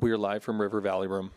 We are live from River Valley Room.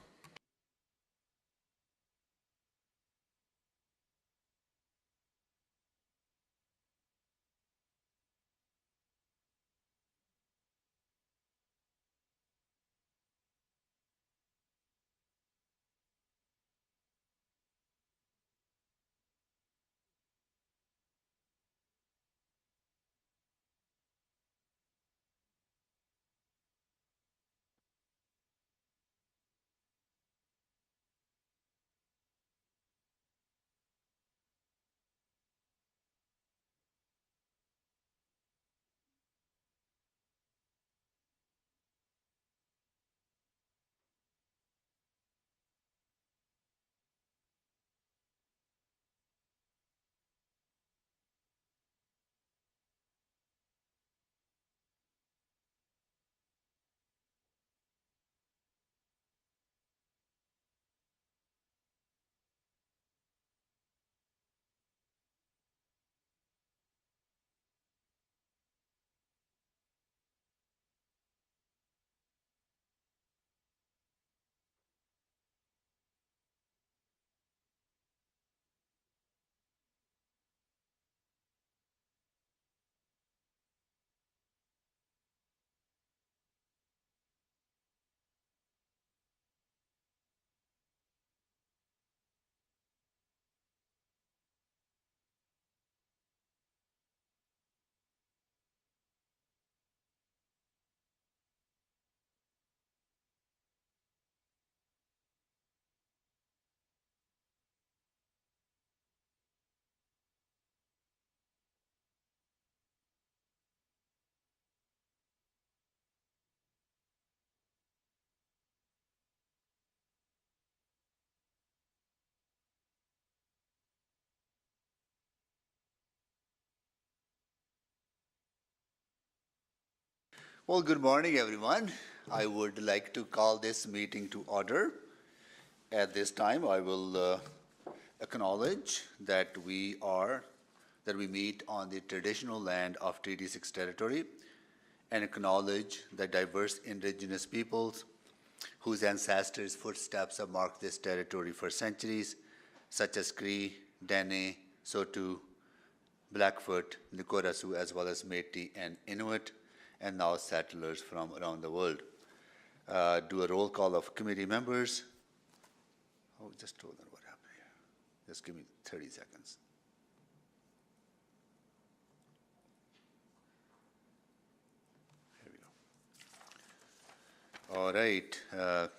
Well, good morning, everyone. I would like to call this meeting to order. At this time, I will acknowledge that we meet on the traditional land of Treaty 6 territory and acknowledge the diverse indigenous peoples whose ancestors' footsteps have marked this territory for centuries, such as Cree, Dene, Sotu, Blackfoot, Nikora Sioux, as well as Métis and Inuit, and now settlers from around the world. Do a roll call of committee members. Oh, just told them what happened here. Just give me 30 seconds. Here we go. All right.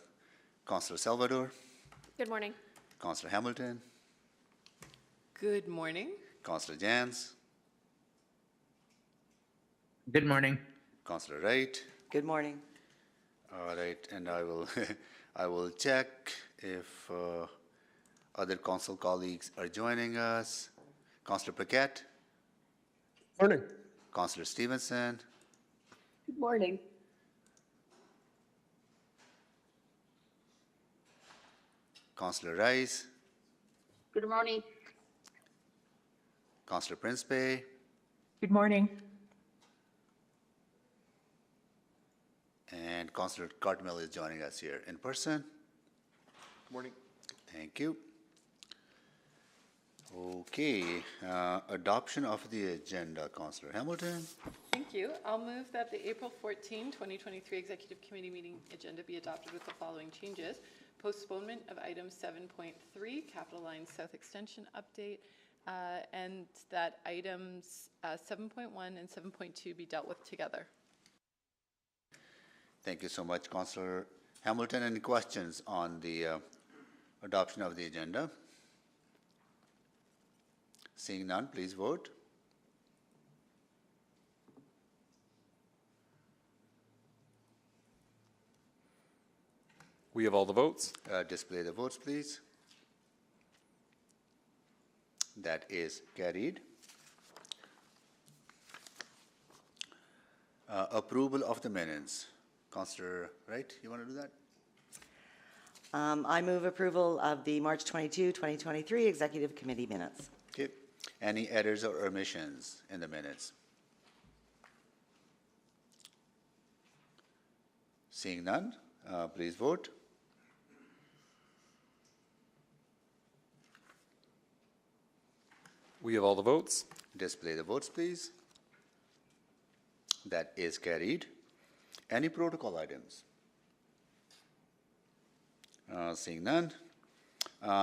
Councillor Salvador. Good morning. Councillor Hamilton. Good morning. Councillor Jans. Good morning. Councillor Wright. Good morning. All right, and I will I will check if other council colleagues are joining us. Councillor Paquette. Morning. Councillor Stevenson. Good morning. Councillor Rice. Good morning. Councillor Principe. Good morning. And Councillor Cartmel is joining us here in person. Good morning. Thank you. Okay, adoption of the agenda, Councillor Hamilton. Thank you. I'll move that the April 14, 2023 Executive Committee meeting agenda be adopted with the following changes. Postponement of item 7.3, Capital Line South Extension update, and that items 7.1 and 7.2 be dealt with together. Thank you so much, Councillor Hamilton. Any questions on the adoption of the agenda? Seeing none, please vote. We have all the votes. Display the votes, please. That is carried. Approval of the minutes. Councillor Wright, you want to do that? I move approval of the March 22, 2023 Executive Committee minutes. Okay. Any errors or omissions in the minutes? Seeing none, Please vote. We have all the votes. Display the votes, please. That is carried. Any protocol items? Seeing none.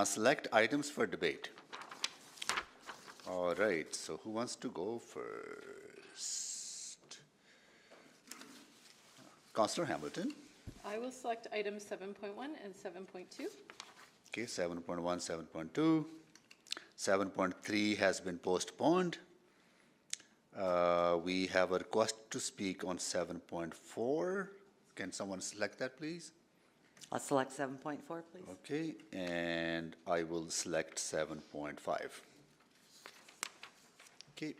Select items for debate. All right, so who wants to go first? Councillor Hamilton. I will select items 7.1 and 7.2. Okay, 7.1, 7.2. 7.3 has been postponed. We have a request to speak on 7.4. Can someone select that, please? I'll select 7.4, please. Okay, and I will select 7.5. Okay.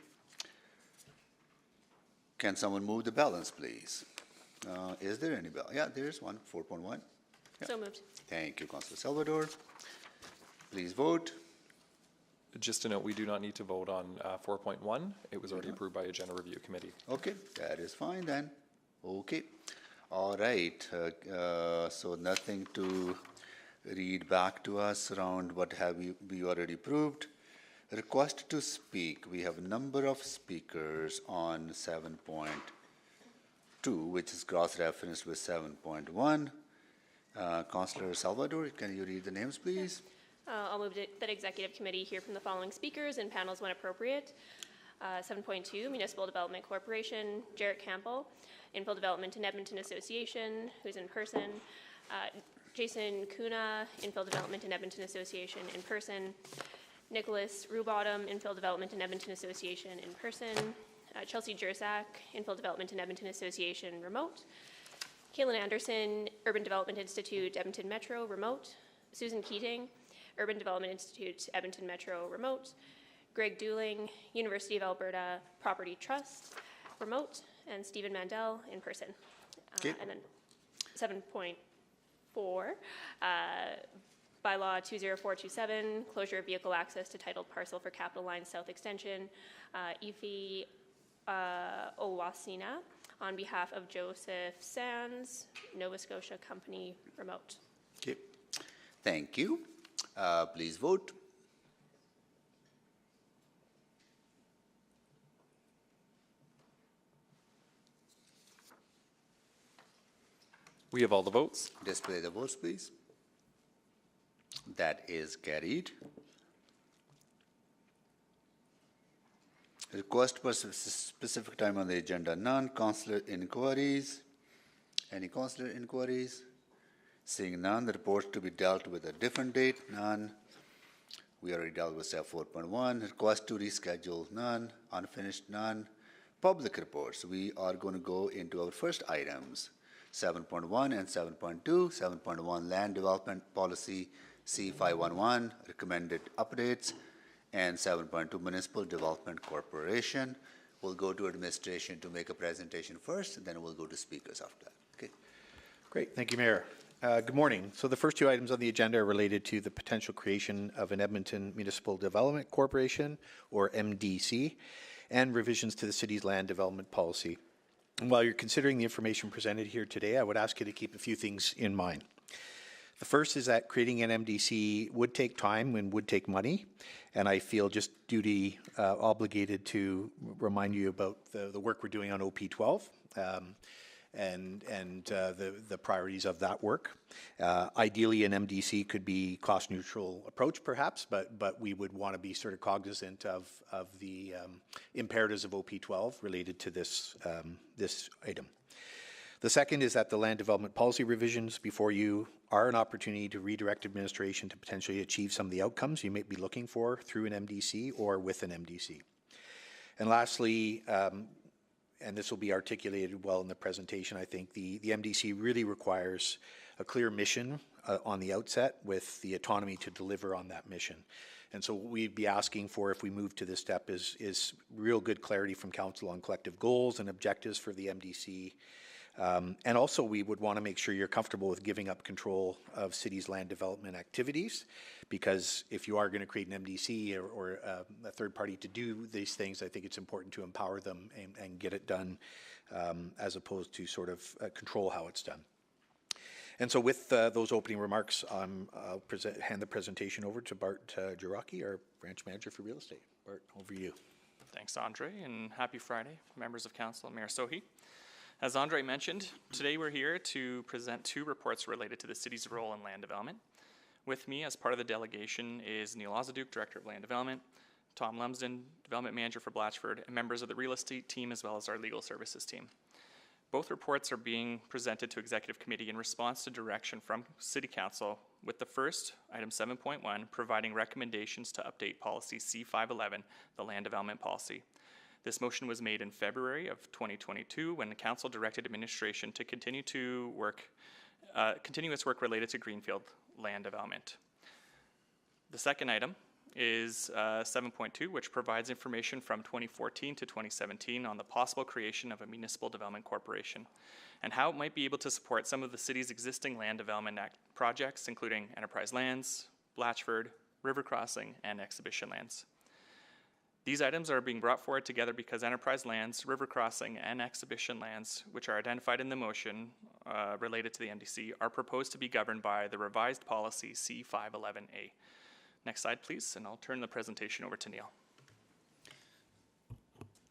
Can someone move the balance, please? Is there any balance? Yeah, there is one, 4.1. So moved. Thank you, Councilor Salvador. Please vote. Just to note, we do not need to vote on 4.1. It was already approved by Agenda Review Committee. Okay, that is fine then. Okay. All right. So nothing to read back to us around what have we already approved. Request to speak. We have a number of speakers on 7.2, which is cross-referenced with 7.1. Councilor Salvador, can you read the names, please? I'll move that Executive Committee hear from the following speakers in panels when appropriate. 7.2, Municipal Development Corporation, Jarrett Campbell, Infill Development and Edmonton Association, who's in person. Jason Kuna, Infill Development and Edmonton Association, in person. Nicholas Rubottom, Infill Development and Edmonton Association, in person. Chelsea Jersak, Infill Development and Edmonton Association, remote. Kaylin Anderson, Urban Development Institute, Edmonton Metro, remote. Susan Keating, Urban Development Institute, Edmonton Metro, remote. Greg Dooling, University of Alberta Property Trust, remote. And Stephen Mandel, in person. Okay. And then 7.4, Bylaw 20427, closure of vehicle access to titled parcel for Capital Line South Extension. Ifi Owasina, on behalf of Joseph Sands, Nova Scotia Company, remote. Okay. Thank you. Please vote. We have all the votes. Display the votes, please. That is carried. Request for specific time on the agenda, none. Councillor inquiries. Any councillor inquiries? Seeing none, the reports to be dealt with a different date, none. We already dealt with step 4.1. Request to reschedule, none. Unfinished, none. Public reports, we are going to go into our first items, 7.1 and 7.2. 7.1 Land Development Policy C511, recommended updates, and 7.2 Municipal Development Corporation. We'll go to administration to make a presentation first, and then we'll go to speakers after that. Okay. Great, thank you, Mayor. Good morning. So the first two items on the agenda are related to the potential creation of an Edmonton Municipal Development Corporation, or MDC, and revisions to the city's land development policy. And while you're considering the information presented here today, I would ask you to keep a few things in mind. The first is that creating an MDC would take time and would take money, and I feel just duty obligated to remind you about the work we're doing on OP12 and the priorities of that work. Ideally, an MDC could be cost-neutral approach, perhaps, but we would want to be sort of cognizant of the imperatives of OP12 related to this this item. The second is that the land development policy revisions before you are an opportunity to redirect administration to potentially achieve some of the outcomes you may be looking for through an MDC or with an MDC. And lastly, and this will be articulated well in the presentation, I think, the MDC really requires a clear mission on the outset with the autonomy to deliver on that mission. And so what we'd be asking for if we move to this step is real good clarity from Council on collective goals and objectives for the MDC. And also we would want to make sure you're comfortable with giving up control of cities' land development activities, because if you are going to create an MDC or a third party to do these things, I think it's important to empower them and get it done as opposed to sort of control how it's done. And so with those opening remarks, I'll hand the presentation over to Bart Jiraki, our branch manager for real estate. Bart, over to you. Thanks, Andre, and happy Friday, members of council and Mayor Sohi. As Andre mentioned, today we're here to present 2 reports related to the city's role in land development. With me as part of the delegation is Neil Ozaduke, Director of Land Development, Tom Lumsden, Development Manager for Blatchford, and members of the real estate team as well as our legal services team. Both reports are being presented to Executive Committee in response to direction from City Council, with the first, item 7.1, providing recommendations to update policy C511, the land development policy. This motion was made in February of 2022 when the Council directed administration to continue its work related to greenfield land development. The second item is 7.2, which provides information from 2014 to 2017 on the possible creation of a municipal development corporation and how it might be able to support some of the city's existing land development projects, including enterprise lands, Blatchford, river crossing, and exhibition lands. These items are being brought forward together because enterprise lands, river crossing, and exhibition lands, which are identified in the motion related to the MDC, are proposed to be governed by the revised policy C511A. Next slide, please, and I'll turn the presentation over to Neil.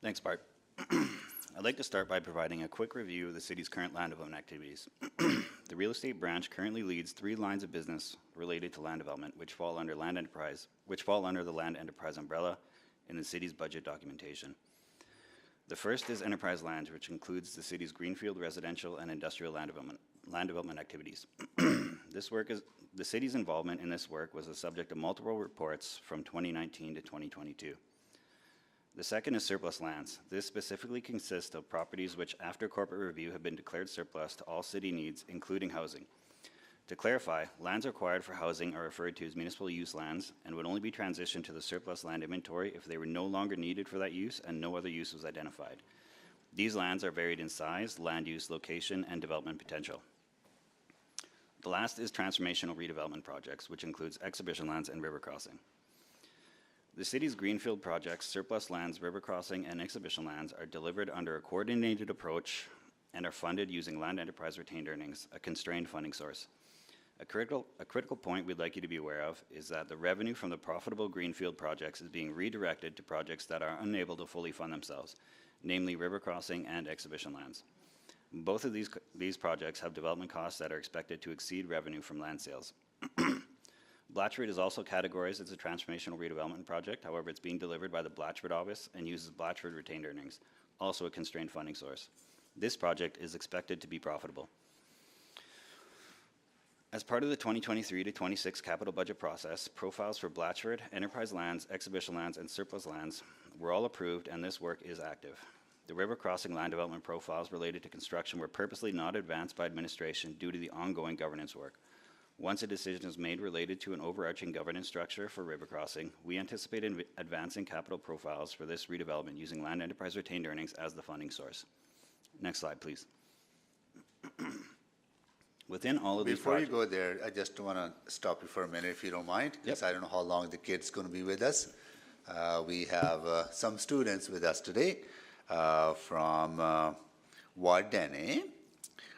Thanks, Bart. I'd like to start by providing a quick review of the city's current land development activities. The real estate branch currently leads 3 lines of business related to land development, which fall under the land enterprise umbrella in the city's budget documentation. The first is enterprise lands, which includes the city's greenfield, residential, and industrial land development activities. The city's involvement in this work was the subject of multiple reports from 2019 to 2022. The second is surplus lands. This specifically consists of properties which, after corporate review, have been declared surplus to all city needs, including housing. To clarify, lands acquired for housing are referred to as municipal use lands and would only be transitioned to the surplus land inventory if they were no longer needed for that use and no other use was identified. These lands are varied in size, land use, location, and development potential. The last is transformational redevelopment projects, which includes exhibition lands and river crossing. The city's greenfield projects, surplus lands, river crossing, and exhibition lands are delivered under a coordinated approach and are funded using land enterprise retained earnings, a constrained funding source. A critical point we'd like you to be aware of is that the revenue from the profitable greenfield projects is being redirected to projects that are unable to fully fund themselves, namely river crossing and exhibition lands. Both of these projects have development costs that are expected to exceed revenue from land sales. Blatchford is also categorized as a transformational redevelopment project. However, it's being delivered by the Blatchford office and uses Blatchford retained earnings, also a constrained funding source. This project is expected to be profitable. As part of the 2023 to 26 capital budget process, profiles for Blatchford, enterprise lands, exhibition lands, and surplus lands were all approved, and this work is active. The river crossing land development profiles related to construction were purposely not advanced by administration due to the ongoing governance work. Once a decision is made related to an overarching governance structure for river crossing, we anticipate advancing capital profiles for this redevelopment using land enterprise retained earnings as the funding source. Next slide, please. Within all of these Before you go there, I just want to stop you for a minute, if you don't mind, because I don't know how long the kid's going to be with us. We have some students with us today from Ward Dene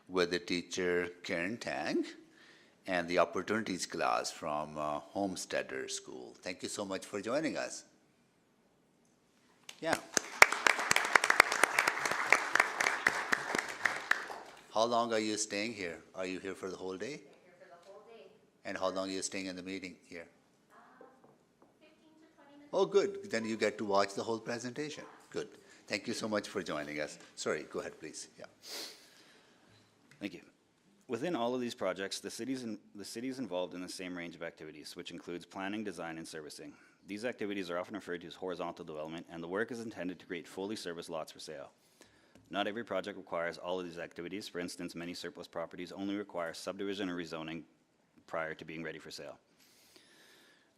with the teacher Karen Tang and the opportunities class from Homesteader School. Thank you so much for joining us. Yeah. How long are you staying here? Are you here for the whole day? Here for the whole day. And how long are you staying in the meeting here? 15 to 20 minutes. Oh, good. Then you get to watch the whole presentation. Good. Thank you so much for joining us. Sorry, go ahead, please. Yeah. Thank you. Within all of these projects, the city is involved in the same range of activities, which includes planning, design, and servicing. These activities are often referred to as horizontal development, and the work is intended to create fully serviced lots for sale. Not every project requires all of these activities. For instance, many surplus properties only require subdivision or rezoning prior to being ready for sale.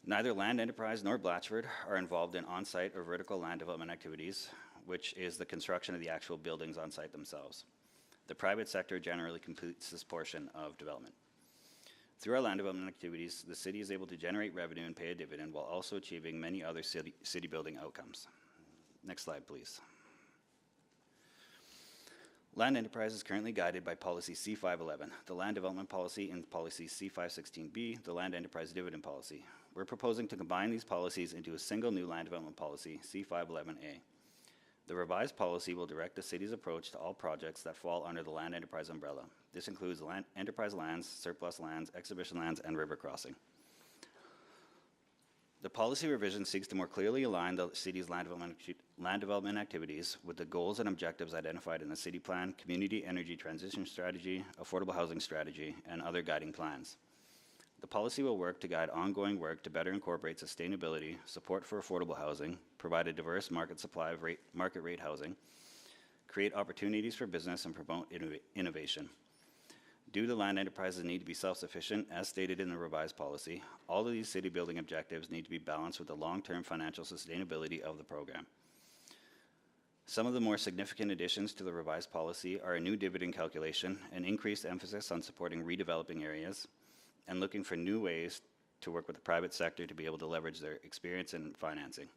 Neither Land Enterprise nor Blatchford are involved in on-site or vertical land development activities, which is the construction of the actual buildings on site themselves. The private sector generally completes this portion of development. Through our land development activities, the city is able to generate revenue and pay a dividend while also achieving many other city building outcomes. Next slide, please. Land enterprise is currently guided by Policy C511, the Land Development Policy, and Policy C516B, the Land Enterprise Dividend Policy. We're proposing to combine these policies into a single new Land Development Policy, C511A. The revised policy will direct the city's approach to all projects that fall under the land enterprise umbrella. This includes land enterprise lands, surplus lands, exhibition lands, and river crossing. The policy revision seeks to more clearly align the city's land development activities with the goals and objectives identified in the city plan, community energy transition strategy, affordable housing strategy, and other guiding plans. The policy will work to guide ongoing work to better incorporate sustainability, support for affordable housing, provide a diverse market supply of market rate housing, create opportunities for business, and promote innovation. Due to land enterprises need to be self-sufficient, as stated in the revised policy, all of these city building objectives need to be balanced with the long-term financial sustainability of the program. Some of the more significant additions to the revised policy are a new dividend calculation, an increased emphasis on supporting redeveloping areas, and looking for new ways to work with the private sector to be able to leverage their experience in financing.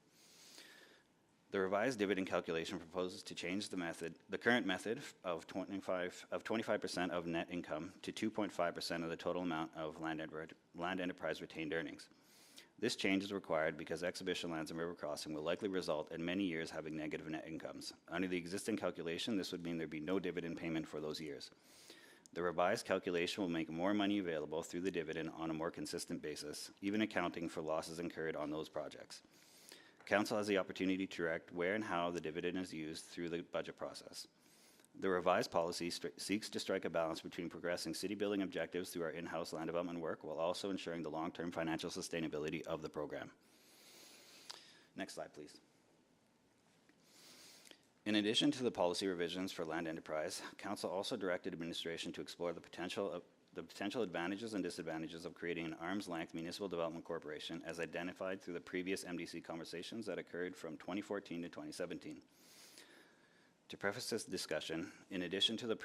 The revised dividend calculation proposes to change the current method of 25% of net income to 2.5% of the total amount of land enterprise retained earnings. This change is required because exhibition lands and river crossing will likely result in many years having negative net incomes. Under the existing calculation, this would mean there'd be no dividend payment for those years. The revised calculation will make more money available through the dividend on a more consistent basis, even accounting for losses incurred on those projects. Council has the opportunity to direct where and how the dividend is used through the budget process. The revised policy seeks to strike a balance between progressing city building objectives through our in-house land development work while also ensuring the long-term financial sustainability of the program. Next slide, please. In addition to the policy revisions for land enterprise, Council also directed administration to explore the potential advantages and disadvantages of creating an arm's-length municipal development corporation as identified through the previous MDC conversations that occurred from 2014 to 2017. To preface this discussion, in addition to a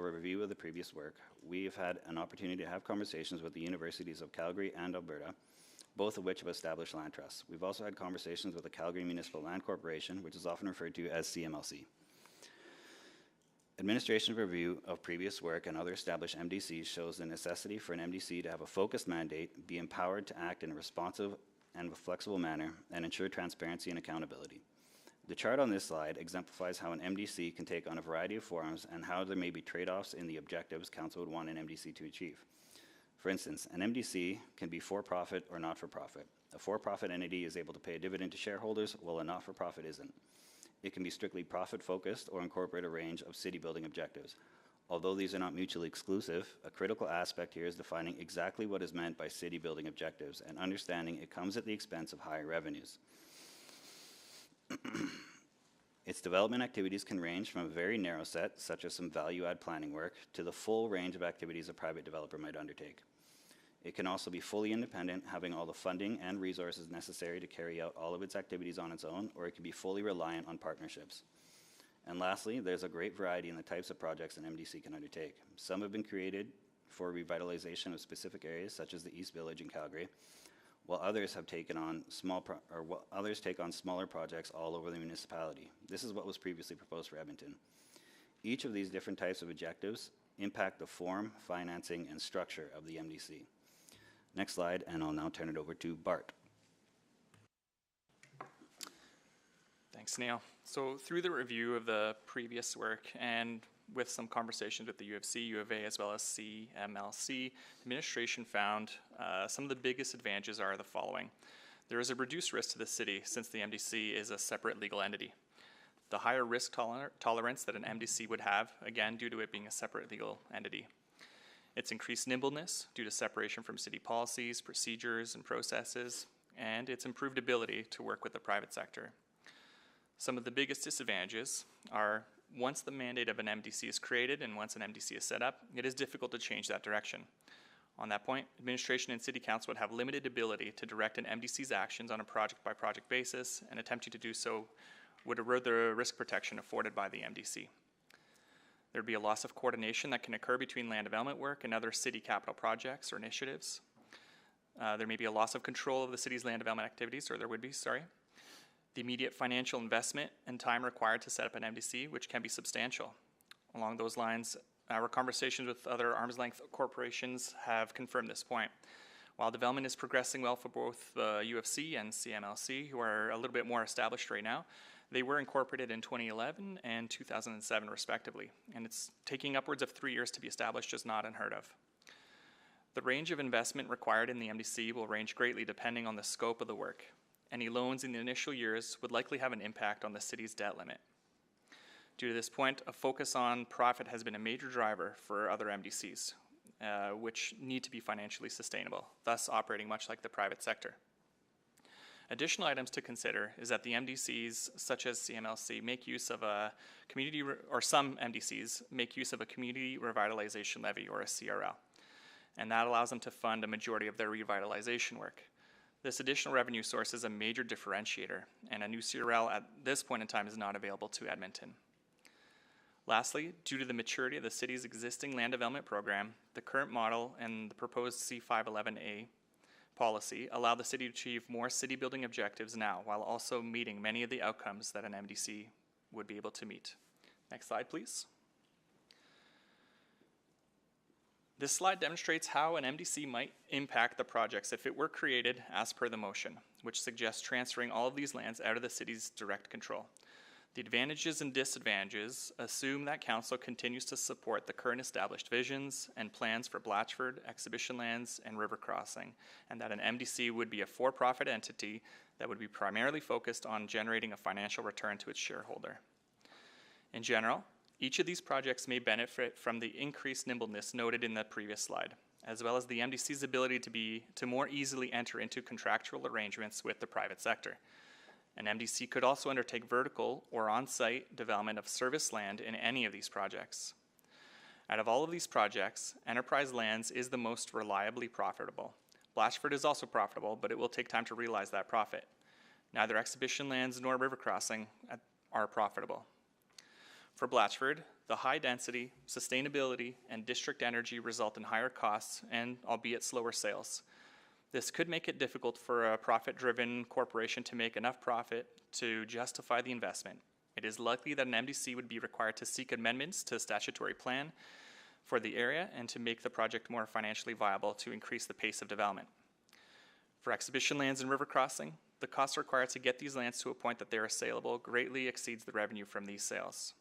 review of the previous work, we have had an opportunity to have conversations with the universities of Calgary and Alberta, both of which have established land trusts. We've also had conversations with the Calgary Municipal Land Corporation, which is often referred to as CMLC. Administration review of previous work and other established MDCs shows the necessity for an MDC to have a focused mandate, be empowered to act in a responsive and flexible manner, and ensure transparency and accountability. The chart on this slide exemplifies how an MDC can take on a variety of forms and how there may be trade-offs in the objectives Council would want an MDC to achieve. For instance, an MDC can be for-profit or not-for-profit. A for-profit entity is able to pay a dividend to shareholders, while a not-for-profit isn't. It can be strictly profit-focused or incorporate a range of city-building objectives. Although these are not mutually exclusive, a critical aspect here is defining exactly what is meant by city-building objectives and understanding it comes at the expense of higher revenues. Its development activities can range from a very narrow set, such as some value-add planning work, to the full range of activities a private developer might undertake. It can also be fully independent, having all the funding and resources necessary to carry out all of its activities on its own, or it can be fully reliant on partnerships. And lastly, there's a great variety in the types of projects an MDC can undertake. Some have been created for revitalization of specific areas, such as the East Village in Calgary, while others have taken on take on smaller projects all over the municipality. This is what was previously proposed for Edmonton. Each of these different types of objectives impact the form, financing, and structure of the MDC. Next slide, and I'll now turn it over to Bart. Thanks, Neil. So through the review of the previous work and with some conversations with the U of C, U of A, as well as CMLC, administration found some of the biggest advantages are the following. There is a reduced risk to the city since the MDC is a separate legal entity. The higher risk tolerance that an MDC would have, again, due to it being a separate legal entity. Its increased nimbleness due to separation from city policies, procedures, and processes, and its improved ability to work with the private sector. Some of the biggest disadvantages are once the mandate of an MDC is created and once an MDC is set up, it is difficult to change that direction. On that point, administration and city council would have limited ability to direct an MDC's actions on a project-by-project basis, and attempting to do so would erode the risk protection afforded by the MDC. There would be a loss of coordination that can occur between land development work and other city capital projects or initiatives. There may be a loss of control of the city's land development activities, or there would be, sorry. the immediate financial investment and time required to set up an MDC, which can be substantial. Along those lines, our conversations with other arm's length corporations have confirmed this point. While development is progressing well for both the UFC and CMLC, who are a little bit more established right now, they were incorporated in 2011 and 2007 respectively, and it's taking upwards of 3 years to be established is not unheard of. The range of investment required in the MDC will range greatly depending on the scope of the work. Any loans in the initial years would likely have an impact on the city's debt limit. Due to this point, a focus on profit has been a major driver for other MDCs, which need to be financially sustainable, thus operating much like the private sector. Additional items to consider is that the MDCs, such as CMLC, make use of a some MDCs make use of a community revitalization levy, or a CRL, and that allows them to fund a majority of their revitalization work. This additional revenue source is a major differentiator, and a new CRL at this point in time is not available to Edmonton. Lastly, due to the maturity of the city's existing land development program, the current model and the proposed C511A policy allow the city to achieve more city building objectives now, while also meeting many of the outcomes that an MDC would be able to meet. Next slide, please. This slide demonstrates how an MDC might impact the projects if it were created as per the motion, which suggests transferring all of these lands out of the city's direct control. The advantages and disadvantages assume that council continues to support the current established visions and plans for Blatchford, exhibition lands, and river crossing, and that an MDC would be a for-profit entity that would be primarily focused on generating a financial return to its shareholder. In general, each of these projects may benefit from the increased nimbleness noted in the previous slide, as well as the MDC's ability to more easily enter into contractual arrangements with the private sector. An MDC could also undertake vertical or on-site development of service land in any of these projects. Out of all of these projects, Enterprise Lands is the most reliably profitable. Blatchford is also profitable, but it will take time to realize that profit. Neither Exhibition Lands nor River Crossing are profitable. For Blatchford, the high density, sustainability, and district energy result in higher costs and, albeit slower sales. This could make it difficult for a profit-driven corporation to make enough profit to justify the investment. It is likely that an MDC would be required to seek amendments to the statutory plan for the area and to make the project more financially viable to increase the pace of development. For Exhibition Lands and River Crossing, the costs required to get these lands to a point that they are saleable greatly exceeds the revenue from these sales.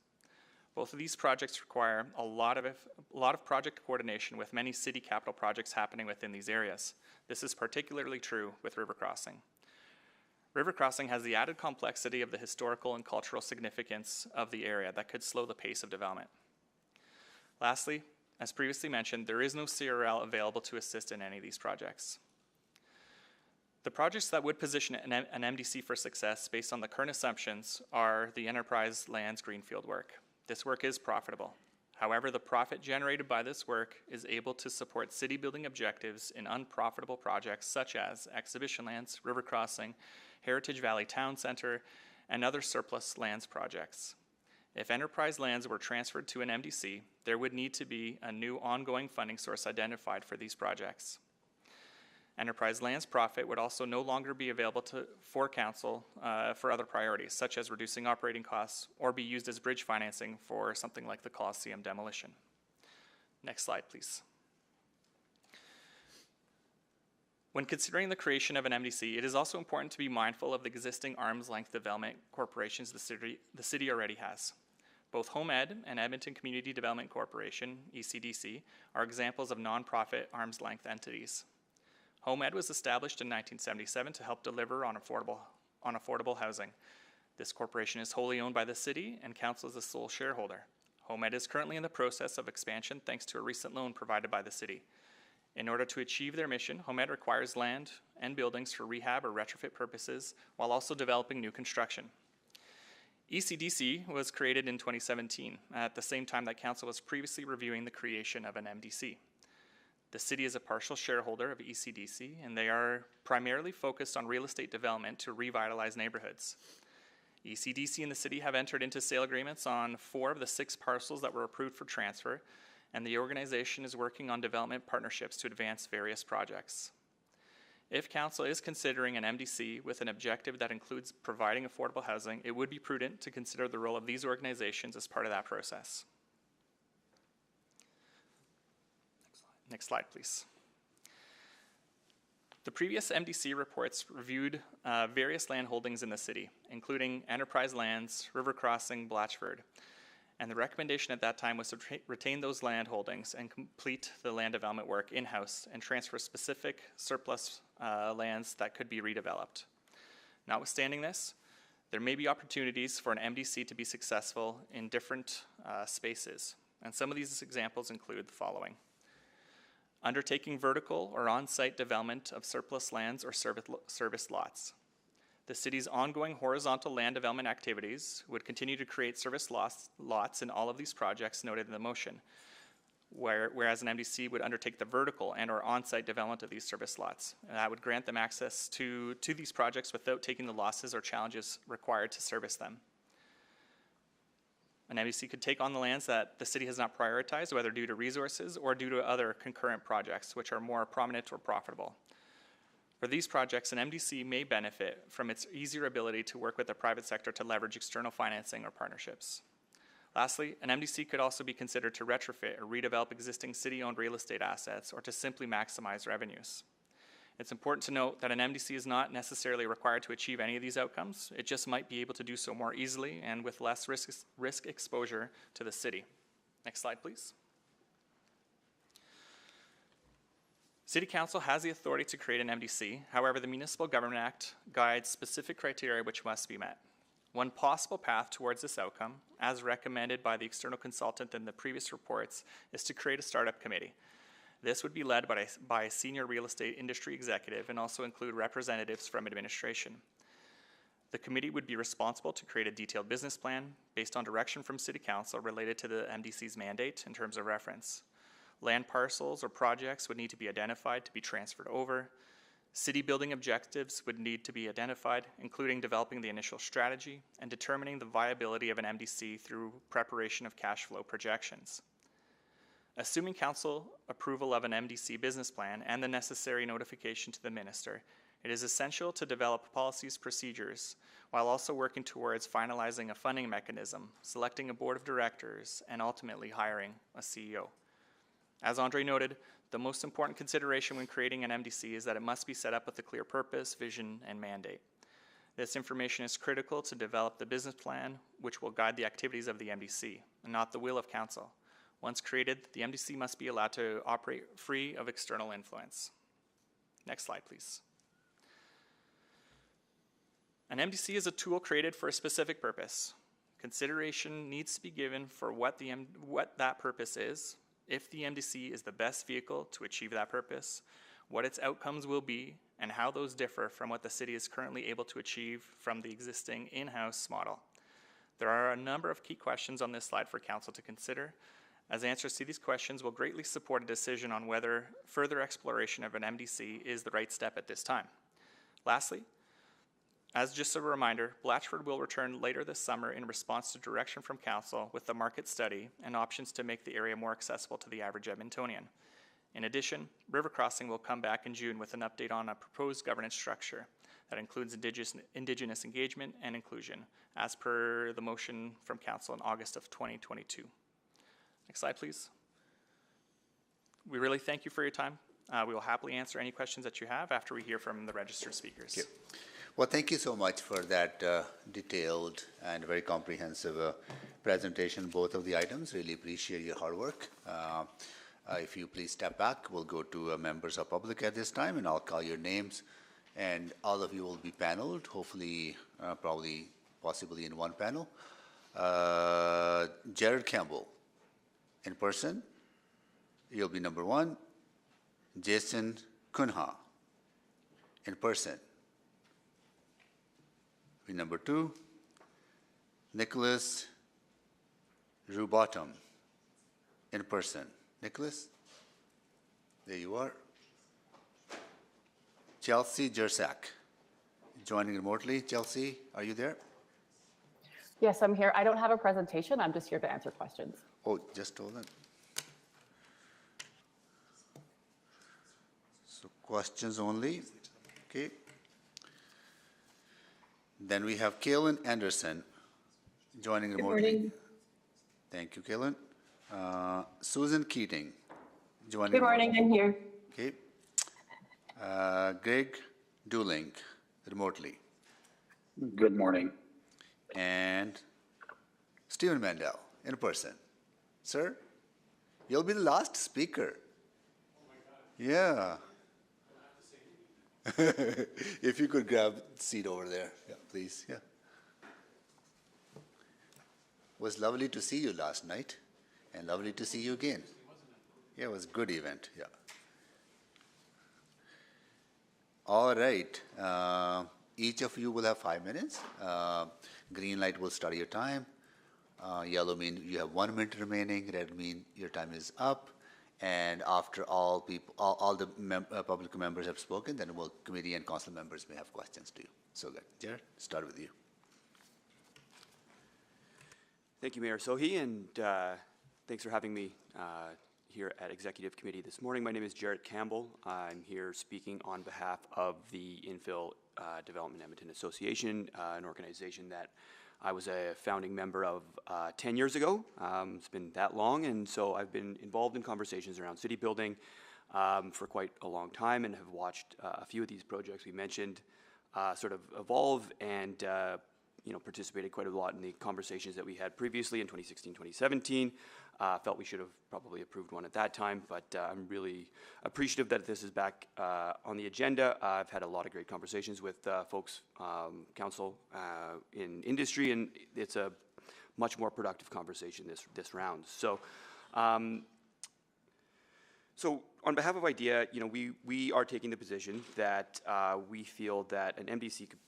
Both of these projects require a lot of project coordination, with many city capital projects happening within these areas. This is particularly true with River Crossing. River Crossing has the added complexity of the historical and cultural significance of the area that could slow the pace of development. Lastly, as previously mentioned, there is no CRL available to assist in any of these projects. The projects that would position an MDC for success based on the current assumptions are the Enterprise Lands Greenfield work. This work is profitable. However, the profit generated by this work is able to support city building objectives in unprofitable projects such as Exhibition Lands, River Crossing, Heritage Valley Town Center, and other surplus lands projects. If Enterprise Lands were transferred to an MDC, there would need to be a new ongoing funding source identified for these projects. Enterprise Lands profit would also no longer be available for council for other priorities, such as reducing operating costs, or be used as bridge financing for something like the Coliseum demolition. Next slide, please. When considering the creation of an MDC, it is also important to be mindful of the existing arm's length development corporations the city already has. Both HomeEd and Edmonton Community Development Corporation, ECDC, are examples of nonprofit arm's length entities. HomeEd was established in 1977 to help deliver on affordable housing. This corporation is wholly owned by the city, and council is the sole shareholder. HomeEd is currently in the process of expansion thanks to a recent loan provided by the city. In order to achieve their mission, HomeEd requires land and buildings for rehab or retrofit purposes, while also developing new construction. ECDC was created in 2017, at the same time that council was previously reviewing the creation of an MDC. The city is a partial shareholder of ECDC, and they are primarily focused on real estate development to revitalize neighborhoods. ECDC and the city have entered into sale agreements on 4 of the 6 parcels that were approved for transfer, and the organization is working on development partnerships to advance various projects. If council is considering an MDC with an objective that includes providing affordable housing, it would be prudent to consider the role of these organizations as part of that process. Next slide, please. The previous MDC reports reviewed various land holdings in the city, including Enterprise Lands, River Crossing, Blatchford. And the recommendation at that time was to retain those land holdings and complete the land development work in-house and transfer specific surplus lands that could be redeveloped. Notwithstanding this, there may be opportunities for an MDC to be successful in different spaces. And some of these examples include the following. Undertaking vertical or on-site development of surplus lands or service lots. The city's ongoing horizontal land development activities would continue to create service lots in all of these projects noted in the motion, whereas an MDC would undertake the vertical and or on-site development of these service lots. And that would grant them access to these projects without taking the losses or challenges required to service them. An MDC could take on the lands that the city has not prioritized, whether due to resources or due to other concurrent projects, which are more prominent or profitable. For these projects, an MDC may benefit from its easier ability to work with the private sector to leverage external financing or partnerships. Lastly, an MDC could also be considered to retrofit or redevelop existing city-owned real estate assets or to simply maximize revenues. It's important to note that an MDC is not necessarily required to achieve any of these outcomes. It just might be able to do so more easily and with less risk exposure to the city. Next slide, please. City Council has the authority to create an MDC. However, the Municipal Government Act guides specific criteria which must be met. One possible path towards this outcome, as recommended by the external consultant in the previous reports, is to create a startup committee. This would be led by a senior real estate industry executive and also include representatives from administration. The committee would be responsible to create a detailed business plan based on direction from City Council related to the MDC's mandate in terms of reference. Land parcels or projects would need to be identified to be transferred over. City building objectives would need to be identified, including developing the initial strategy and determining the viability of an MDC through preparation of cash flow projections. Assuming council approval of an MDC business plan and the necessary notification to the minister, it is essential to develop policies, procedures, while also working towards finalizing a funding mechanism, selecting a board of directors, and ultimately hiring a CEO. As Andre noted, the most important consideration when creating an MDC is that it must be set up with a clear purpose, vision, and mandate. This information is critical to develop the business plan, which will guide the activities of the MDC, and not the will of council. Once created, the MDC must be allowed to operate free of external influence. Next slide, please. An MDC is a tool created for a specific purpose. Consideration needs to be given for what that purpose is, if the MDC is the best vehicle to achieve that purpose, what its outcomes will be, and how those differ from what the city is currently able to achieve from the existing in-house model. There are a number of key questions on this slide for council to consider, as answers to these questions will greatly support a decision on whether further exploration of an MDC is the right step at this time. Lastly, as just a reminder, Blatchford will return later this summer in response to direction from council with the market study and options to make the area more accessible to the average Edmontonian. In addition, River Crossing will come back in June with an update on a proposed governance structure that includes Indigenous engagement and inclusion, as per the motion from council in August of 2022. Next slide, please. We really thank you for your time. We will happily answer any questions that you have after we hear from the registered speakers. Thank you. Well, thank you so much for that detailed and very comprehensive presentation, both of the items. Really appreciate your hard work. If you please step back, we'll go to members of public at this time, and I'll call your names, and all of you will be paneled, hopefully, possibly in one panel. Jared Campbell, in person, you'll be number one. Jason Kunha, in person, be number two. Nicholas Rubottom, in person. Nicholas, there you are. Chelsea Jersak, joining remotely. Chelsea, are you there? Yes, I'm here. I don't have a presentation. I'm just here to answer questions. Oh, just hold on. So questions only. Okay. Then we have Kaylin Anderson joining remotely. Thank you, Kaylin. Susan Keating joining. Good morning, I'm here. Okay. Greg Dooling remotely. Good morning. And Stephen Mandel in person. Sir, you'll be the last speaker. Yeah. If you could grab a seat over there, yeah, please. Yeah. Was lovely to see you last night, and lovely to see you again. Yeah, it was a good event. Yeah. All right. Each of you will have 5 minutes. Green light will start your time. Yellow means you have 1 minute remaining. Red means your time is up. And after all the public members have spoken, then committee and council members may have questions to you. So good. Jared, start with you. Thank you, Mayor Sohi, and thanks for having me here at Executive Committee this morning. My name is Jarrett Campbell. I'm here speaking on behalf of the Infill Development Edmonton Association, an organization that I was a founding member of 10 years ago. It's been that long, and so I've been involved in conversations around city building for quite a long time and have watched a few of these projects we mentioned sort of evolve and participated quite a lot in the conversations that we had previously in 2016, 2017. Felt we should have probably approved one at that time, but I'm really appreciative that this is back on the agenda. I've had a lot of great conversations with folks, council in industry, and it's a much more productive conversation this round. So, so on behalf of IDEA, we are taking the position that we feel that an MDC could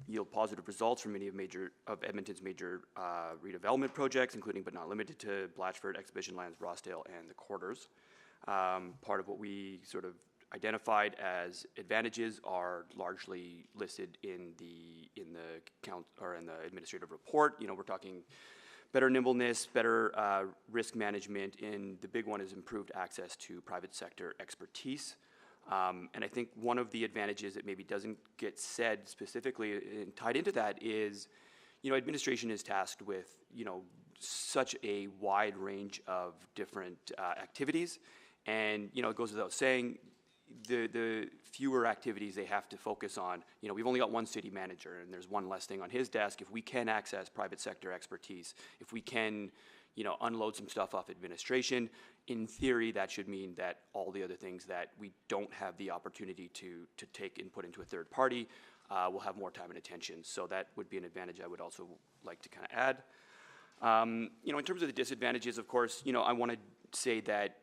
yield positive results from many of Edmonton's major redevelopment projects, including but not limited to Blatchford, Exhibition Lands, Rossdale, and the Quarters. Part of what we sort of identified as advantages are largely listed in the administrative report. We're talking better nimbleness, better risk management, and the big one is improved access to private sector expertise. And I think one of the advantages that maybe doesn't get said specifically and tied into that is, administration is tasked with, such a wide range of different activities. And, it goes without saying, the fewer activities they have to focus on, we've only got one city manager and there's one less thing on his desk. If we can access private sector expertise, if we can, unload some stuff off administration, in theory, that should mean that all the other things that we don't have the opportunity to take and put into a third party will have more time and attention. So that would be an advantage I would also like to kind of add. In terms of the disadvantages, of course, I want to say that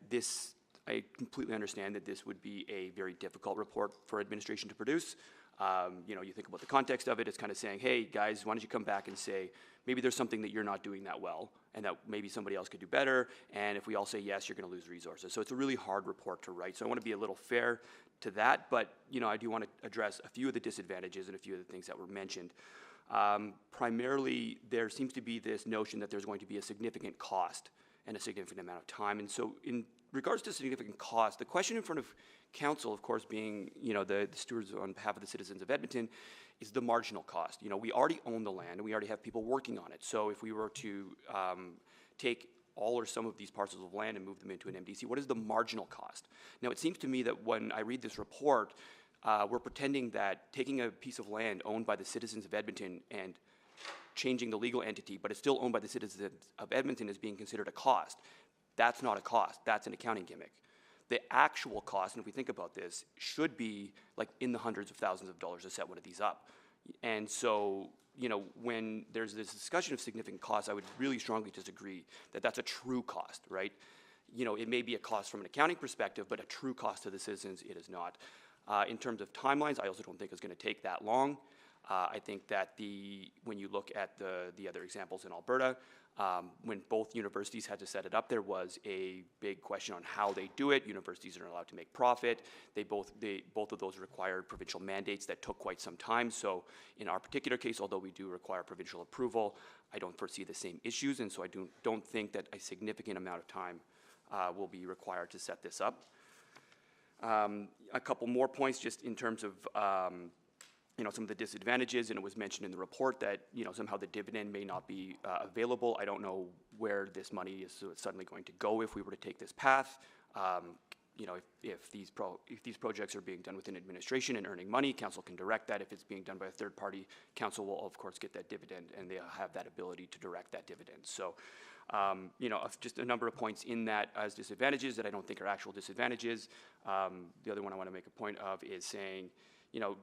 I completely understand that this would be a very difficult report for administration to produce. You think about the context of it, it's kind of saying, hey, guys, why don't you come back and say, maybe there's something that you're not doing that well and that maybe somebody else could do better. And if we all say yes, you're going to lose resources. So it's a really hard report to write. So I want to be a little fair to that. But, I do want to address a few of the disadvantages and a few of the things that were mentioned. Primarily, there seems to be this notion that there's going to be a significant cost and a significant amount of time. And so in regards to significant cost, the question in front of council, of course, being, the stewards on behalf of the citizens of Edmonton, is the marginal cost. We already own the land and we already have people working on it. So if we were to take all or some of these parcels of land and move them into an MDC, what is the marginal cost? Now, it seems to me that when I read this report, we're pretending that taking a piece of land owned by the citizens of Edmonton and changing the legal entity, but it's still owned by the citizens of Edmonton, is being considered a cost. That's not a cost. That's an accounting gimmick. The actual cost, and if we think about this, should be like in the hundreds of thousands of dollars to set one of these up. And so, when there's this discussion of significant costs, I would really strongly disagree that that's a true cost, right? It may be a cost from an accounting perspective, but a true cost to the citizens, it is not. In terms of timelines, I also don't think it's going to take that long. I think that when you look at the other examples in Alberta, when both universities had to set it up, there was a big question on how they do it. Universities are allowed to make profit. Both of those required provincial mandates that took quite some time. So in our particular case, although we do require provincial approval, I don't foresee the same issues, and so I don't think that a significant amount of time will be required to set this up. A couple more points just in terms of some of the disadvantages, and it was mentioned in the report that, somehow the dividend may not be available. I don't know where this money is suddenly going to go if we were to take this path. If these projects are being done within administration and earning money, council can direct that. If it's being done by a third party, council will of course get that dividend, and they'll have that ability to direct that dividend. So, just a number of points in that as disadvantages that I don't think are actual disadvantages. The other one I want to make a point of is saying,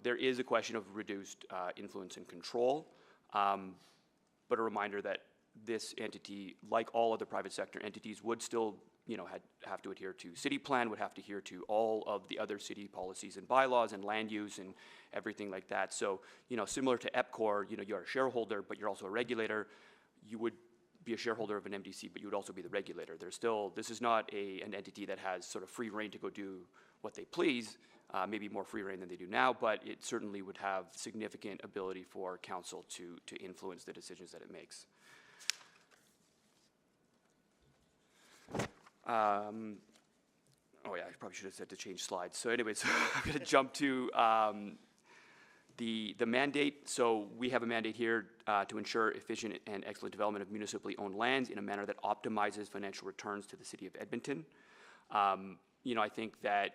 there is a question of reduced influence and control, but a reminder that this entity, like all other private sector entities, would still have to adhere to city plan, would have to adhere to all of the other city policies and bylaws and land use and everything like that. So, similar to EPCOR, you're a shareholder, but you're also a regulator. You would be a shareholder of an MDC, but you would also be the regulator. This is not an entity that has sort of free reign to go do what they please, maybe more free reign than they do now, but it certainly would have significant ability for council to influence the decisions that it makes. Oh yeah, I probably should have said to change slides. So anyways, I'm going to jump to the mandate. So we have a mandate here to ensure efficient and excellent development of municipally owned lands in a manner that optimizes financial returns to the city of Edmonton. I think that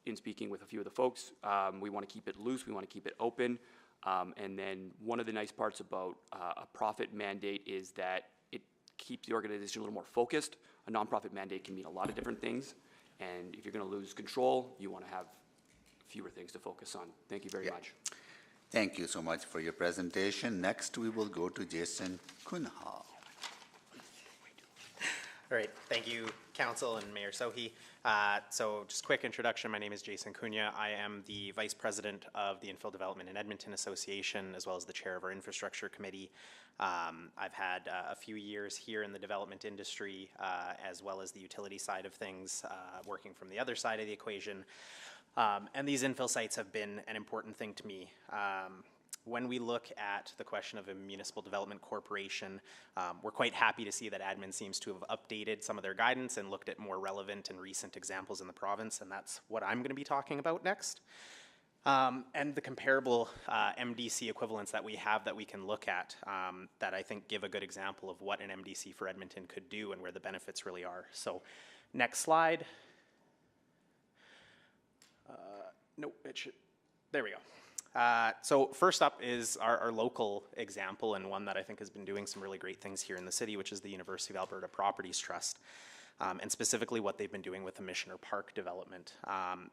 in speaking with a few of the folks, we want to keep it loose, we want to keep it open. And then one of the nice parts about a profit mandate is that it keeps the organization a little more focused. A nonprofit mandate can mean a lot of different things, and if you're going to lose control, you want to have fewer things to focus on. Thank you very much. Thank you so much for your presentation. Next, we will go to Jason Kunha. All right, thank you, Council and Mayor Sohi. So just quick introduction, my name is Jason Cunha. I am the Vice President of the Infill Development in Edmonton Association, as well as the Chair of our Infrastructure Committee. I've had a few years here in the development industry, as well as the utility side of things, working from the other side of the equation. And these infill sites have been an important thing to me. When we look at the question of a municipal development corporation, we're quite happy to see that admin seems to have updated some of their guidance and looked at more relevant and recent examples in the province, and that's what I'm going to be talking about next. And the comparable MDC equivalents that we have that we can look at that I think give a good example of what an MDC for Edmonton could do and where the benefits really are. So next slide. No, it should, there we go. So first up is our local example, and one that I think has been doing some really great things here in the city, which is the University of Alberta Properties Trust, and specifically what they've been doing with the Missioner Park development.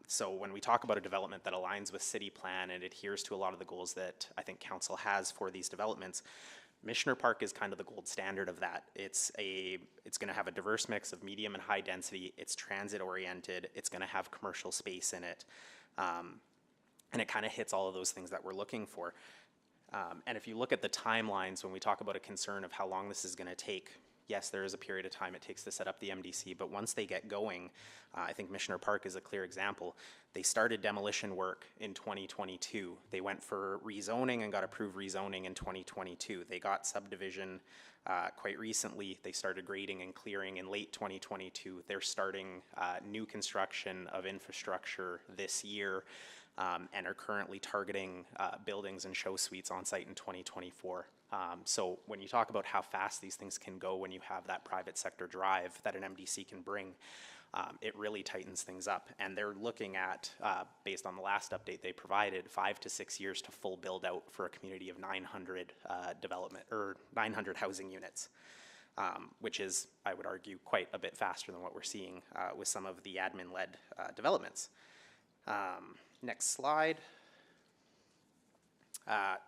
So when we talk about a development that aligns with city plan and adheres to a lot of the goals that I think council has for these developments, Missioner Park is kind of the gold standard of that. It's going to have a diverse mix of medium and high density. It's transit oriented. It's going to have commercial space in it. And it kind of hits all of those things that we're looking for. And if you look at the timelines, when we talk about a concern of how long this is going to take, yes, there is a period of time it takes to set up the MDC, but once they get going, I think Missioner Park is a clear example. They started demolition work in 2022. They went for rezoning and got approved rezoning in 2022. They got subdivision quite recently. They started grading and clearing in late 2022. They're starting new construction of infrastructure this year. And are currently targeting buildings and show suites on site in 2024. So when you talk about how fast these things can go when you have that private sector drive that an MDC can bring, it really tightens things up. And they're looking at, based on the last update they provided, 5 to 6 years to full build out for a community of 900 development or 900 housing units, which is, I would argue, quite a bit faster than what we're seeing with some of the admin-led developments. Next slide.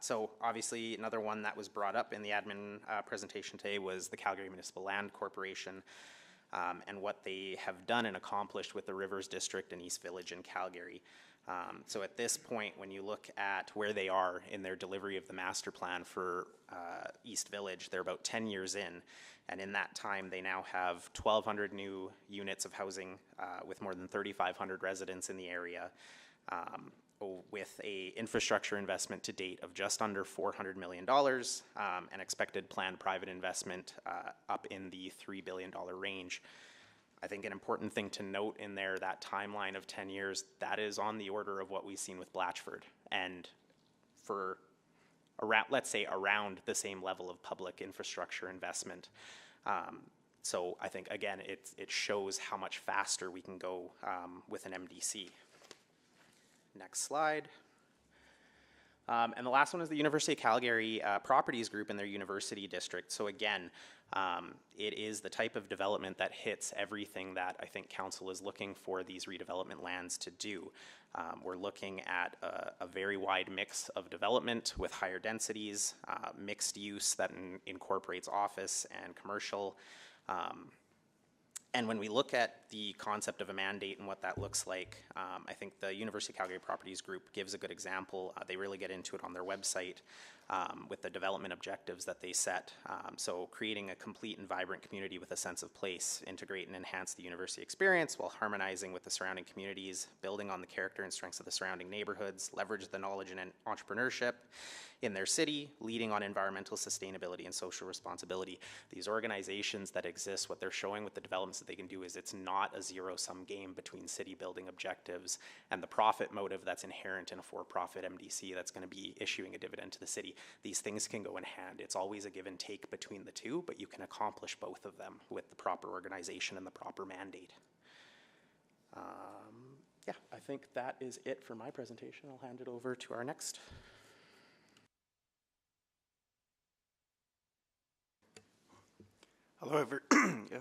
So obviously another one that was brought up in the admin presentation today was the Calgary Municipal Land Corporation and what they have done and accomplished with the Rivers District and East Village in Calgary. So at this point, when you look at where they are in their delivery of the master plan for East Village, they're about 10 years in. And in that time, they now have 1,200 new units of housing with more than 3,500 residents in the area. With a infrastructure investment to date of just under $400 million, and expected planned private investment up in the $3 billion range. I think an important thing to note in there, that timeline of 10 years, that is on the order of what we've seen with Blatchford. And for around, let's say, around the same level of public infrastructure investment. So I think, again, it shows how much faster we can go with an MDC. Next slide. And the last one is the University of Calgary Properties Group in their university district. So again, it is the type of development that hits everything that I think council is looking for these redevelopment lands to do. We're looking at a very wide mix of development with higher densities, mixed use that incorporates office and commercial. And when we look at the concept of a mandate and what that looks like, I think the University of Calgary Properties Group gives a good example. They really get into it on their website with the development objectives that they set. So creating a complete and vibrant community with a sense of place, integrate and enhance the university experience while harmonizing with the surrounding communities, building on the character and strengths of the surrounding neighborhoods, leverage the knowledge and entrepreneurship in their city, leading on environmental sustainability and social responsibility. These organizations that exist, what they're showing with the developments that they can do is it's not a zero-sum game between city building objectives and the profit motive that's inherent in a for-profit MDC that's going to be issuing a dividend to the city. These things can go in hand. It's always a give and take between the two, but you can accomplish both of them with the proper organization and the proper mandate. Yeah, I think that is it for my presentation. I'll hand it over to our next.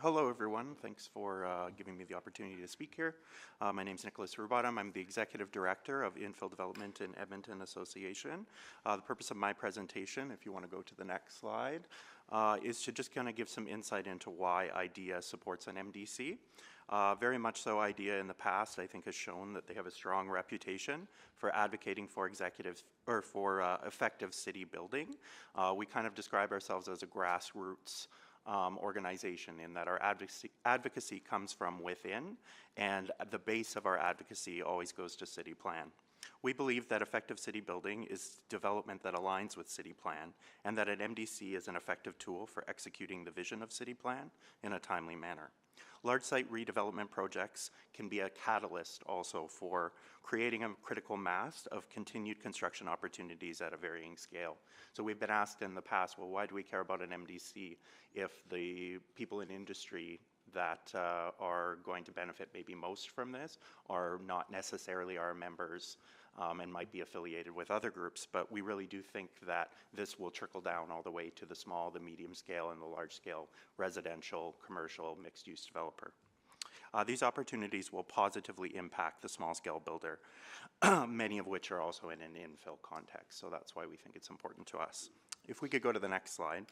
Hello, everyone. Thanks for giving me the opportunity to speak here. My name is Nicholas Rubottom. I'm the Executive Director of Infill Development in Edmonton Association. The purpose of my presentation, if you want to go to the next slide, is to just kind of give some insight into why IDEA supports an MDC. Very much so, IDEA in the past, I think, has shown that they have a strong reputation for advocating for effective city building. We kind of describe ourselves as a grassroots organization in that our advocacy comes from within, and the base of our advocacy always goes to city plan. We believe that effective city building is development that aligns with city plan, and that an MDC is an effective tool for executing the vision of city plan in a timely manner. Large site redevelopment projects can be a catalyst also for creating a critical mass of continued construction opportunities at a varying scale. So we've been asked in the past, well, why do we care about an MDC if the people in industry that are going to benefit maybe most from this are not necessarily our members and might be affiliated with other groups, but we really do think that this will trickle down all the way to the small, the medium scale, and the large scale residential, commercial, mixed use developer. These opportunities will positively impact the small scale builder, many of which are also in an infill context, so that's why we think it's important to us. If we could go to the next slide.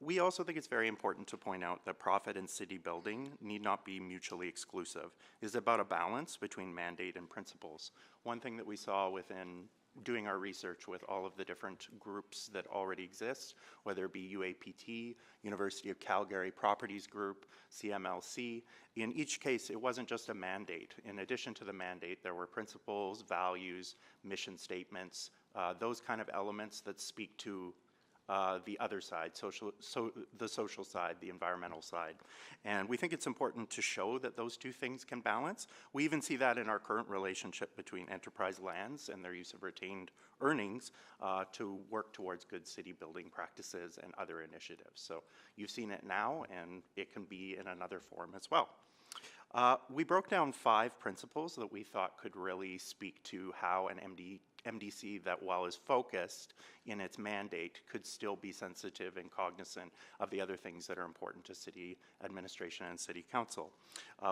We also think it's very important to point out that profit and city building need not be mutually exclusive. It's about a balance between mandate and principles. One thing that we saw within doing our research with all of the different groups that already exist, whether it be UAPT, University of Calgary Properties Group, CMLC, in each case, it wasn't just a mandate. In addition to the mandate, there were principles, values, mission statements, those kind of elements that speak to the other side, the social side, the environmental side. And we think it's important to show that those two things can balance. We even see that in our current relationship between enterprise lands and their use of retained earnings to work towards good city building practices and other initiatives. So you've seen it now, and it can be in another form as well. We broke down 5 principles that we thought could really speak to how an MDC that, while is focused in its mandate, could still be sensitive and cognizant of the other things that are important to city administration and city council.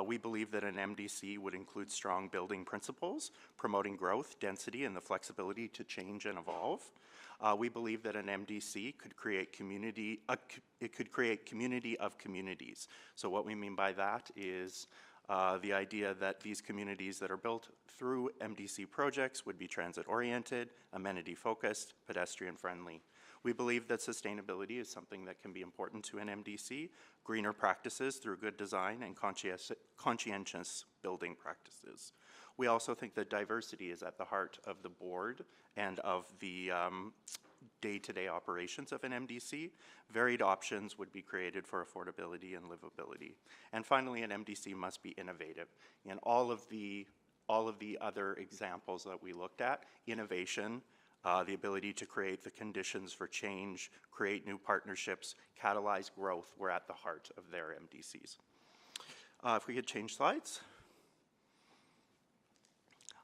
We believe that an MDC would include strong building principles, promoting growth, density, and the flexibility to change and evolve. We believe that an MDC could create community, it could create community of communities. So what we mean by that is the idea that these communities that are built through MDC projects would be transit-oriented, amenity-focused, pedestrian-friendly. We believe that sustainability is something that can be important to an MDC, greener practices through good design and conscientious building practices. We also think that diversity is at the heart of the board and of the day-to-day operations of an MDC, varied options would be created for affordability and livability. And finally, an MDC must be innovative. In all of the other examples that we looked at, innovation, the ability to create the conditions for change, create new partnerships, catalyze growth were at the heart of their MDCs. If we could change slides.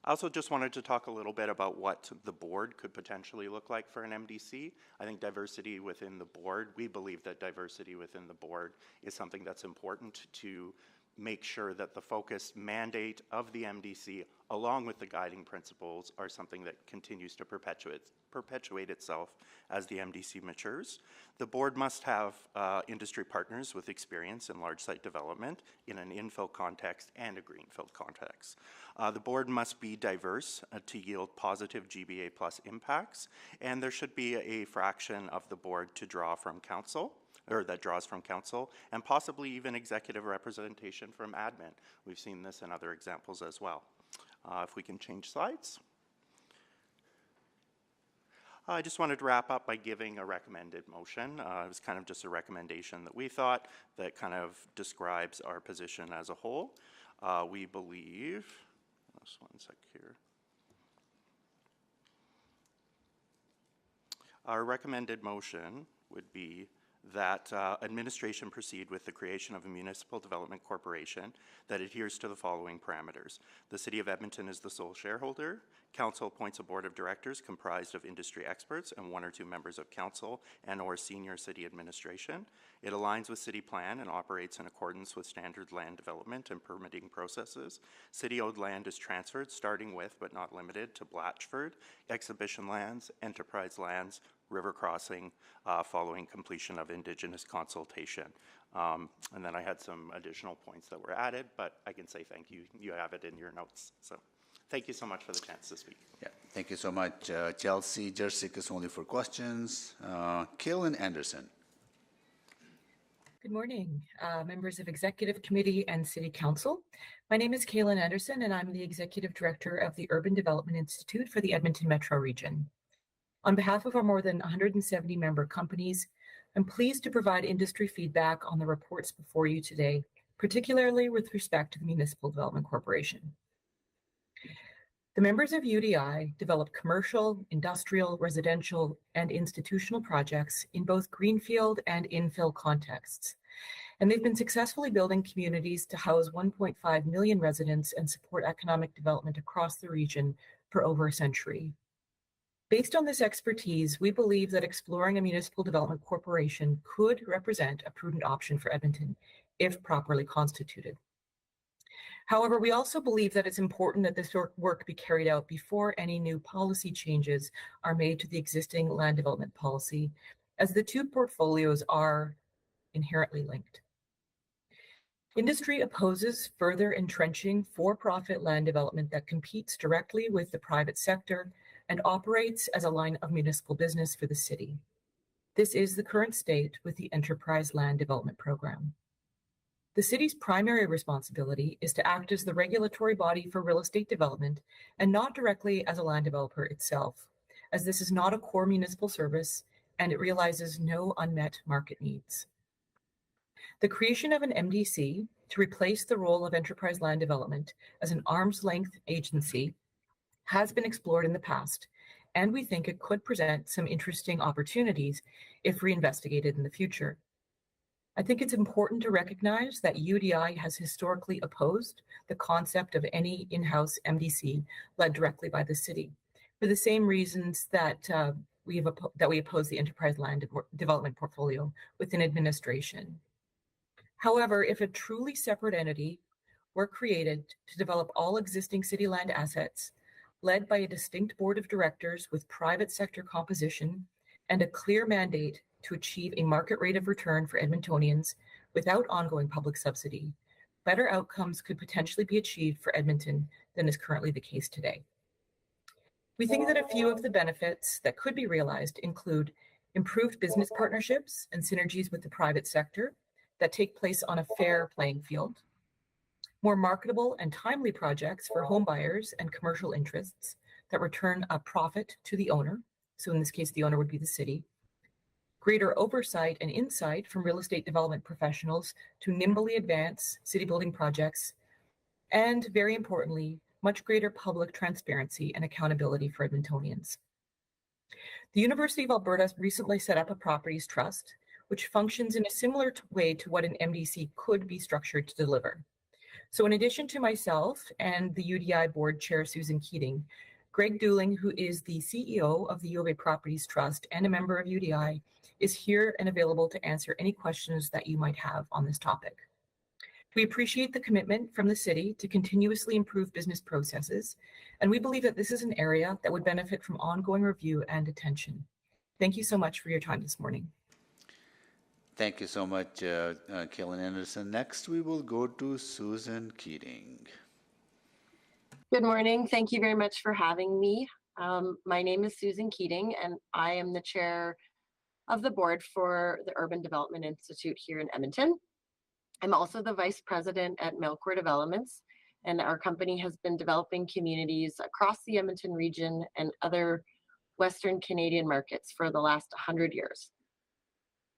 I also just wanted to talk a little bit about what the board could potentially look like for an MDC. I think diversity within the board, we believe that diversity within the board is something that's important to make sure that the focused mandate of the MDC, along with the guiding principles, are something that continues to perpetuate itself as the MDC matures. The board must have industry partners with experience in large site development in an infill context and a greenfield context. The board must be diverse to yield positive GBA plus impacts, and there should be a fraction of the board to draw from council, or that draws from council, and possibly even executive representation from admin. We've seen this in other examples as well. If we can change slides. I just wanted to wrap up by giving a recommended motion. It was kind of just a recommendation that we thought that kind of describes our position as a whole. We believe, just one sec here. Our recommended motion would be that administration proceed with the creation of a municipal development corporation that adheres to the following parameters. The City of Edmonton is the sole shareholder. Council appoints a board of directors comprised of industry experts and 1 or 2 members of council and or senior city administration. It aligns with city plan and operates in accordance with standard land development and permitting processes. City-owned land is transferred, starting with but not limited to Blatchford, exhibition lands, enterprise lands, river crossing, following completion of Indigenous consultation. And then I had some additional points that were added, but I can say thank you. You have it in your notes. So thank you so much for the chance to speak. Yeah, thank you so much, Chelsea. Jersik is only for questions. Kaylin Anderson. Good morning, members of Executive Committee and City Council. My name is Kaylin Anderson, and I'm the Executive Director of the Urban Development Institute for the Edmonton Metro Region. On behalf of our more than 170 member companies, I'm pleased to provide industry feedback on the reports before you today, particularly with respect to the Municipal Development Corporation. The members of UDI develop commercial, industrial, residential, and institutional projects in both greenfield and infill contexts. And they've been successfully building communities to house 1.5 million residents and support economic development across the region for over a century. Based on this expertise, we believe that exploring a municipal development corporation could represent a prudent option for Edmonton if properly constituted. However, we also believe that it's important that this work be carried out before any new policy changes are made to the existing land development policy, as the two portfolios are inherently linked. Industry opposes further entrenching for-profit land development that competes directly with the private sector and operates as a line of municipal business for the city. This is the current state with the Enterprise Land Development Program. The city's primary responsibility is to act as the regulatory body for real estate development and not directly as a land developer itself, as this is not a core municipal service and it realizes no unmet market needs. The creation of an MDC to replace the role of Enterprise Land Development as an arm's length agency has been explored in the past, and we think it could present some interesting opportunities if reinvestigated in the future. I think it's important to recognize that UDI has historically opposed the concept of any in-house MDC led directly by the city, for the same reasons that we oppose the Enterprise Land Development portfolio within administration. However, if a truly separate entity were created to develop all existing city land assets, led by a distinct board of directors with private sector composition and a clear mandate to achieve a market rate of return for Edmontonians without ongoing public subsidy, better outcomes could potentially be achieved for Edmonton than is currently the case today. We think that a few of the benefits that could be realized include improved business partnerships and synergies with the private sector that take place on a fair playing field, more marketable and timely projects for home buyers and commercial interests that return a profit to the owner, so in this case, the owner would be the city, greater oversight and insight from real estate development professionals to nimbly advance city building projects, and very importantly, much greater public transparency and accountability for Edmontonians. The University of Alberta recently set up a properties trust, which functions in a similar way to what an MDC could be structured to deliver. So in addition to myself and the UDI board chair, Susan Keating, Greg Dooling, who is the CEO of the U of A Properties Trust and a member of UDI, is here and available to answer any questions that you might have on this topic. We appreciate the commitment from the city to continuously improve business processes, and we believe that this is an area that would benefit from ongoing review and attention. Thank you so much for your time this morning. Thank you so much, Kaylin Anderson. Next, we will go to Susan Keating. Good morning. Thank you very much for having me. My name is Susan Keating, and I am the chair of the board for the Urban Development Institute here in Edmonton. I'm also the vice president at Melcor Developments, and our company has been developing communities across the Edmonton region and other Western Canadian markets for the last 100 years.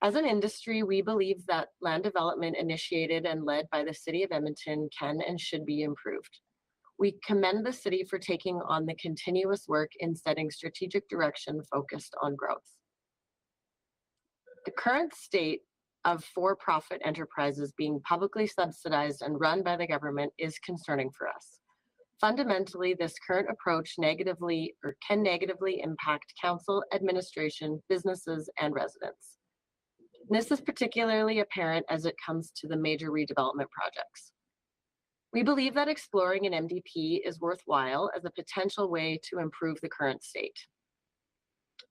As an industry, we believe that land development initiated and led by the City of Edmonton can and should be improved. We commend the city for taking on the continuous work in setting strategic direction focused on growth. The current state of for-profit enterprises being publicly subsidized and run by the government is concerning for us. Fundamentally, this current approach can negatively impact council, administration, businesses, and residents. This is particularly apparent as it comes to the major redevelopment projects. We believe that exploring an MDP is worthwhile as a potential way to improve the current state.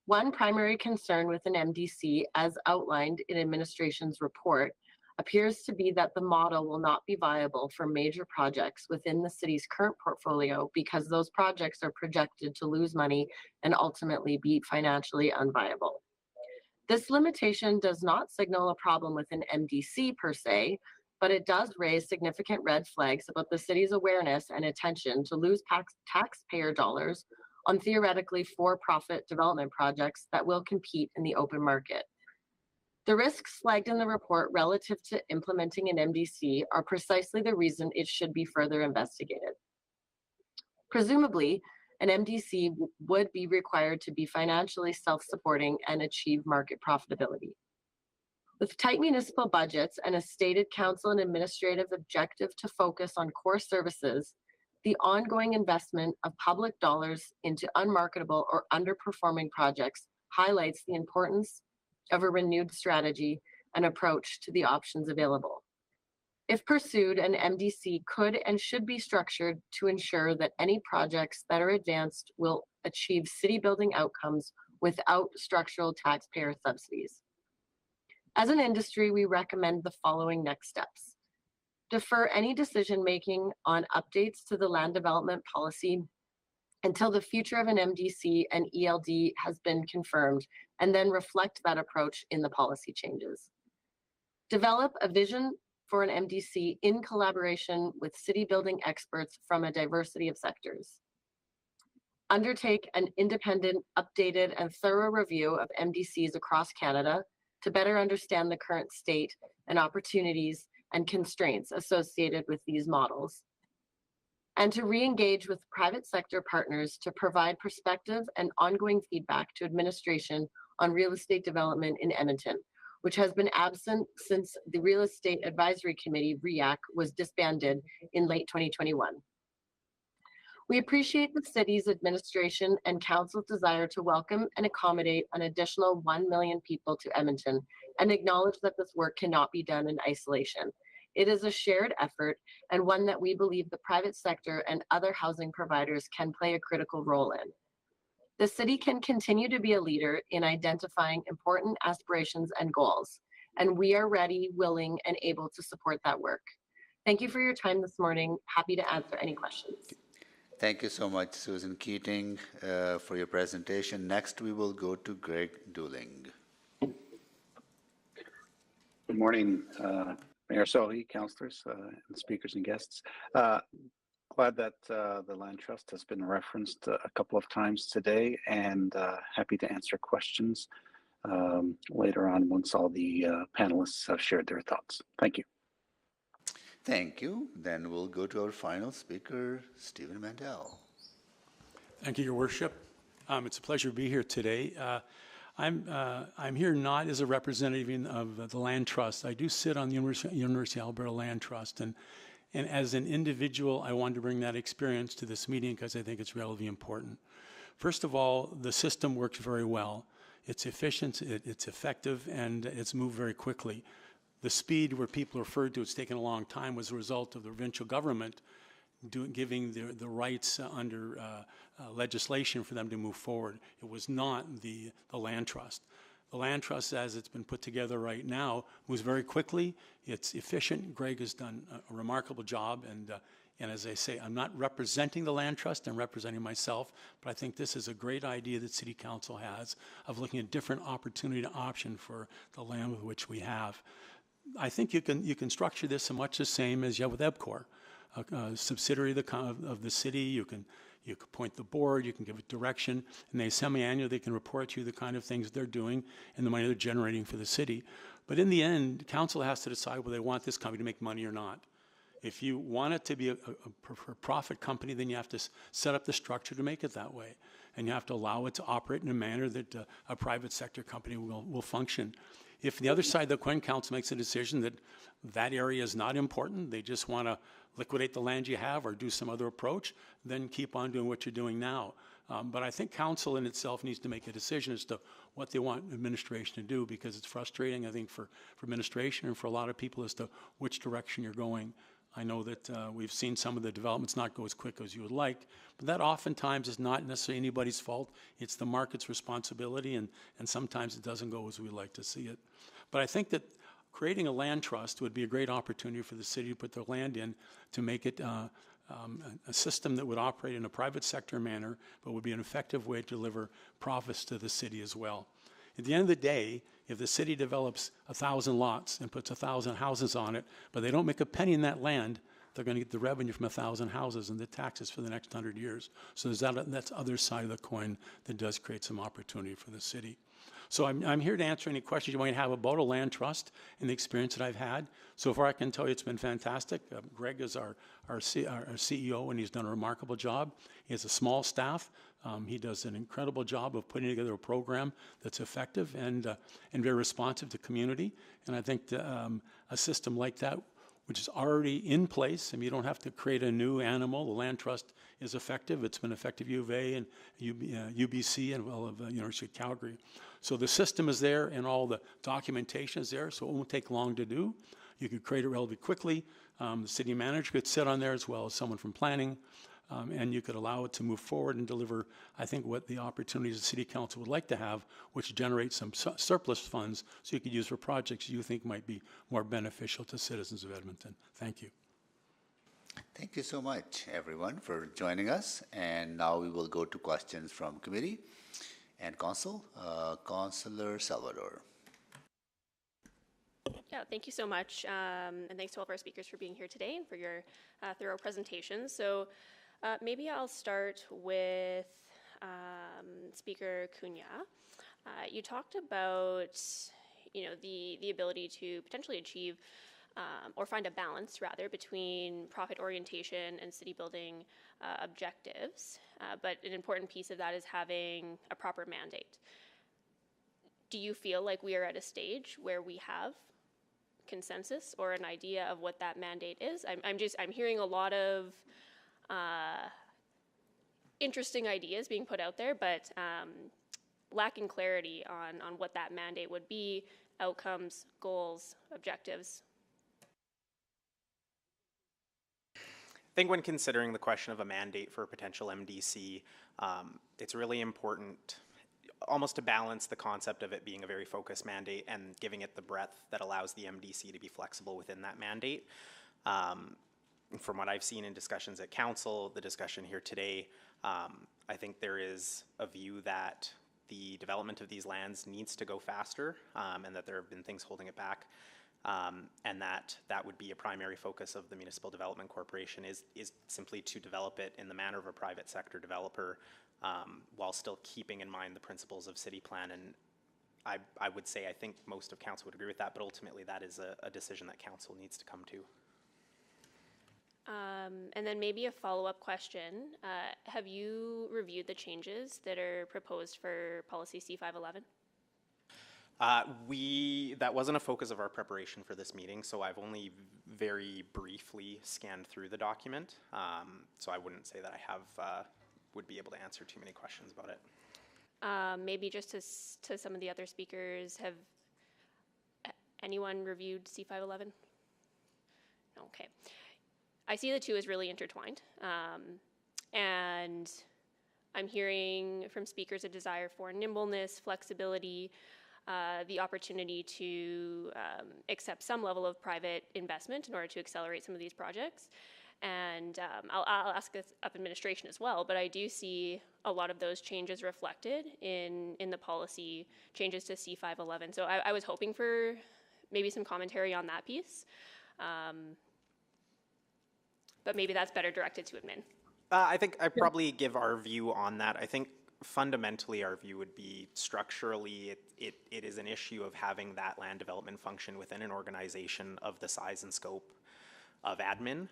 One primary concern with an MDC, as outlined in administration's report, appears to be that the model will not be viable for major projects within the city's current portfolio because those projects are projected to lose money and ultimately be financially unviable. This limitation does not signal a problem with an MDC per se, but it does raise significant red flags about the city's awareness and attention to lose taxpayer dollars on theoretically for-profit development projects that will compete in the open market. The risks flagged in the report relative to implementing an MDC are precisely the reason it should be further investigated. Presumably, an MDC would be required to be financially self-supporting and achieve market profitability. With tight municipal budgets and a stated council and administrative objective to focus on core services, the ongoing investment of public dollars into unmarketable or underperforming projects highlights the importance of a renewed strategy and approach to the options available. If pursued, an MDC could and should be structured to ensure that any projects that are advanced will achieve city building outcomes without structural taxpayer subsidies. As an industry, we recommend the following next steps. Defer any decision-making on updates to the land development policy until the future of an MDC and ELD has been confirmed, and then reflect that approach in the policy changes. Develop a vision for an MDC in collaboration with city building experts from a diversity of sectors. Undertake an independent, updated, and thorough review of MDCs across Canada to better understand the current state and opportunities and constraints associated with these models, and to re-engage with private sector partners to provide perspective and ongoing feedback to administration on real estate development in Edmonton, which has been absent since the Real Estate Advisory Committee, REAC, was disbanded in late 2021. We appreciate the city's administration and council's desire to welcome and accommodate an additional 1 million people to Edmonton and acknowledge that this work cannot be done in isolation. It is a shared effort and one that we believe the private sector and other housing providers can play a critical role in. The city can continue to be a leader in identifying important aspirations and goals, and we are ready, willing, and able to support that work. Thank you for your time this morning. Happy to answer any questions. Thank you so much, Susan Keating, for your presentation. Next, we will go to Greg Dooling. Good morning, Mayor Sohi, councillors, and speakers and guests. Glad that the land trust has been referenced a couple of times today, and happy to answer questions later on once all the panelists have shared their thoughts. Thank you. Thank you. Then we'll go to our final speaker, Stephen Mandel. Thank you, Your Worship. It's a pleasure to be here today. I'm here not as a representative of the Land Trust. I do sit on the University of Alberta Land Trust, and as an individual, I wanted to bring that experience to this meeting because I think it's relatively important. First of all, the system works very well. It's efficient, it's effective, and it's moved very quickly. The speed where people referred to it's taken a long time was a result of the provincial government giving the rights under legislation for them to move forward. It was not the Land Trust. The Land Trust, as it's been put together right now, moves very quickly. It's efficient. Greg has done a remarkable job, and as I say, I'm not representing the Land Trust, I'm representing myself, but I think this is a great idea that City Council has of looking at different opportunity to option for the land with which we have. I think you can structure this much the same as you have with EBCOR. A subsidiary of the city, you can appoint the board, you can give it direction, and they semi-annually they can report to you the kind of things they're doing and the money they're generating for the city. But in the end, council has to decide whether they want this company to make money or not. If you want it to be a profit company, then you have to set up the structure to make it that way. And you have to allow it to operate in a manner that a private sector company will function. If the other side of the coin, council makes a decision that that area is not important, they just want to liquidate the land you have or do some other approach, then keep on doing what you're doing now. But I think council in itself needs to make a decision as to what they want administration to do, because it's frustrating, I think, for administration and for a lot of people as to which direction you're going. I know that we've seen some of the developments not go as quick as you would like, but that oftentimes is not necessarily anybody's fault. It's the market's responsibility, and sometimes it doesn't go as we'd like to see it. But I think that creating a land trust would be a great opportunity for the city to put their land in to make it a system that would operate in a private sector manner, but would be an effective way to deliver profits to the city as well. At the end of the day, if the city develops 1,000 lots and puts 1,000 houses on it, but they don't make a penny in that land, they're going to get the revenue from 1,000 houses and the taxes for the next 100 years. So there's that's the other side of the coin that does create some opportunity for the city. So I'm here to answer any questions you might have about a land trust and the experience that I've had. So far, I can tell you it's been fantastic. Greg is our CEO, and he's done a remarkable job. He has a small staff. He does an incredible job of putting together a program that's effective and very responsive to community. And I think a system like that, which is already in place, and you don't have to create a new animal. The land trust is effective. It's been effective U of A and UBC and well of University of Calgary. So the system is there and all the documentation is there, so it won't take long to do. You could create it relatively quickly. The city manager could sit on there as well as someone from planning, and you could allow it to move forward and deliver, I think, what the opportunities the city council would like to have, which generates some surplus funds so you could use for projects you think might be more beneficial to citizens of Edmonton. Thank you. Thank you so much, everyone, for joining us. And now we will go to questions from committee and council. Councillor Salvador. Yeah, thank you so much. And thanks to all of our speakers for being here today and for your thorough presentations. So maybe I'll start with Speaker Cunha. You talked about, the ability to potentially achieve or find a balance, rather, between profit orientation and city building objectives. But an important piece of that is having a proper mandate. Do you feel like we are at a stage where we have consensus or an idea of what that mandate is? I'm hearing a lot of interesting ideas being put out there, but lacking clarity on what that mandate would be, outcomes, goals, objectives. I think when considering the question of a mandate for a potential MDC, it's really important almost to balance the concept of it being a very focused mandate and giving it the breadth that allows the MDC to be flexible within that mandate. From what I've seen in discussions at council, the discussion here today, I think there is a view that the development of these lands needs to go faster and that there have been things holding it back. and that would be a primary focus of the Municipal Development Corporation is simply to develop it in the manner of a private sector developer, while still keeping in mind the principles of city plan. And I would say I think most of council would agree with that, but ultimately that is a decision that council needs to come to. And then maybe a follow-up question. Have you reviewed the changes that are proposed for policy C511? That wasn't a focus of our preparation for this meeting, so I've only very briefly scanned through the document. So I wouldn't say that I would be able to answer too many questions about it. Maybe just to some of the other speakers, have anyone reviewed C511? Okay. I see the two as really intertwined. And I'm hearing from speakers a desire for nimbleness, flexibility, the opportunity to accept some level of private investment in order to accelerate some of these projects. And I'll ask this of administration as well, but I do see a lot of those changes reflected in the policy changes to C511. So I was hoping for maybe some commentary on that piece. But maybe that's better directed to admin. I think I'd probably give our view on that. I think fundamentally our view would be structurally it is an issue of having that land development function within an organization of the size and scope of admin.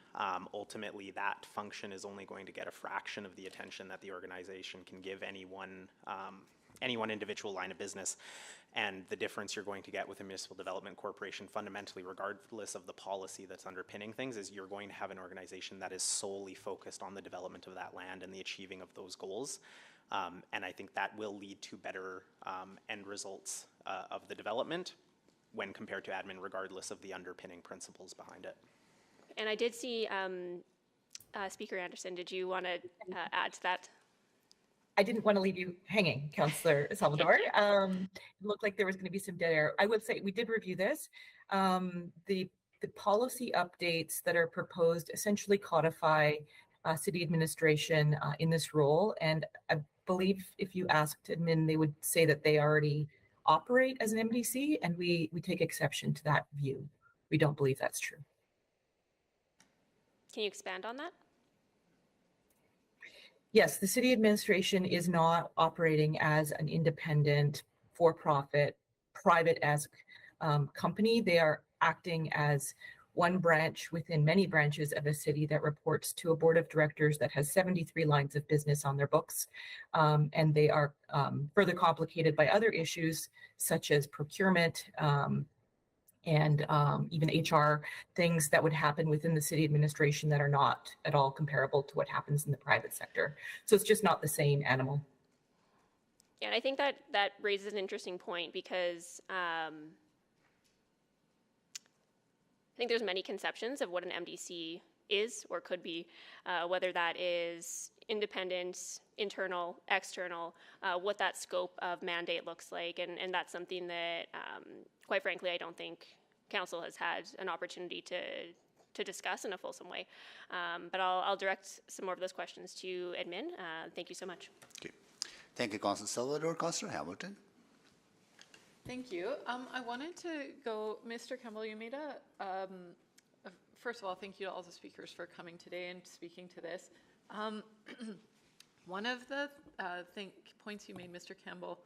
Ultimately, that function is only going to get a fraction of the attention that the organization can give any one individual line of business. And the difference you're going to get with a municipal development corporation, fundamentally, regardless of the policy that's underpinning things, is you're going to have an organization that is solely focused on the development of that land and the achieving of those goals. And I think that will lead to better end results of the development when compared to admin, regardless of the underpinning principles behind it. And I did see Speaker Anderson, did you want to add to that? I didn't want to leave you hanging, Councillor Salvador. It looked like there was going to be some dead air. I would say we did review this. The policy updates that are proposed essentially codify city administration in this role. And I believe if you asked admin, they would say that they already operate as an MDC, and we take exception to that view. We don't believe that's true. Can you expand on that? Yes, the city administration is not operating as an independent, for-profit, private-esque company. They are acting as one branch within many branches of a city that reports to a board of directors that has 73 lines of business on their books. And they are further complicated by other issues such as procurement, and even HR things that would happen within the city administration that are not at all comparable to what happens in the private sector. So it's just not the same animal. Yeah, and I think that raises an interesting point because I think there's many conceptions of what an MDC is or could be, whether that is independent, internal, external, what that scope of mandate looks like. And that's something that, quite frankly, I don't think council has had an opportunity to discuss in a fulsome way. But I'll direct some more of those questions to admin. Thank you so much. Okay. Thank you, Councillor Salvador. Councillor Hamilton. Thank you. I wanted to go, Mr. Campbell, you made first of all, thank you to all the speakers for coming today and speaking to this. One of the points you made, Mr. Campbell,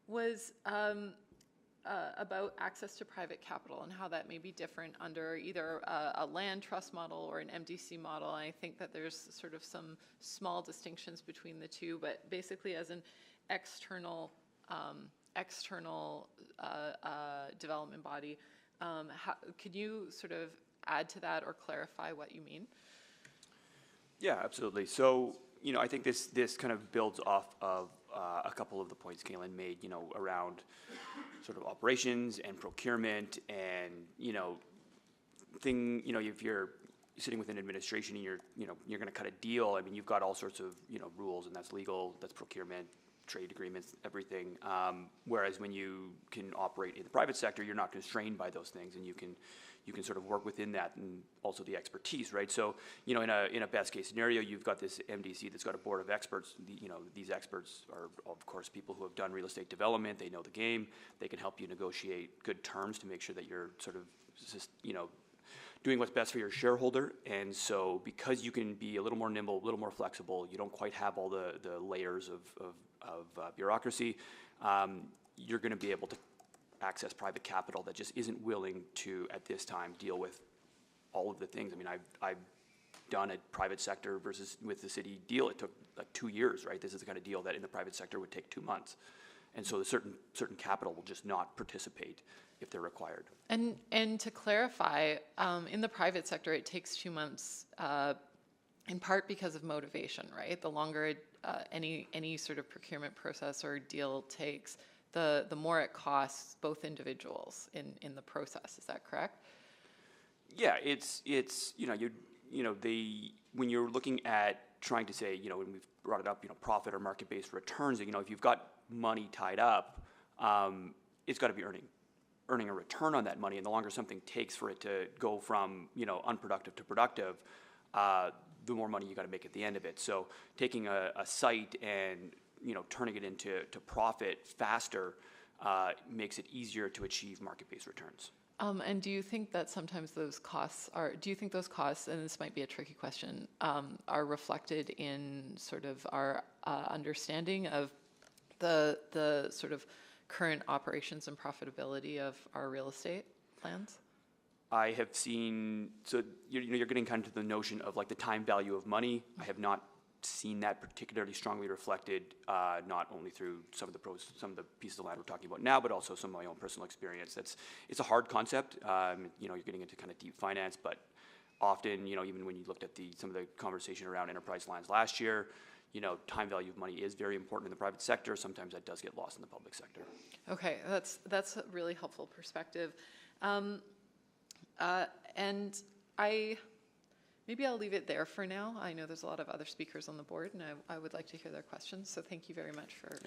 was about access to private capital and how that may be different under either a land trust model or an MDC model. And I think that there's sort of some small distinctions between the two, but basically as an external development body, could you sort of add to that or clarify what you mean? Yeah, absolutely. So, I think this kind of builds off of a couple of the points Kaylin made, around sort of operations and procurement and, if you're sitting within administration and you're going to cut a deal, I mean, you've got all sorts of, rules, and that's legal, that's procurement, trade agreements, everything. Whereas when you can operate in the private sector, you're not constrained by those things, and you can sort of work within that, and also the expertise, right? So, in a best case scenario, you've got this MDC that's got a board of experts. These experts are, of course, people who have done real estate development. They know the game. They can help you negotiate good terms to make sure that you're sort of doing what's best for your shareholder. And so because you can be a little more nimble, a little more flexible, you don't quite have all the layers of bureaucracy, you're going to be able to access private capital that just isn't willing to, at this time, deal with all of the things. I mean, I've done a private sector versus with the city deal. It took like 2 years, right? This is the kind of deal that in the private sector would take 2 months. And so the certain capital will just not participate if they're required. And to clarify, in the private sector, it takes 2 months, in part because of motivation, right? The longer any sort of procurement process or deal takes, the more it costs both individuals in the process. Is that correct? Yeah, it's when you're looking at trying to say, when we've brought it up, profit or market-based returns, if you've got money tied up, it's got to be earning a return on that money. And the longer something takes for it to go from, unproductive to productive, the more money you got to make at the end of it. So taking a site and, turning it into profit faster makes it easier to achieve market-based returns. And do you think that sometimes those costs, and this might be a tricky question, are reflected in sort of our understanding of the sort of current operations and profitability of our real estate plans? I have seen, so you're getting kind of to the notion of like the time value of money. I have not seen that particularly strongly reflected, not only through some of the pieces of land we're talking about now, but also some of my own personal experience. It's a hard concept. You're getting into kind of deep finance, but often, even when you looked at some of the conversation around enterprise lands last year, time value of money is very important in the private sector. Sometimes that does get lost in the public sector. Okay, that's a really helpful perspective. And maybe I'll leave it there for now. I know there's a lot of other speakers on the board, and I would like to hear their questions. So thank you very much for.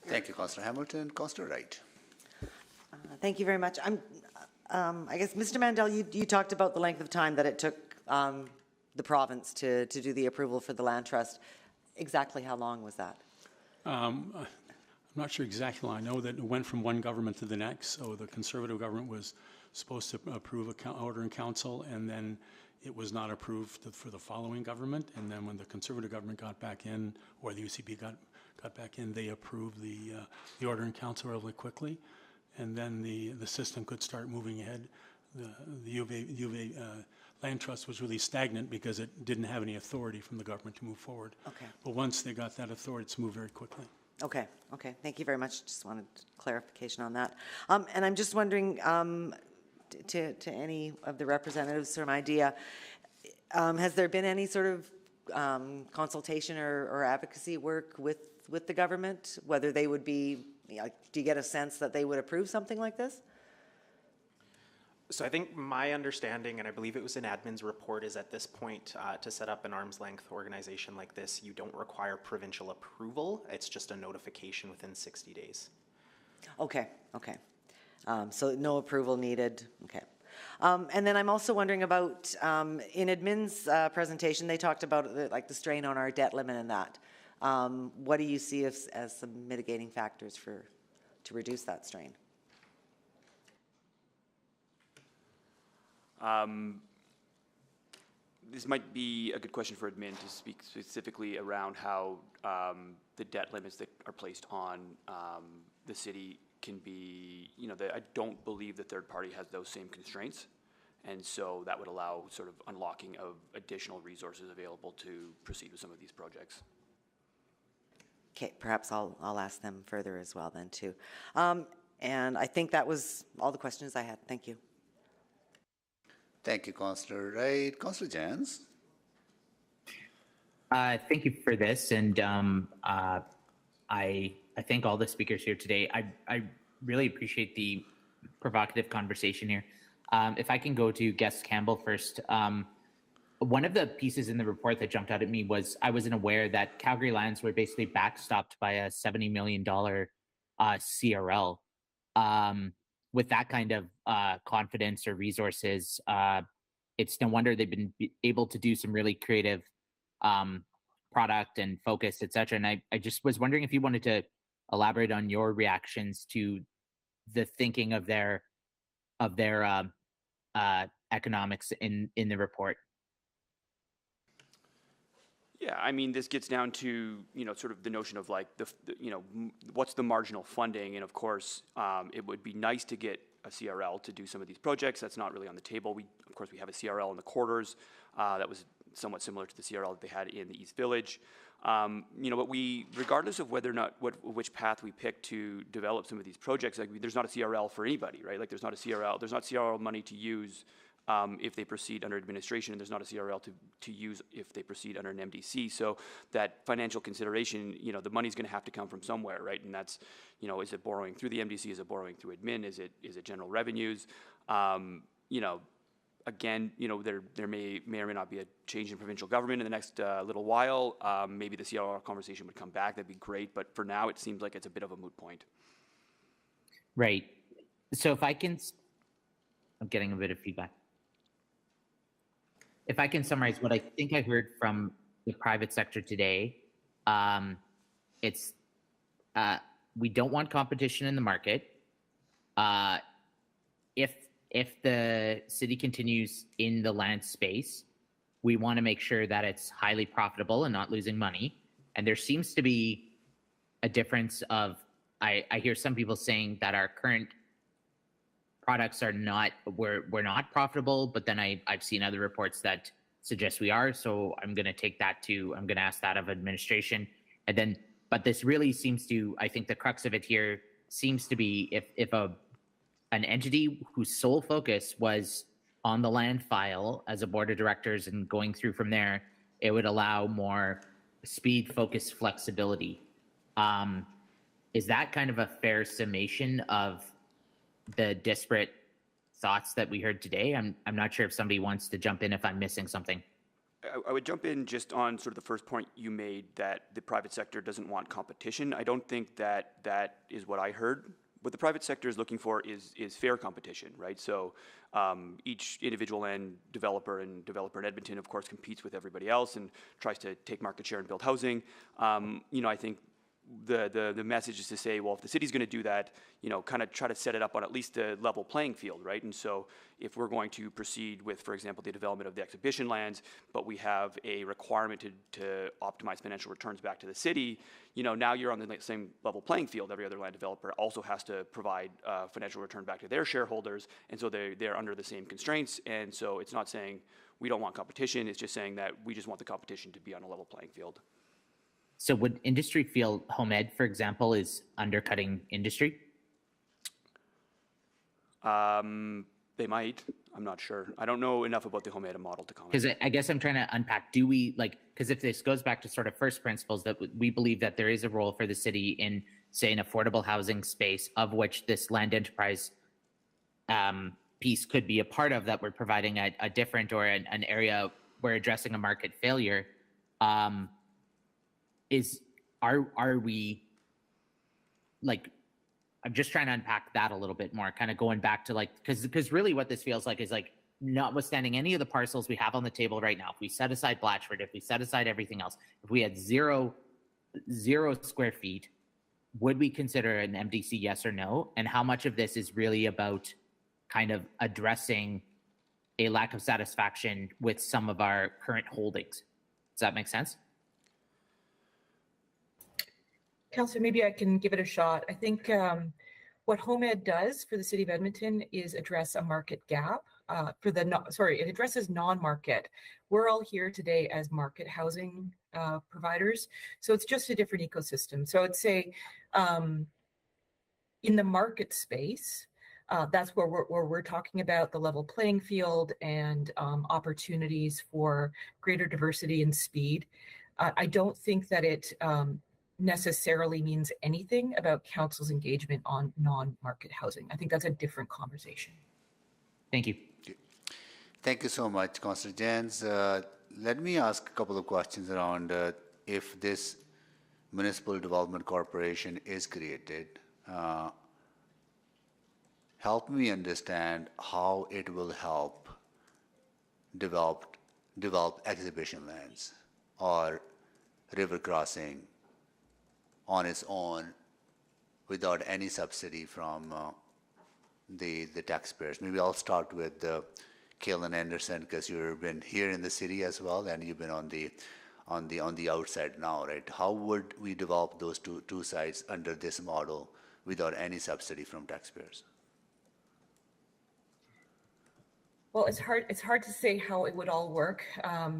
Thank you, Councillor Hamilton. Councillor Wright. Thank you very much. I guess, Mr. Mandel, you talked about the length of time that it took the province to do the approval for the land trust. Exactly how long was that? I'm not sure exactly. I know that it went from one government to the next. So the Conservative government was supposed to approve an order in council, and then it was not approved for the following government. And then when the Conservative government got back in, or the UCP got back in, they approved the order in council relatively quickly. And then the system could start moving ahead. The U of A land trust was really stagnant because it didn't have any authority from the government to move forward. Okay. But once they got that authority, it's moved very quickly. Okay. Thank you very much. Just wanted clarification on that. And I'm just wondering, to any of the representatives, or an idea, has there been any sort of consultation or advocacy work with the government, whether they would be, do you get a sense that they would approve something like this? So I think my understanding, and I believe it was in admin's report, is at this point to set up an arm's length organization like this, you don't require provincial approval. It's just a notification within 60 days. Okay. So no approval needed. Okay. And then I'm also wondering about, in admin's presentation, they talked about the strain on our debt limit and that. What do you see as some mitigating factors to reduce that strain? This might be a good question for admin to speak specifically around how the debt limits that are placed on the city can be, I don't believe the third party has those same constraints. And so that would allow sort of unlocking of additional resources available to proceed with some of these projects. Okay, perhaps I'll ask them further as well then too. And I think that was all the questions I had. Thank you. Thank you, Councillor Wright. Councillor Jans. Thank you for this, and I thank all the speakers here today. I really appreciate the provocative conversation here. If I can go to Guest Campbell first. One of the pieces in the report that jumped out at me was I wasn't aware that Calgary Lands were basically backstopped by a $70 million CRL. With that kind of confidence or resources, it's no wonder they've been able to do some really creative product and focus, et cetera. And I just was wondering if you wanted to elaborate on your reactions to the thinking of their of their economics in the report. Yeah, I mean, this gets down to, you know, sort of the notion of like what's the marginal funding? And of course, it would be nice to get a CRL to do some of these projects. That's not really on the table. Of course, we have a CRL in the quarters that was somewhat similar to the CRL that they had in the East Village. You know, but regardless of whether or not which path we pick to develop some of these projects, like there's not a CRL for anybody, right? Like there's not CRL money to use if they proceed under administration, and there's not a CRL to use if they proceed under an MDC. So that financial consideration, you know, the money's going to have to come from somewhere, right? And that's, you know, is it borrowing through the MDC? Is it borrowing through admin? Is it general revenues? You know, again, you know, there may or may not be a change in provincial government in the next little while. Maybe the CRL conversation would come back. That'd be great. But for now, it seems like it's a bit of a moot point. Right. So if I can, I'm getting a bit of feedback. If I can summarize what I think I heard from the private sector today, it's we don't want competition in the market. If the city continues in the land space, we want to make sure that it's highly profitable and not losing money. And there seems to be a difference of, I hear some people saying that our current products are not, we're not profitable, but then I've seen other reports that suggest we are. So I'm going to take that I'm going to ask that of administration. And then, but this really seems to, I think the crux of it here seems to be if an entity whose sole focus was on the land file as a board of directors and going through from there, it would allow more speed, focus, flexibility. Is that kind of a fair summation of the disparate thoughts that we heard today? I'm not sure if somebody wants to jump in if I'm missing something. I would jump in just on sort of the first point you made, that the private sector doesn't want competition. I don't think that is what I heard. What the private sector is looking for is fair competition, right? So each individual land developer in Edmonton, of course, competes with everybody else and tries to take market share and build housing. You know, I think the message is to say, well, if the city's going to do that, you know, kind of try to set it up on at least a level playing field, right? And so if we're going to proceed with, for example, the development of the exhibition lands, but we have a requirement to optimize financial returns back to the city, you know, now you're on the same level playing field. Every other land developer also has to provide financial return back to their shareholders, and so they're under the same constraints. And so it's not saying we don't want competition, it's just saying that we just want the competition to be on a level playing field. So would industry feel home ed, for example, is undercutting industry? They might. I'm not sure. I don't know enough about the home ed model to comment. Because I guess I'm trying to unpack, do we, like, because if this goes back to sort of first principles, that we believe that there is a role for the city in, say, an affordable housing space, of which this land enterprise piece could be a part of, that we're providing a different, or an area we're addressing a market failure. Are we, like, I'm just trying to unpack that a little bit more, kind of going back to, like, because really what this feels like is, like, notwithstanding any of the parcels we have on the table right now, if we set aside Blatchford, if we set aside everything else, if we had zero square feet, would we consider an MDC, yes or no? And how much of this is really about kind of addressing a lack of satisfaction with some of our current holdings? Does that make sense? Councillor, maybe I can give it a shot. I think what Home Ed does for the City of Edmonton is address a market gap. It addresses non-market. We're all here today as market housing providers, so it's just a different ecosystem. So I'd say in the market space, that's where we're talking about the level playing field and opportunities for greater diversity and speed. I don't think that it necessarily means anything about council's engagement on non-market housing. I think that's a different conversation. Thank you. Thank you so much, Councillor Jens. Let me ask a couple of questions around if this municipal development corporation is created. Help me understand how it will help develop exhibition lands or river crossing on its own without any subsidy from the taxpayers? Maybe I'll start with Kaylin Anderson, because you've been here in the city as well, and you've been on the outside now, right? How would we develop those two sites under this model without any subsidy from taxpayers? Well, it's hard to say how it would all work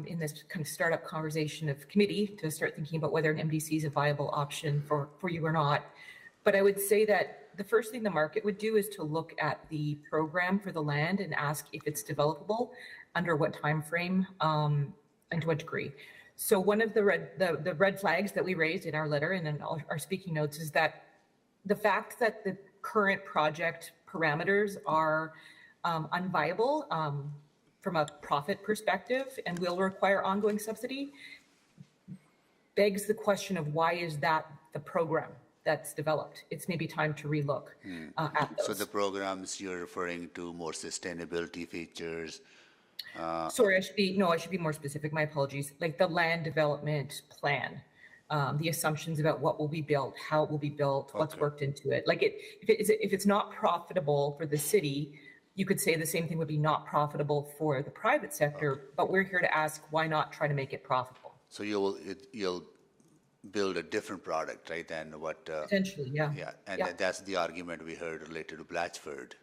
in this kind of startup conversation of committee to start thinking about whether an MDC is a viable option for you or not. But I would say that the first thing the market would do is to look at the program for the land and ask if it's developable, under what time frame, and to what degree. So one of the red flags that we raised in our letter and in our speaking notes is that the fact that the current project parameters are unviable from a profit perspective and will require ongoing subsidy begs the question of why is that the program that's developed? It's maybe time to relook at those. So the programs you're referring to, more sustainability features? Sorry, I should be more specific. My apologies. Like the land development plan, the assumptions about what will be built, how it will be built, what's worked into it. Like if it's not profitable for the city, you could say the same thing would be not profitable for the private sector, but we're here to ask why not try to make it profitable. So you'll build a different product, right, than what... Potentially, yeah. Yeah, and that's the argument we heard related to Blatchford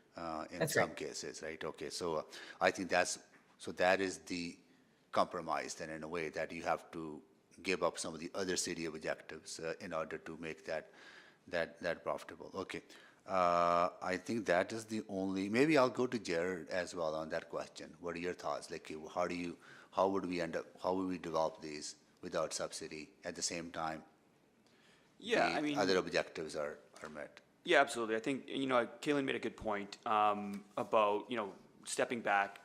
in That's some right. cases, right? Okay, so I think that is the compromise then, in a way, that you have to give up some of the other city objectives in order to make that profitable. Okay. I think that is the only, maybe I'll go to Jared as well on that question. What are your thoughts? Like, how would we develop these without subsidy at the same time? Yeah, I mean, other objectives are met. Yeah, absolutely. I think, Kaylin made a good point about, stepping back,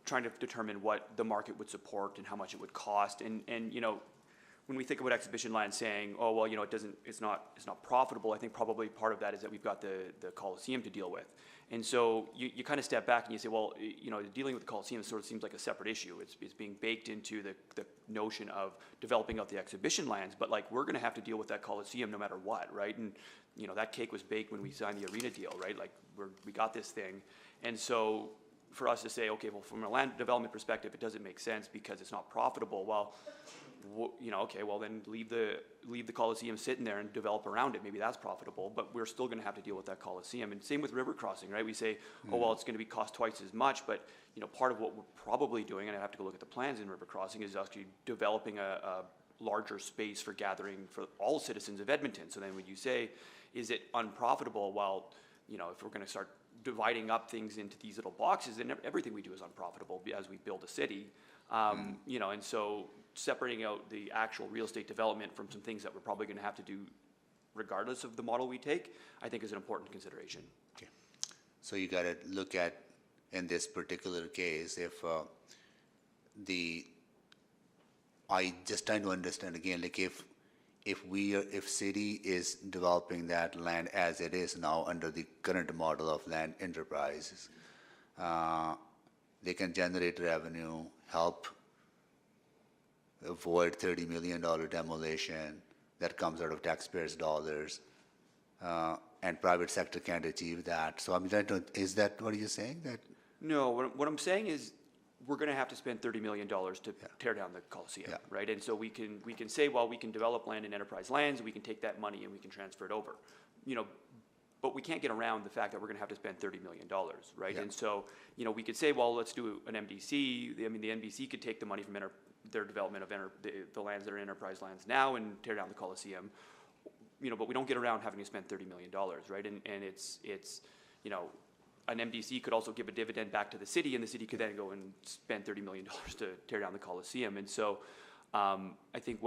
trying to determine what the market would support and how much it would cost. And when we think about exhibition land saying, oh, well, it's not profitable, I think probably part of that is that we've got the Coliseum to deal with. And so you kind of step back and you say, well, dealing with the Coliseum sort of seems like a separate issue. It's being baked into the notion of developing out the exhibition lands, but like we're going to have to deal with that Coliseum no matter what, right? And that cake was baked when we signed the arena deal, right? Like we got this thing. And so for us to say, okay, well, from a land development perspective, it doesn't make sense because it's not profitable. Well, okay, well then leave the Coliseum sitting there and develop around it. Maybe that's profitable, but we're still going to have to deal with that Coliseum. And same with river crossing, right? We say, oh, well, it's going to be cost twice as much, but part of what we're probably doing, and I have to go look at the plans in river crossing, is actually developing a larger space for gathering for all citizens of Edmonton. So then when you say, is it unprofitable? Well, if we're going to start dividing up things into these little boxes, then everything we do is unprofitable as we build a city. And so separating out the actual real estate development from some things that we're probably going to have to do regardless of the model we take, I think is an important consideration. Okay. So you got to look at, in this particular case, if I just trying to understand again, like if city is developing that land as it is now under the current model of land enterprises, they can generate revenue, help avoid $30 million demolition that comes out of taxpayers' dollars, and private sector can't achieve that. So is that what you're saying? That No, what I'm saying is we're going to have to spend $30 million to tear down the Coliseum, right? And so we can say, well, we can develop land in enterprise lands, we can take that money and we can transfer it over, but we can't get around the fact that we're going to have to spend $30 million, right? Yeah. And so, we could say, well, let's do an MDC. I mean, the MDC could take the money from their development of the lands that are enterprise lands now and tear down the Coliseum, but we don't get around having to spend $30 million, right? And it's an MDC could also give a dividend back to the city, and the city could then go and spend $30 million to tear down the Coliseum. And so I think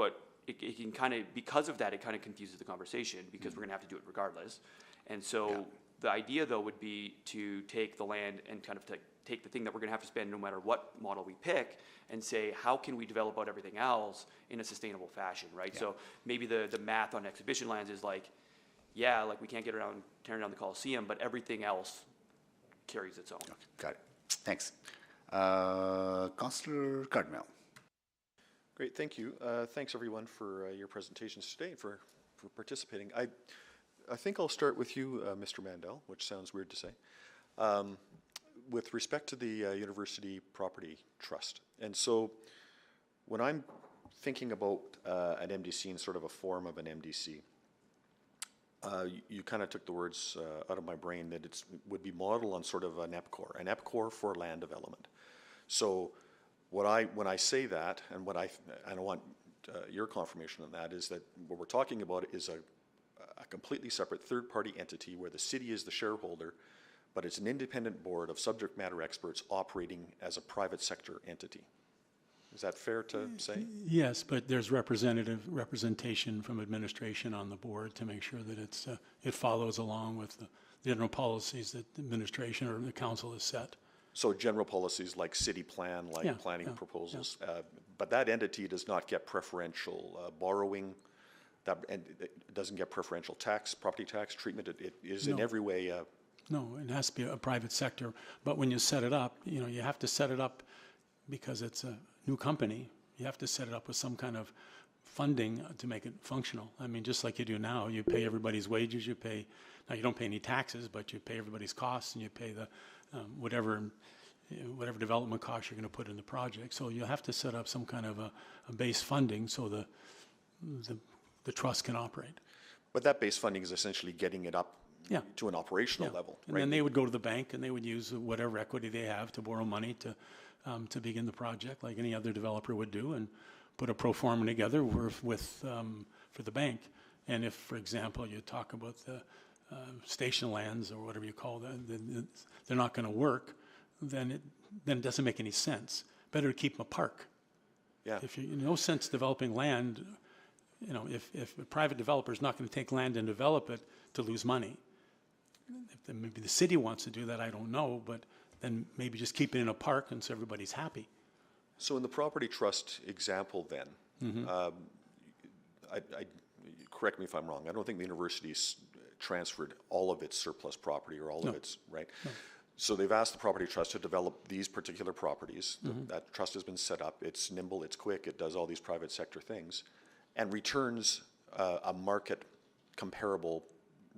it can kind of, because of that, it kind of confuses the conversation because we're going to have to do it regardless. And so the idea, though, would be to take the land and kind of take the thing that we're going to have to spend no matter what model we pick and say, how can we develop out everything else in a sustainable fashion, right? Yeah. So maybe the math on exhibition lands is like, we can't get around tearing down the Coliseum, but everything else carries its own. Okay, got it. Thanks. Councillor Cardinal. Great, thank you. Thanks everyone for your presentations today and for participating. I think I'll start with you, Mr. Mandel, which sounds weird to say. With respect to the University Property Trust, and so when I'm thinking about an MDC in sort of a form of an MDC, you kind of took the words out of my brain that it would be modeled on sort of an EPCOR for land development. So when I say that, and what I want your confirmation on that, is that what we're talking about is a completely separate third-party entity where the city is the shareholder, but it's an independent board of subject matter experts operating as a private sector entity. Is that fair to say? Yes, but there's representation from administration on the board to make sure that it follows along with the general policies that the administration or the council has set. So general policies like city plan, like planning proposals, but that entity does not get preferential borrowing. And it doesn't get preferential property tax treatment. It is in every way. No, it has to be a private sector. But when you set it up, you have to set it up because it's a new company. You have to set it up with some kind of funding to make it functional. I mean, just like you do now, you pay everybody's wages. Now you don't pay any taxes, but you pay everybody's costs, and you pay the whatever development costs you're going to put in the project. So you have to set up some kind of a base funding so the trust can operate. But that base funding is essentially getting it up to an operational level. And then they would go to the bank and they would use whatever equity they have to borrow money to begin the project, like any other developer would do, and put a pro forma together for the bank. And if, for example, you talk about the station lands or whatever you call them, they're not going to work, then it doesn't make any sense. Better to keep them a park. Yeah. If you no sense developing land, if a private developer is not going to take land and develop it to lose money. If maybe the city wants to do that, I don't know, but then maybe just keep it in a park and so everybody's happy. So in the property trust example then, correct me if I'm wrong, I don't think the university's transferred all of its surplus property or all of its, right? No. So they've asked the property trust to develop these particular properties. That trust has been set up. It's nimble, it's quick, it does all these private sector things, and returns a market comparable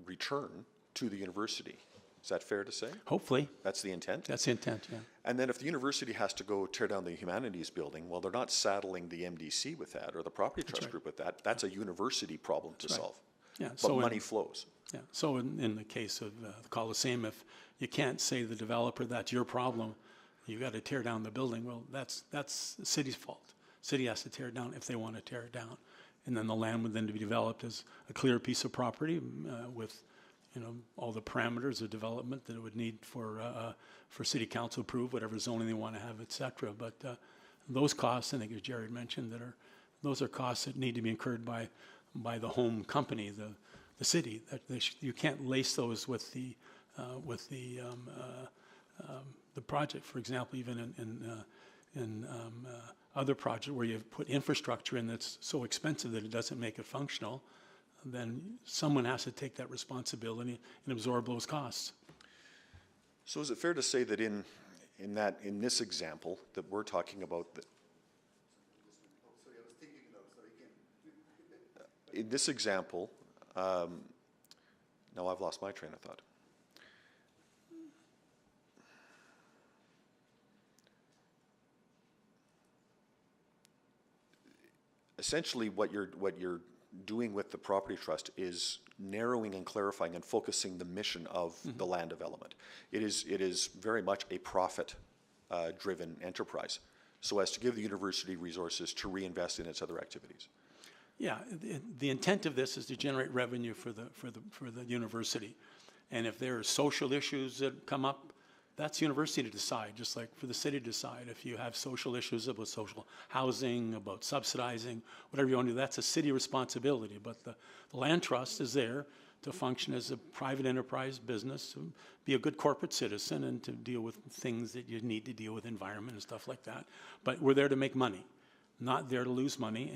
return to the university. Is that fair to say? Hopefully. That's the intent? That's the intent, yeah. And then if the university has to go tear down the humanities building, well, they're not saddling the MDC with that or the property trust group with that. That's a university problem to solve. Yeah. But money flows. Yeah. So in the case of the Coliseum, if you can't say to the developer, that's your problem, you got to tear down the building, well, that's the city's fault. City has to tear it down if they want to tear it down. And then the land would then be developed as a clear piece of property with all the parameters of development that it would need for city council approve, whatever zoning they want to have, et cetera. But those costs, I think as Jared mentioned, those are costs that need to be incurred by the home company, the city. That you can't lace those with the project. For example, even in other projects where you've put infrastructure in that's so expensive that it doesn't make it functional, then someone has to take that responsibility and absorb those costs. So is it fair to say that in this example that we're talking about, in this example, now I've lost my train of thought. Essentially, what you're doing with the property trust is narrowing and clarifying and focusing the mission of the land development. It is very much a profit driven enterprise, so as to give the university resources to reinvest in its other activities. Yeah, the intent of this is to generate revenue for the university, and if there are social issues that come up, that's the university to decide, just like for the city to decide. If you have social issues about social housing, about subsidizing, whatever you want to do, that's a city responsibility. But the land trust is there to function as a private enterprise business, to be a good corporate citizen and to deal with things that you need to deal with, environment and stuff like that. But we're there to make money, not there to lose money.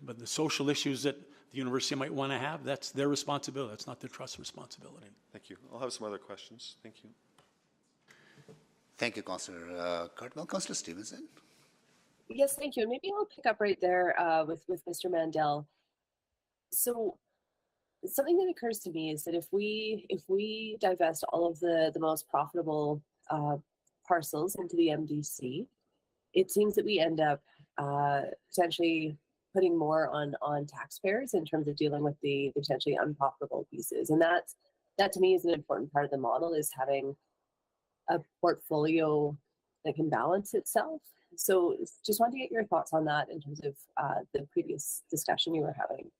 But the social issues that the university might want to have, that's their responsibility. That's not the trust's responsibility. Thank you. I'll have some other questions. Thank you. Thank you, Councillor Cartwell. Councillor Stevenson. Yes, thank you. And maybe I'll pick up right there with Mr. Mandel. So something that occurs to me is that if we divest all of the most profitable parcels into the MDC, it seems that we end up potentially putting more on taxpayers in terms of dealing with the potentially unprofitable pieces. And that to me is an important part of the model, is having a portfolio that can balance itself. So just wanted to get your thoughts on that in terms of the previous discussion you were having.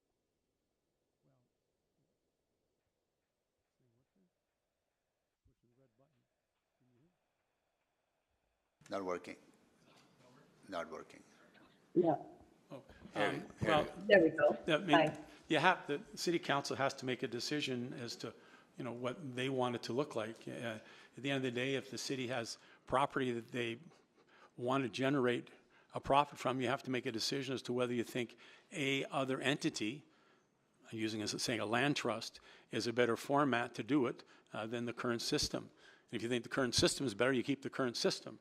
Not working. Not working. Yeah. Well, there we go. I mean, Hi. the city council has to make a decision as to, what they want it to look like. At the end of the day, if the city has property that they want to generate a profit from, you have to make a decision as to whether you think other entity, using as saying a land trust, is a better format to do it than the current system. And if you think the current system is better, you keep the current system.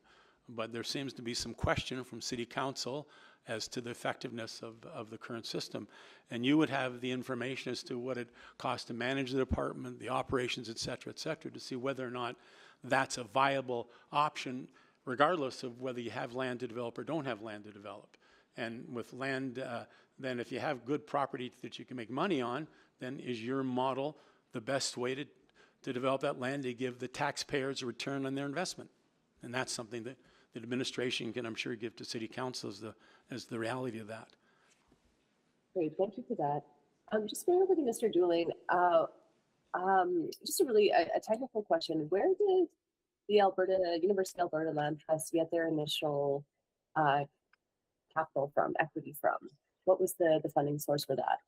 But there seems to be some question from city council as to the effectiveness of the current system. And you would have the information as to what it costs to manage the department, the operations, et cetera, to see whether or not that's a viable option, regardless of whether you have land to develop or don't have land to develop. And with land, then if you have good property that you can make money on, then is your model the best way to develop that land to give the taxpayers a return on their investment? And that's something that the administration can, I'm sure, give to city council as the reality of that. Great, thank you for that. Just very quickly, Mr. Dooling, just a technical question. Where did the University of Alberta Land Trust get their initial capital from, equity from? What was the funding source for that?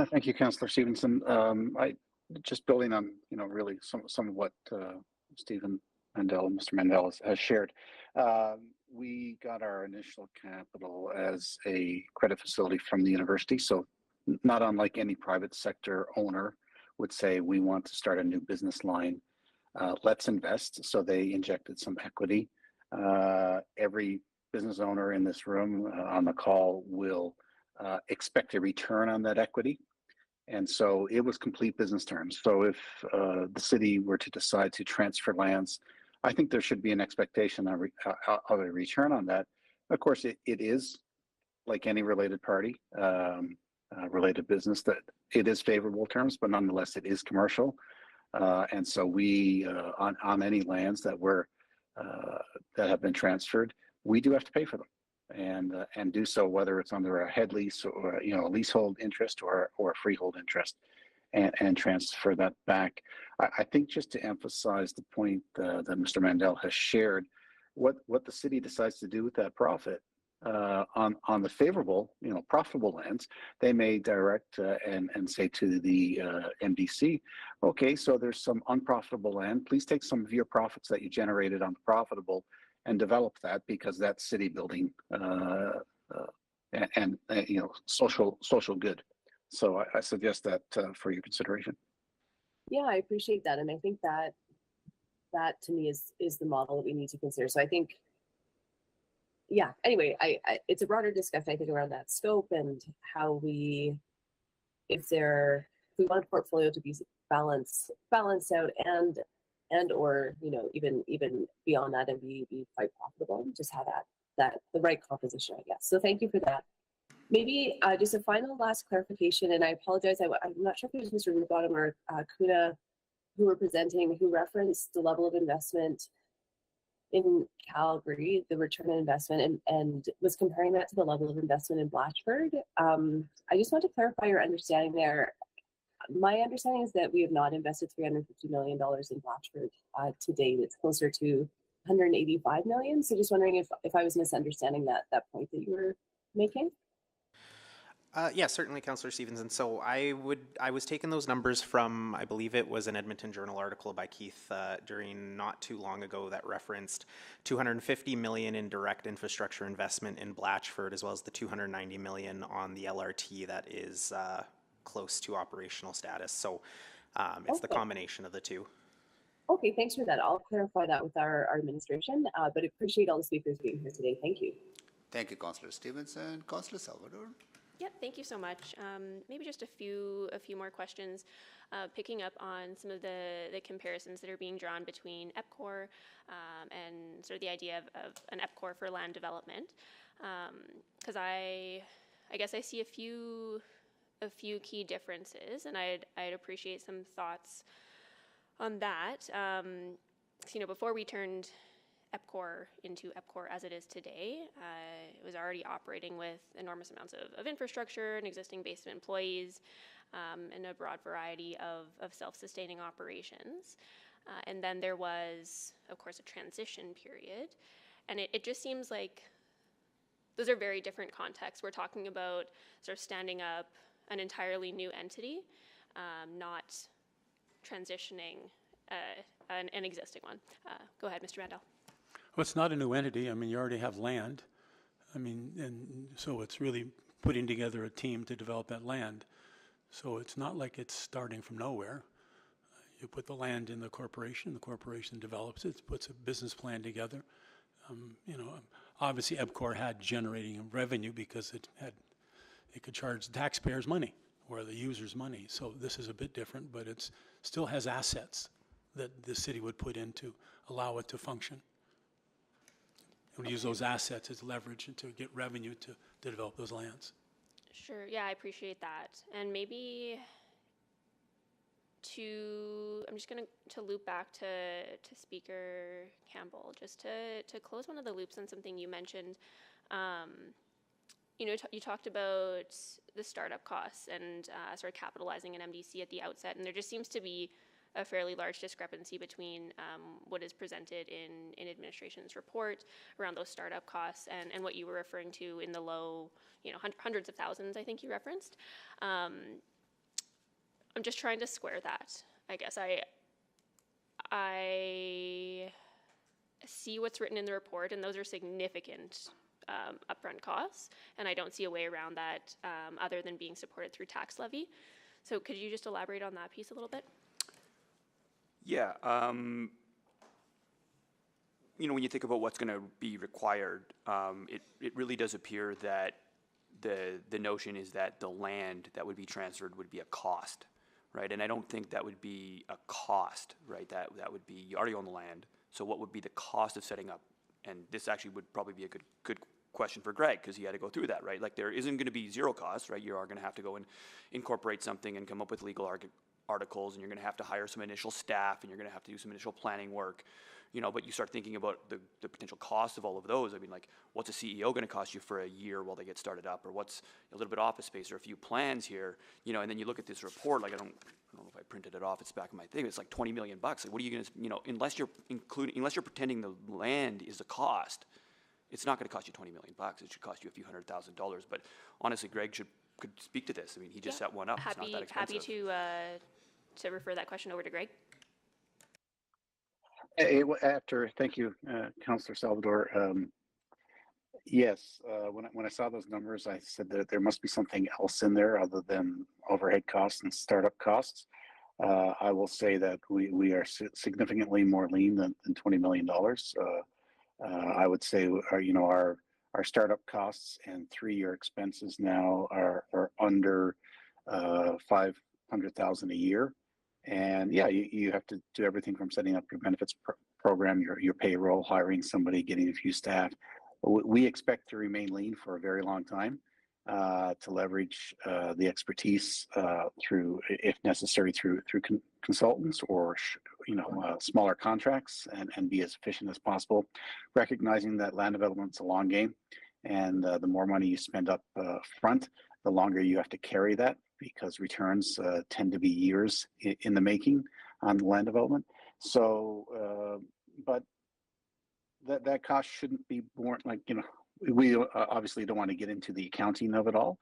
Thank you, Councillor Stevenson. I just building on really some of what Stephen Mandel, Mr. Mandel has shared. We got our initial capital as a credit facility from the university. So not unlike any private sector owner would say, we want to start a new business line. Let's invest. So they injected some equity. Every business owner in this room on the call will expect a return on that equity. And so it was complete business terms. So if the city were to decide to transfer lands, I think there should be an expectation of a return on that. Of course, it is like any related party, related business, that it is favorable terms, but nonetheless, it is commercial. And so we, on any lands that that have been transferred, we do have to pay for them, and do so whether it's under a head lease or a leasehold interest or a freehold interest, and transfer that back. I think just to emphasize the point that Mr. Mandel has shared, what the city decides to do with that profit on the favorable, profitable lands, they may direct and say to the MDC, okay, so there's some unprofitable land. Please take some of your profits that you generated on the profitable and develop that, because that's city building and social good. So I suggest that for your consideration. Yeah, I appreciate that, and I think that to me is the model that we need to consider. So I think, yeah. Anyway, it's a broader discussion, I think, around that scope and how if we want a portfolio to be balanced out and or even beyond that and be quite profitable, just have that the right composition, I guess. So thank you for that. Maybe just a final last clarification, and I apologize, I'm not sure if it was Mr. Rubottom or Kuna who were presenting, who referenced the level of investment in Calgary, the return on investment, and was comparing that to the level of investment in Blatchford. I just want to clarify your understanding there. My understanding is that we have not invested $350 million in Blatchford to date. It's closer to $185 million. So just wondering if I was misunderstanding that point that you were making. Yeah, certainly, Councillor Stevenson. So I was taking those numbers from, I believe it was an Edmonton Journal article by Keith during not too long ago that referenced $250 million in direct infrastructure investment in Blatchford, as well as the $290 million on the LRT that is close to operational status. So it's the combination of the two. Okay, thanks for that. I'll clarify that with our administration, but I appreciate all the speakers being here today. Thank you. Thank you, Councillor Stevenson. Councillor Salvador. Yep, thank you so much. Maybe just a few more questions, picking up on some of the comparisons that are being drawn between EPCOR and sort of the idea of an EPCOR for land development. Because I guess I see a few key differences, and I'd appreciate some thoughts on that. You know, before we turned EPCOR into EPCOR as it is today, it was already operating with enormous amounts of infrastructure, an existing base of employees, and a broad variety of self-sustaining operations. And then there was, of course, a transition period. And it just seems like those are very different contexts. We're talking about sort of standing up an entirely new entity, not transitioning an existing one. Go ahead, Mr. Mandel. Well, it's not a new entity. I mean, you already have land. I mean, and so it's really putting together a team to develop that land. So it's not like it's starting from nowhere. You put the land in the corporation develops it, puts a business plan together. You know, obviously EPCOR had generating revenue because it could charge taxpayers money or the users money. So this is a bit different, but it still has assets that the city would put in to allow it to function. It would use those assets as leverage to get revenue to develop those lands. Sure, yeah, I appreciate that. And maybe I'm just going to loop back to Speaker Campbell, just to close one of the loops on something you mentioned. You know, you talked about the startup costs and sort of capitalizing an MDC at the outset, and there just seems to be a fairly large discrepancy between what is presented in administration's report around those startup costs and what you were referring to in the low, you know, hundreds of thousands, I think you referenced. I'm just trying to square that. I guess I see what's written in the report, and those are significant upfront costs, and I don't see a way around that other than being supported through tax levy. So could you just elaborate on that piece a little bit? Yeah. You know, when you think about what's going to be required, it really does appear that the notion is that the land that would be transferred would be a cost, right? And I don't think that would be a cost, right? That would be, you already own the land, so what would be the cost of setting up? And this actually would probably be a good question for Greg, because he had to go through that, right? Like, there isn't going to be zero cost, right? You are going to have to go and incorporate something and come up with legal articles, and you're going to have to hire some initial staff, and you're going to have to do some initial planning work, you know. But you start thinking about the potential cost of all of those. I mean, like, what's a CEO going to cost you for a year while they get started up, or what's a little bit of office space, or a few plans here, you know? And then you look at this report, like, I don't know if I printed it off, it's back in my thing, it's like $20 million. Like, what are you going to, you know, unless you're pretending the land is the cost, it's not going to cost you $20 million. It should cost you a few $100,000. But honestly, Greg could speak to this. I mean, he just set one up. It's not that expensive. Happy to refer that question over to Greg. Thank you, Councillor Salvador. Yes, when I saw those numbers, I said that there must be something else in there other than overhead costs and startup costs. I will say that we are significantly more lean than $20 million. I would say our startup costs and 3-year expenses now are under $500,000 a year. And yeah, you have to do everything from setting up your benefits program, your payroll, hiring somebody, getting a few staff. We expect to remain lean for a very long time, to leverage the expertise through, if necessary, through consultants or smaller contracts, and be as efficient as possible, recognizing that land development's a long game, and the more money you spend up front, the longer you have to carry that, because returns tend to be years in the making on land development. So, but that cost shouldn't be borne, like, you know, we obviously don't want to get into the accounting of it all.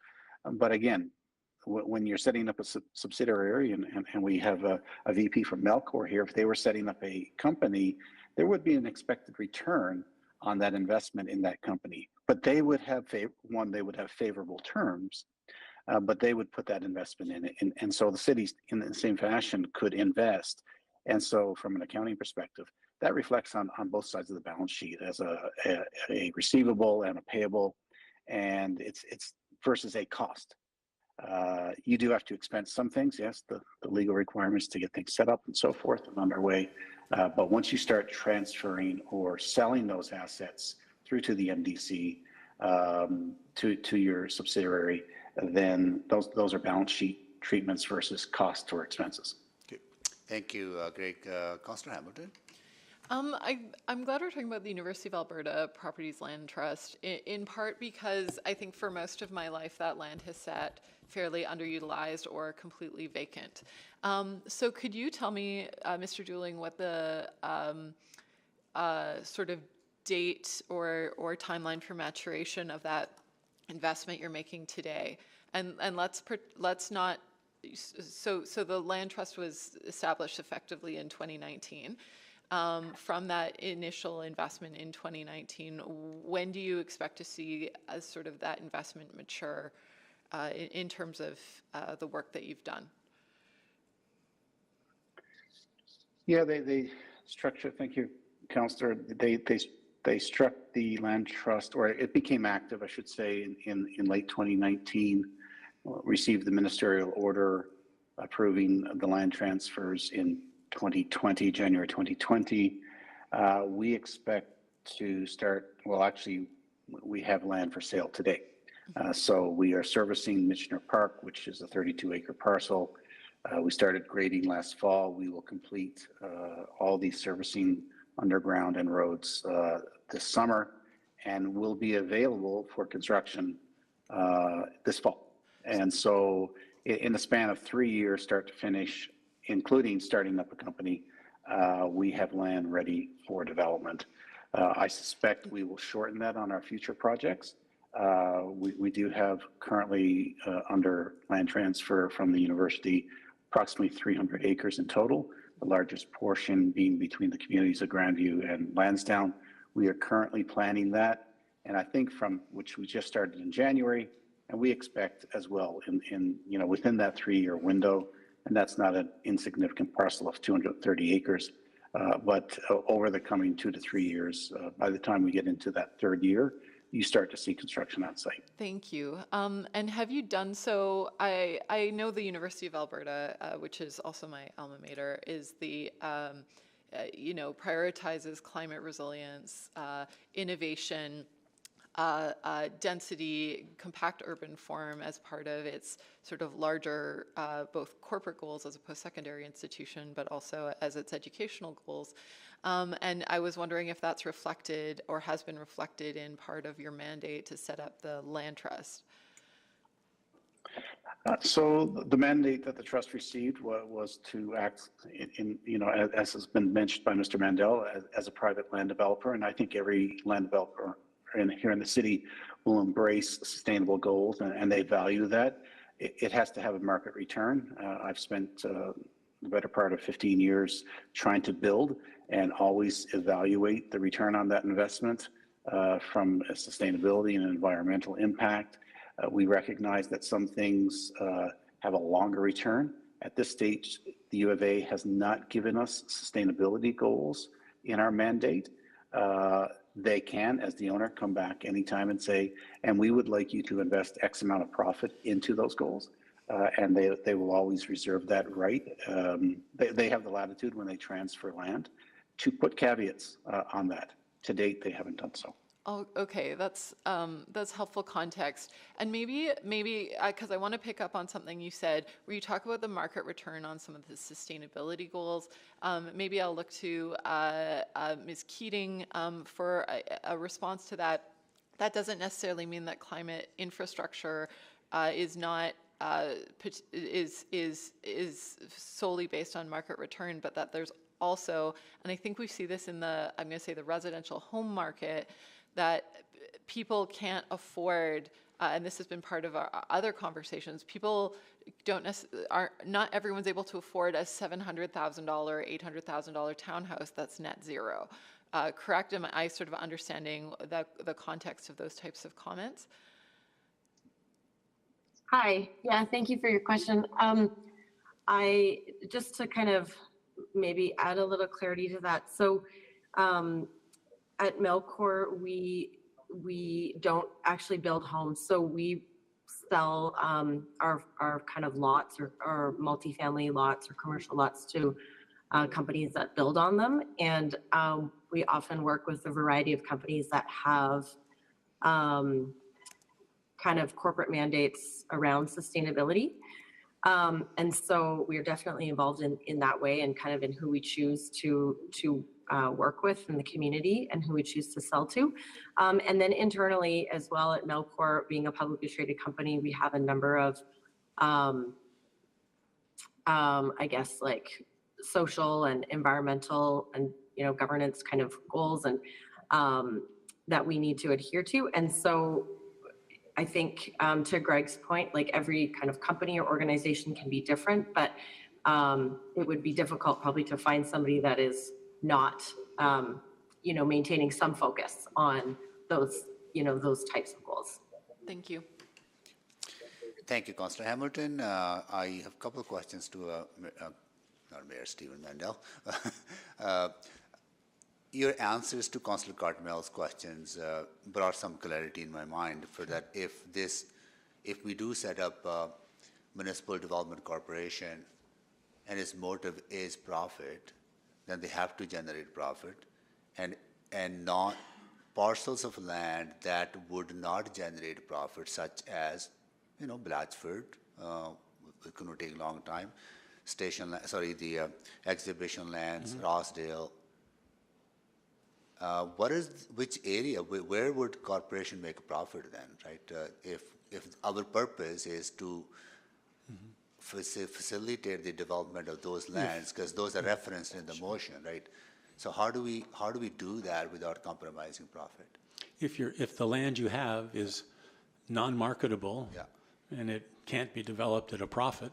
But again, when you're setting up a subsidiary, and we have a VP from Melcor here, if they were setting up a company, there would be an expected return on that investment in that company. But they would have, they would have favorable terms, but they would put that investment in it. And so the cities, in the same fashion, could invest. And so from an accounting perspective, that reflects on both sides of the balance sheet as a receivable and a payable. And it's versus a cost. You do have to expense some things, yes, the legal requirements to get things set up and so forth and underway. But once you start transferring or selling those assets through to the MDC, to your subsidiary, then those are balance sheet treatments versus cost or expenses. Okay. Thank you, Greg. Councillor Hamilton. I'm glad we're talking about the University of Alberta Properties Land Trust, in part because I think for most of my life that land has sat fairly underutilized or completely vacant. So could you tell me, Mr. Dooling, what the sort of date or timeline for maturation of that investment you're making today? And let's not, so the land trust was established effectively in 2019. From that initial investment in 2019, when do you expect to see as sort of that investment mature in terms of the work that you've done? Yeah, they structure. Thank you, Councillor. They struck the land trust, or it became active, I should say, in late 2019. Received the ministerial order approving the land transfers in 2020, January 2020. We expect to start, well, actually, we have land for sale today. So we are servicing Michener Park, which is a 32-acre parcel. We started grading last fall. We will complete all the servicing underground and roads this summer, and will be available for construction this fall. And so in the span of 3 years, start to finish, including starting up a company, we have land ready for development. I suspect we will shorten that on our future projects. We do have currently under land transfer from the university approximately 300 acres in total, the largest portion being between the communities of Grandview and Lansdowne. We are currently planning that, and I think from which we just started in January, and we expect as well in within that 3-year window, and that's not an insignificant parcel of 230 acres, but over the coming 2 to 3 years, by the time we get into that 3rd year, you start to see construction on site. Thank you. And have you done so? I know the University of Alberta, which is also my alma mater, is the prioritizes climate resilience, innovation, density, compact urban form as part of its sort of larger both corporate goals as a post-secondary institution, but also as its educational goals. And I was wondering if that's reflected or has been reflected in part of your mandate to set up the land trust. So the mandate that the trust received was to act as has been mentioned by Mr. Mandel, as a private land developer. And I think every land developer here in the city will embrace sustainable goals, and they value that. It has to have a market return. I've spent the better part of 15 years trying to build and always evaluate the return on that investment from a sustainability and environmental impact. We recognize that some things have a longer return. At this stage, the U of A has not given us sustainability goals in our mandate. They can, as the owner, come back anytime and say, and we would like you to invest X amount of profit into those goals. And they will always reserve that right. They have the latitude when they transfer land to put caveats on that. To date, they haven't done so. Oh, okay, that's helpful context. And maybe because I want to pick up on something you said, where you talk about the market return on some of the sustainability goals. Maybe I'll look to Ms. Keating for a response to that. That doesn't necessarily mean that climate infrastructure is not is solely based on market return, but that there's also, and I think we see this in the residential home market, that people can't afford, and this has been part of our other conversations, people not everyone's able to afford a $700,000, $800,000 townhouse that's net zero. Correct? Am I sort of understanding the context of those types of comments? Hi, yeah, thank you for your question. I just to kind of maybe add a little clarity to that. So at Melcor, we don't actually build homes. So we sell our kind of lots or multifamily lots or commercial lots to companies that build on them. And we often work with a variety of companies that have kind of corporate mandates around sustainability. And so we are definitely involved in that way and kind of in who we choose to work with in the community and who we choose to sell to. And then internally as well at Melcor, being a publicly traded company, we have a number of, I guess, like social and environmental and, governance kind of goals and that we need to adhere to. And so I think to Greg's point, like every kind of company or organization can be different, but it would be difficult probably to find somebody that is not, maintaining some focus on those, those types of goals. Thank you. Thank you, Councillor Hamilton. I have a couple of questions to not Mayor Stephen Mandel. Your answers to Councillor Cartmell's questions brought some clarity in my mind for that if we do set up a municipal development corporation and its motive is profit, then they have to generate profit and not parcels of land that would not generate profit, such as, Blatchford, it could take a long time, the exhibition lands, Rossdale. Which area, where would corporation make a profit then, right? If our purpose is to facilitate the development of those lands, because those are referenced in the motion, right? So how do we do that without compromising profit? If the land you have is non-marketable and it can't be developed at a profit,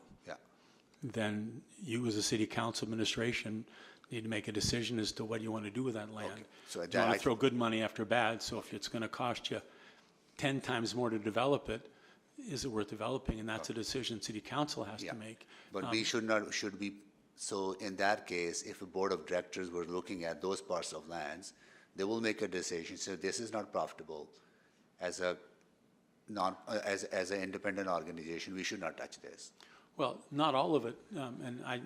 then you as a city council administration need to make a decision as to what you want to do with that land. Okay. So you want to throw good money after bad, so if it's going to cost you 10 times more to develop it, is it worth developing? And that's a decision city council has to make. But we should we, so in that case, if a board of directors were looking at those parts of lands, they will make a decision, so this is not profitable. As an independent organization, we should not touch this. Well, not all of it, and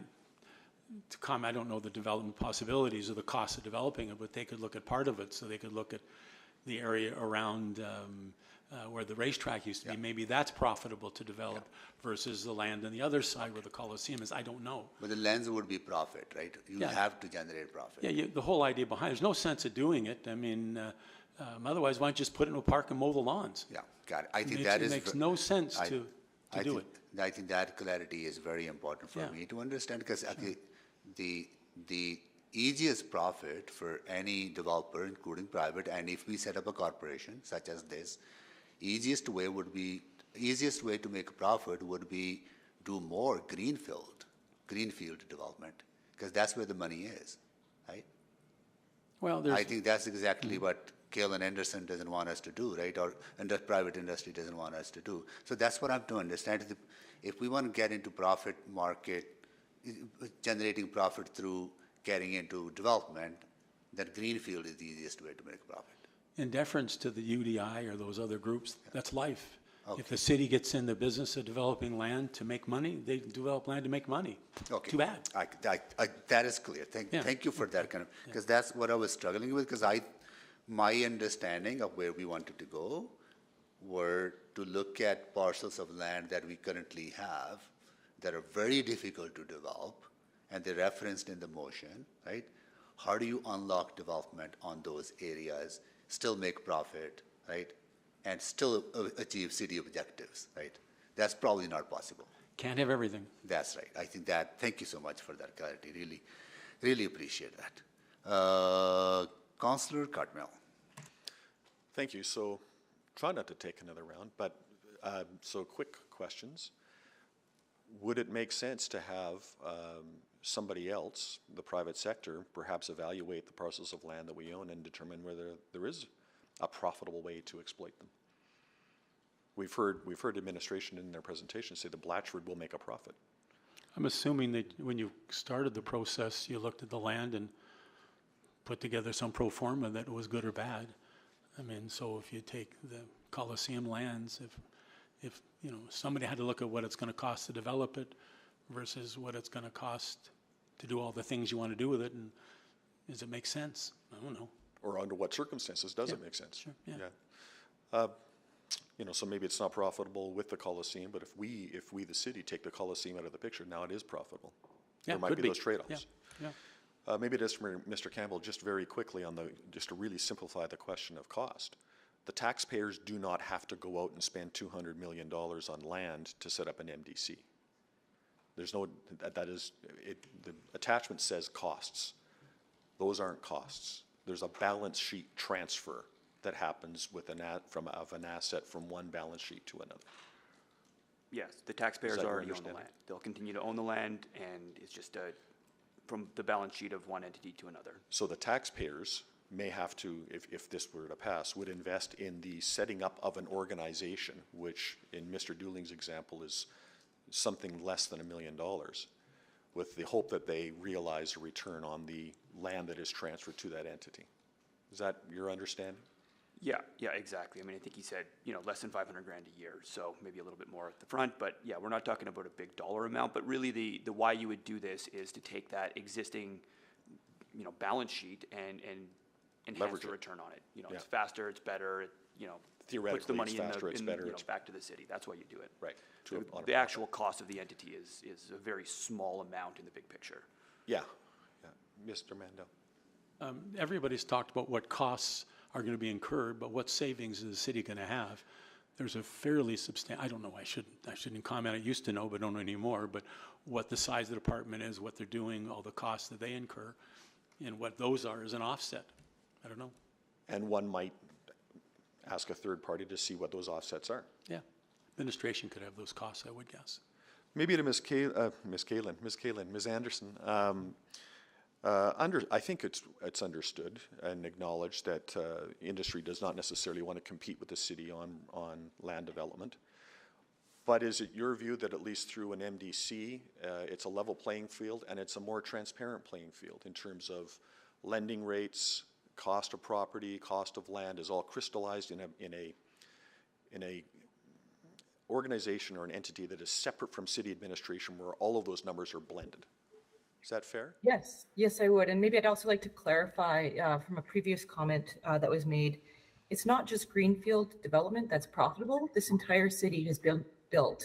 to comment, I don't know the development possibilities or the cost of developing it, but they could look at part of it. So they could look at the area around where the racetrack used to be. Maybe that's profitable to develop versus the land on the other side where the Coliseum is. I don't know. But the lens would be profit, right? You have to generate profit. Yeah, the whole idea behind there's no sense of doing it. I mean, otherwise, why don't you just put it in a park and mow the lawns? Yeah, got it. I think it makes no sense to do it. I think that clarity is very important for me to understand, because the easiest profit for any developer, including private, and if we set up a corporation such as this, easiest way to make a profit would be do more greenfield development, because that's where the money is, right? Well, I think that's exactly what Kalen Anderson doesn't want us to do, right? And the private industry doesn't want us to do. So that's what I'm to understand. If we want to get into profit market, generating profit through getting into development, then greenfield is the easiest way to make a profit. In deference to the UDI or those other groups, that's life. Okay. If the city gets in the business of developing land to make money, they develop land to make money. Okay. Too bad. That is clear. Thank you for that kind of, because that's what I was struggling with, because my understanding of where we wanted to go were to look at parcels of land that we currently have that are very difficult to develop, and they're referenced in the motion, right? How do you unlock development on those areas, still make profit, right? And still achieve city objectives, right? That's probably not possible. Can't have everything. That's right. I think thank you so much for that clarity. Really, really appreciate that. Councillor Cartmell. Thank you. So try not to take another round, but so quick questions. Would it make sense to have somebody else, the private sector, perhaps evaluate the parcels of land that we own and determine whether there is a profitable way to exploit them? We've heard administration in their presentation say the Blatchford will make a profit. I'm assuming that when you started the process, you looked at the land and put together some pro forma that was good or bad. I mean, so if you take the Coliseum lands, if if, you know, somebody had to look at what it's going to cost to develop it versus what it's going to cost to do all the things you want to do with it, and does it make sense? I don't know. Or under what circumstances does it make sense? Sure, yeah. You know, so maybe it's not profitable with the Coliseum, but if we, the city, take the Coliseum out of the picture, now it is profitable. Yeah, There might could be be. those trade-offs. Yeah. Maybe just for Mr. Campbell, just very quickly on just to really simplify the question of cost. The taxpayers do not have to go out and spend $200 million on land to set up an MDC. There's no, the attachment says costs. Those aren't costs. There's a balance sheet transfer that happens with of an asset from one balance sheet to another. Yes, the taxpayers that your already own the understanding? land. They'll continue to own the land, and it's just from the balance sheet of one entity to another. So the taxpayers may have to, if this were to pass, would invest in the setting up of an organization, which in Mr. Dooling's example is something less than $1 million, with the hope that they realize a return on the land that is transferred to that entity. Is that your understanding? Yeah, exactly. I mean, I think he said, you know, less than 500 grand a year, so maybe a little bit more at the front, but yeah, we're not talking about a big dollar amount, but really the why you would do this is to take that existing, you know, balance sheet and enhance Leverage the it. return on it. You know, Yeah. it's faster, it's better, it, you know, puts the Theoretically, money it's faster, it's better, you know, it's- back to the city. That's why you do it. Right. The actual cost of the entity is a very small amount in the big picture. Yeah. Mr. Mandel. Everybody's talked about what costs are going to be incurred, but what savings is the city going to have? There's a fairly substantial, I don't know, I shouldn't comment, I used to know, but don't know anymore, but what the size of the department is, what they're doing, all the costs that they incur, and what those are as an offset. I don't know. And one might ask a third party to see what those offsets are. Yeah. Administration could have those costs, I would guess. Maybe to Ms. Anderson, I think it's understood and acknowledged that industry does not necessarily want to compete with the city on land development. But is it your view that at least through an MDC, it's a level playing field and it's a more transparent playing field in terms of lending rates, cost of property, cost of land is all crystallized in a organization or an entity that is separate from city administration where all of those numbers are blended? Is that fair? Yes, I would. And maybe I'd also like to clarify from a previous comment that was made. It's not just greenfield development that's profitable. This entire city has been built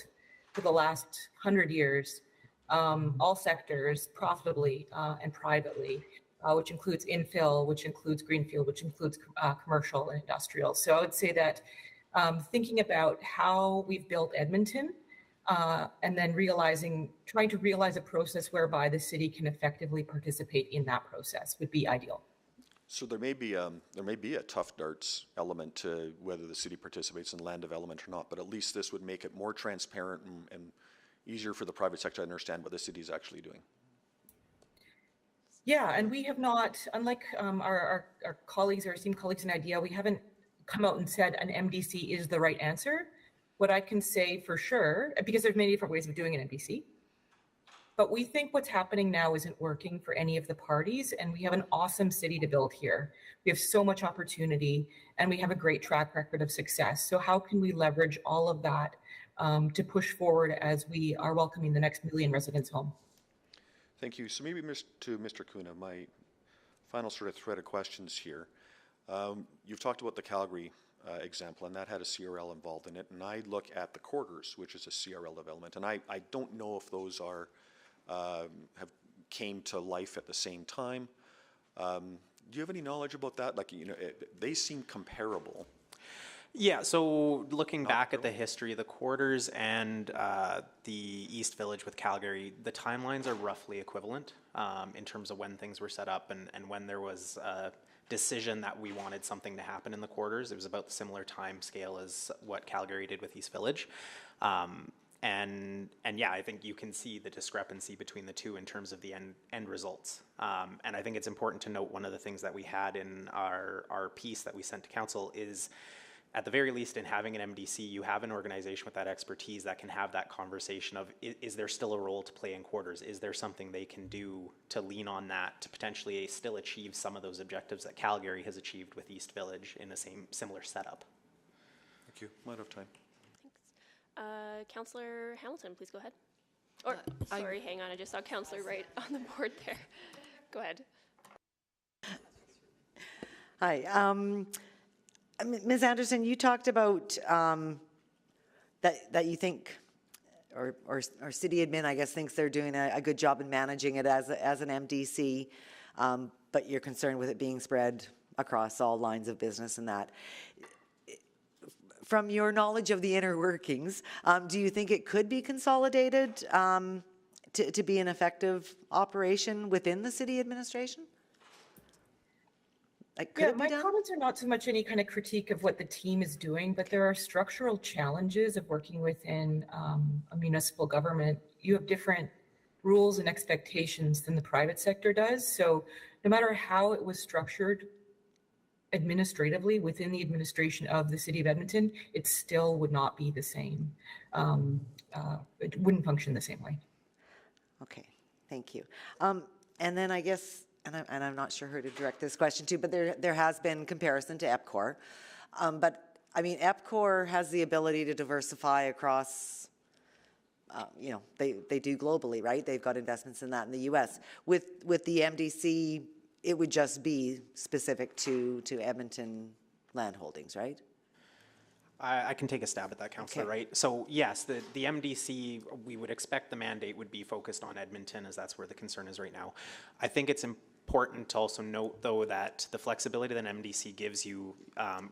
for the last 100 years, all sectors profitably and privately, which includes infill, which includes greenfield, which includes commercial and industrial. So I would say that thinking about how we've built Edmonton, and then trying to realize a process whereby the city can effectively participate in that process would be ideal. So there may be a tough darts element to whether the city participates in land development or not, but at least this would make it more transparent and easier for the private sector to understand what the city is actually doing. Yeah, and we have not, unlike our colleagues, our esteemed colleagues in IDEA, we haven't come out and said an MDC is the right answer. What I can say for sure, because there's many different ways of doing an MDC, but we think what's happening now isn't working for any of the parties, and we have an awesome city to build here. We have so much opportunity, and we have a great track record of success. So how can we leverage all of that to push forward as we are welcoming the next 1 million residents home? Thank you. So maybe to Mr. Kuna, my final sort of thread of questions here. You've talked about the Calgary example, and that had a CRL involved in it. And I look at the Quarters, which is a CRL development, and I don't know if those are came to life at the same time. Do you have any knowledge about that? Like, you know, they seem comparable. Yeah, so looking back at the history of the Quarters and the East Village with Calgary, the timelines are roughly equivalent in terms of when things were set up and when there was a decision that we wanted something to happen in the Quarters. It was about the similar time scale as what Calgary did with East Village. And yeah, I think you can see the discrepancy between the two in terms of the end results. And I think it's important to note one of the things that we had in our piece that we sent to council is, at the very least, in having an MDC, you have an organization with that expertise that can have that conversation of, is there still a role to play in Quarters? Is there something they can do to lean on that to potentially still achieve some of those objectives that Calgary has achieved with East Village in the similar setup? Thank you. I'm out of time. Councillor Hamilton, please go ahead. Or, sorry, hang on, I just saw Councillor right on the board there. Go ahead. Hi. Ms. Anderson, you talked about that you think, or city admin, I guess, thinks they're doing a good job in managing it as an MDC, but you're concerned with it being spread across all lines of business and that. From your knowledge of the inner workings, do you think it could be consolidated to be an effective operation within the city administration? Like, could Yeah, it be my done? comments are not so much any kind of critique of what the team is doing, but there are structural challenges of working within a municipal government. You have different rules and expectations than the private sector does. So no matter how it was structured administratively within the administration of the city of Edmonton, it still would not be the same. It wouldn't function the same way. Okay, thank you. And then I guess, and I'm not sure who to direct this question to, but there has been comparison to EPCOR. But I mean, EPCOR has the ability to diversify across, you know, they do globally, right? They've got investments in that in the US. With the MDC, it would just be specific to Edmonton land holdings, right? I can take a stab at that, Councillor, right? So yes, the MDC, we would expect the mandate would be focused on Edmonton, as that's where the concern is right now. I think it's important to also note, though, that the flexibility that an MDC gives you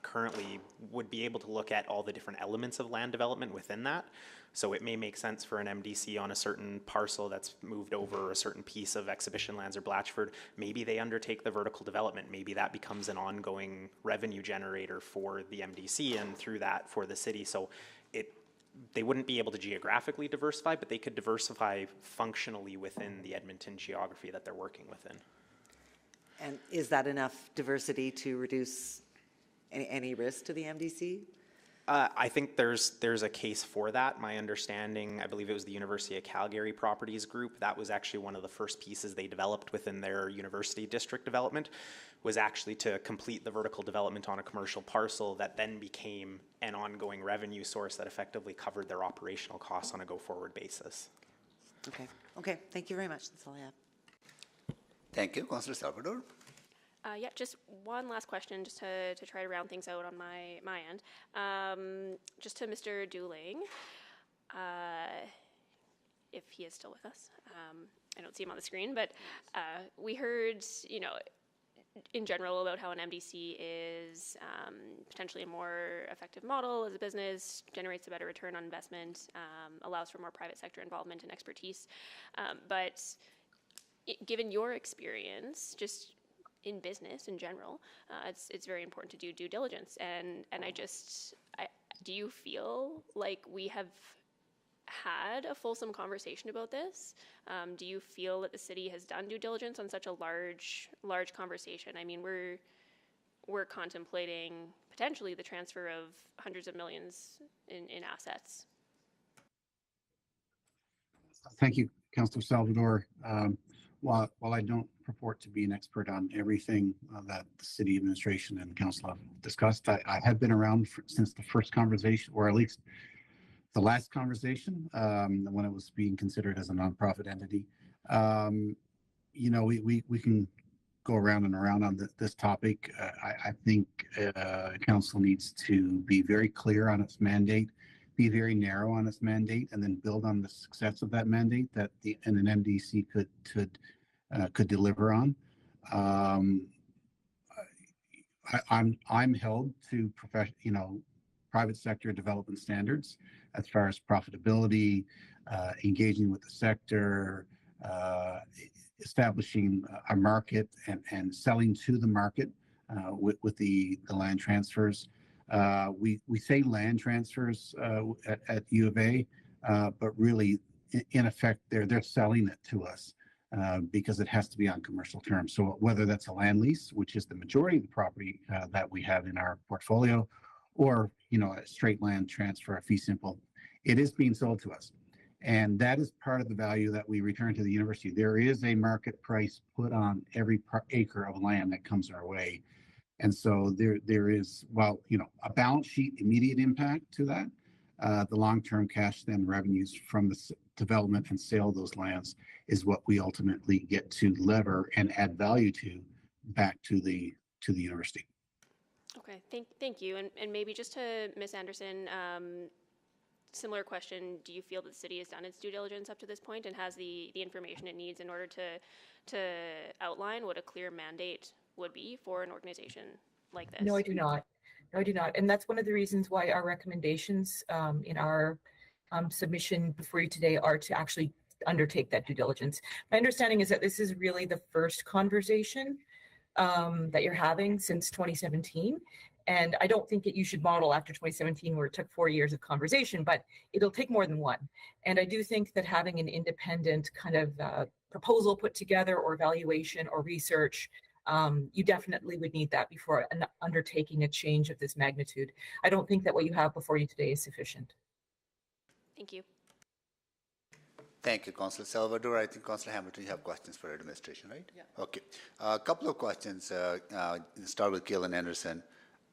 currently would be able to look at all the different elements of land development within that. So it may make sense for an MDC on a certain parcel that's moved over a certain piece of exhibition lands or Blatchford. Maybe they undertake the vertical development. Maybe that becomes an ongoing revenue generator for the MDC and through that for the city. So they wouldn't be able to geographically diversify, but they could diversify functionally within the Edmonton geography that they're working within. And is that enough diversity to reduce any risk to the MDC? I think there's a case for that. My understanding, I believe it was the University of Calgary Properties Group. That was actually one of the first pieces they developed within their university district development, was actually to complete the vertical development on a commercial parcel that then became an ongoing revenue source that effectively covered their operational costs on a go-forward basis. Okay, thank you very much. That's all I have. Thank you. Councillor Salvador. Yeah, just one last question, just to try to round things out on my end. Just to Mr. Dooling, if he is still with us. I don't see him on the screen, but we heard, you know, in general about how an MDC is potentially a more effective model as a business, generates a better return on investment, allows for more private sector involvement and expertise. But given your experience, just in business in general, it's very important to do due diligence. And do you feel like we have had a fulsome conversation about this? Do you feel that the city has done due diligence on such a large conversation? I mean, we're contemplating potentially the transfer of hundreds of millions in assets. Thank you, Councillor Salvador. While I don't purport to be an expert on everything that the city administration and council have discussed, I have been around since the first conversation, or at least the last conversation, when it was being considered as a nonprofit entity. You know, we can go around and around on this topic. I think council needs to be very clear on its mandate, be very narrow on its mandate, and then build on the success of that mandate that an MDC could deliver on. I'm held to private sector development standards as far as profitability, engaging with the sector, establishing a market and selling to the market with the land transfers. We say land transfers at U of A, but really, in effect, they're selling it to us because it has to be on commercial terms. So whether that's a land lease, which is the majority of the property that we have in our portfolio, or a straight land transfer, a fee simple, it is being sold to us. And that is part of the value that we return to the university. There is a market price put on every acre of land that comes our way. And so there is, a balance sheet immediate impact to that. the long-term cash then revenues from the development and sale of those lands is what we ultimately get to lever and add value to back to the university. Okay, thank you. And maybe just to Ms. Anderson, similar question, do you feel that the city has done its due diligence up to this point and has the information it needs in order to outline what a clear mandate would be for an organization like this? No, I do not. No, I do not. And that's one of the reasons why our recommendations in our submission before you today are to actually undertake that due diligence. My understanding is that this is really the first conversation that you're having since 2017. And I don't think that you should model after 2017 where it took 4 years of conversation, but it'll take more than one. And I do think that having an independent kind of proposal put together or evaluation or research, you definitely would need that before undertaking a change of this magnitude. I don't think that what you have before you today is sufficient. Thank you. Thank you, Councillor Salvador. I think Councillor Hamilton, you have questions for administration, right? Yeah. Okay. A couple of questions. Start with Kaylin Anderson.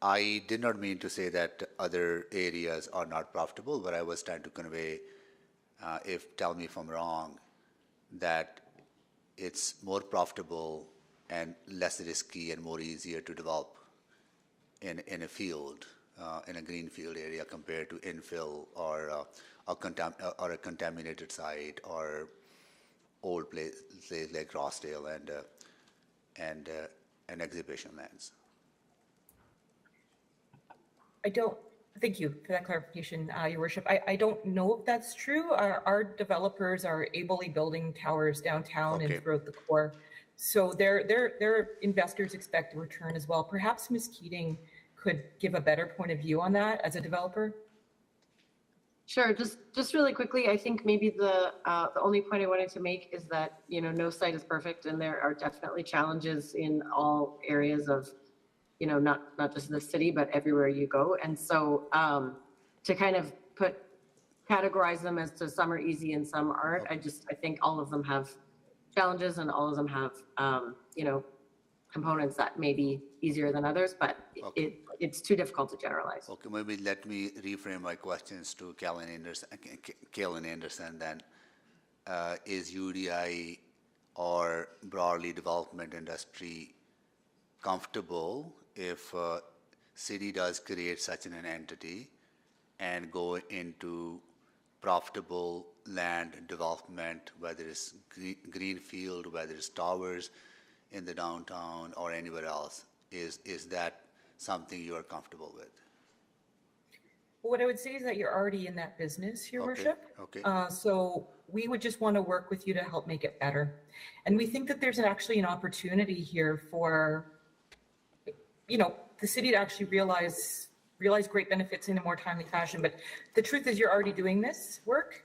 I did not mean to say that other areas are not profitable, but I was trying to convey, tell me if I'm wrong, that it's more profitable and less risky and more easier to develop in a field, in a greenfield area compared to infill or a contaminated site or old places like Rossdale and exhibition lands. I don't, thank you for that clarification, Your Worship. I don't know if that's true. Our developers are ably building towers downtown and throughout the core. So their investors expect a return as well. Perhaps Ms. Keating could give a better point of view on that as a developer. Sure. Just really quickly, I think maybe the only point I wanted to make is that, you know, no site is perfect, and there are definitely challenges in all areas of, you know, not just the city, but everywhere you go. And so to kind of categorize them as to some are easy and some aren't, I think all of them have challenges and all of them have, you know, components that may be easier than others, but it's too difficult to generalize. Okay, maybe let me reframe my questions to Kaylin Anderson then. Is UDI or broadly development industry comfortable if city does create such an entity and go into profitable land development, whether it's greenfield, whether it's towers in the downtown or anywhere else? Is that something you are comfortable with? What I would say is that you're already in that business, Your Worship. Okay. So we would just want to work with you to help make it better. And we think that there's actually an opportunity here for, you know, the city to actually realize great benefits in a more timely fashion. But the truth is you're already doing this work.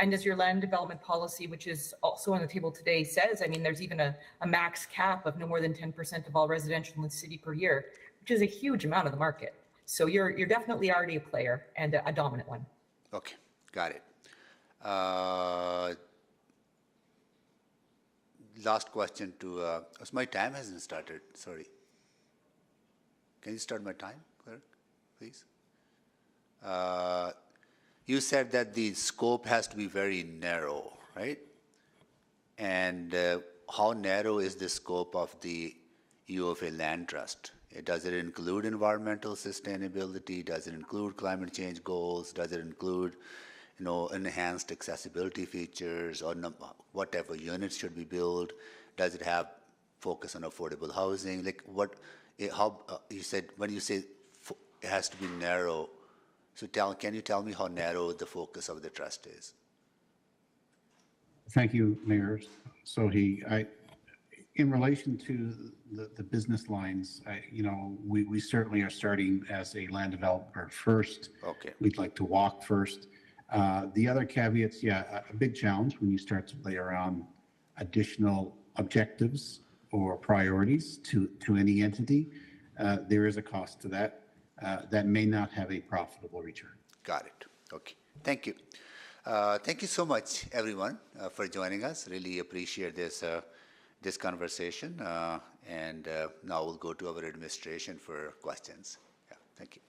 And as your land development policy, which is also on the table today, says, I mean, there's even a max cap of no more than 10% of all residential in the city per year, which is a huge amount of the market. So you're definitely already a player and a dominant one. Okay, got it. Last question to, my time hasn't started, sorry. Can you start my time, clerk, please? You said that the scope has to be very narrow, right? And how narrow is the scope of the U of A land trust? Does it include environmental sustainability? Does it include climate change goals? Does it include, you know, enhanced accessibility features or whatever units should be built? Does it have focus on affordable housing? Like what? How you said when you say it has to be narrow? So can you tell me how narrow the focus of the trust is? Thank you, Mayor Sohi. In relation to the business lines, you know, we certainly are starting as a land developer first. Okay. We'd like to walk first. The other caveats, yeah, a big challenge when you start to layer on additional objectives or priorities to any entity. There is a cost to that. That may not have a profitable return. Got it. Okay. Thank you. Thank you so much, everyone, for joining us. Really appreciate this conversation. And now we'll go to our administration for questions. Yeah, thank you.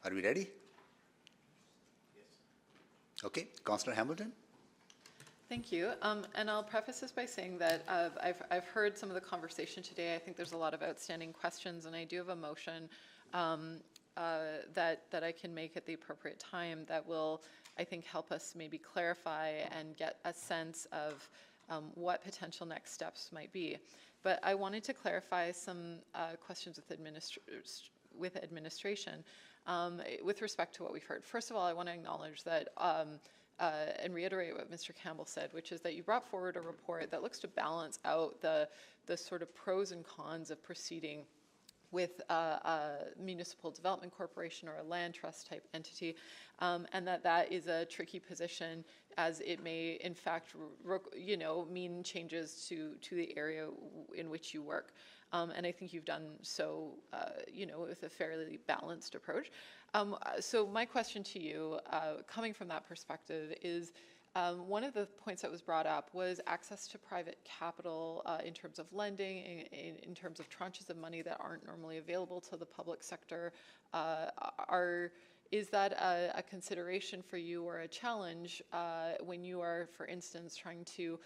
Are we ready? Okay, Councillor Hamilton? Thank you. And I'll preface this by saying that I've heard some of the conversation today. I think there's a lot of outstanding questions, and I do have a motion that I can make at the appropriate time that will, I think, help us maybe clarify and get a sense of what potential next steps might be. But I wanted to clarify some questions with administration with respect to what we've heard. First of all, I want to acknowledge that and reiterate what Mr. Campbell said, which is that you brought forward a report that looks to balance out the sort of pros and cons of proceeding with a municipal development corporation or a land trust type entity, and that is a tricky position, as it may in fact mean changes to the area in which you work. And I think you've done so with a fairly balanced approach. So my question to you, coming from that perspective, is one of the points that was brought up was access to private capital in terms of lending, in terms of tranches of money that aren't normally available to the public sector. Is that a consideration for you or a challenge when you are, for instance, trying to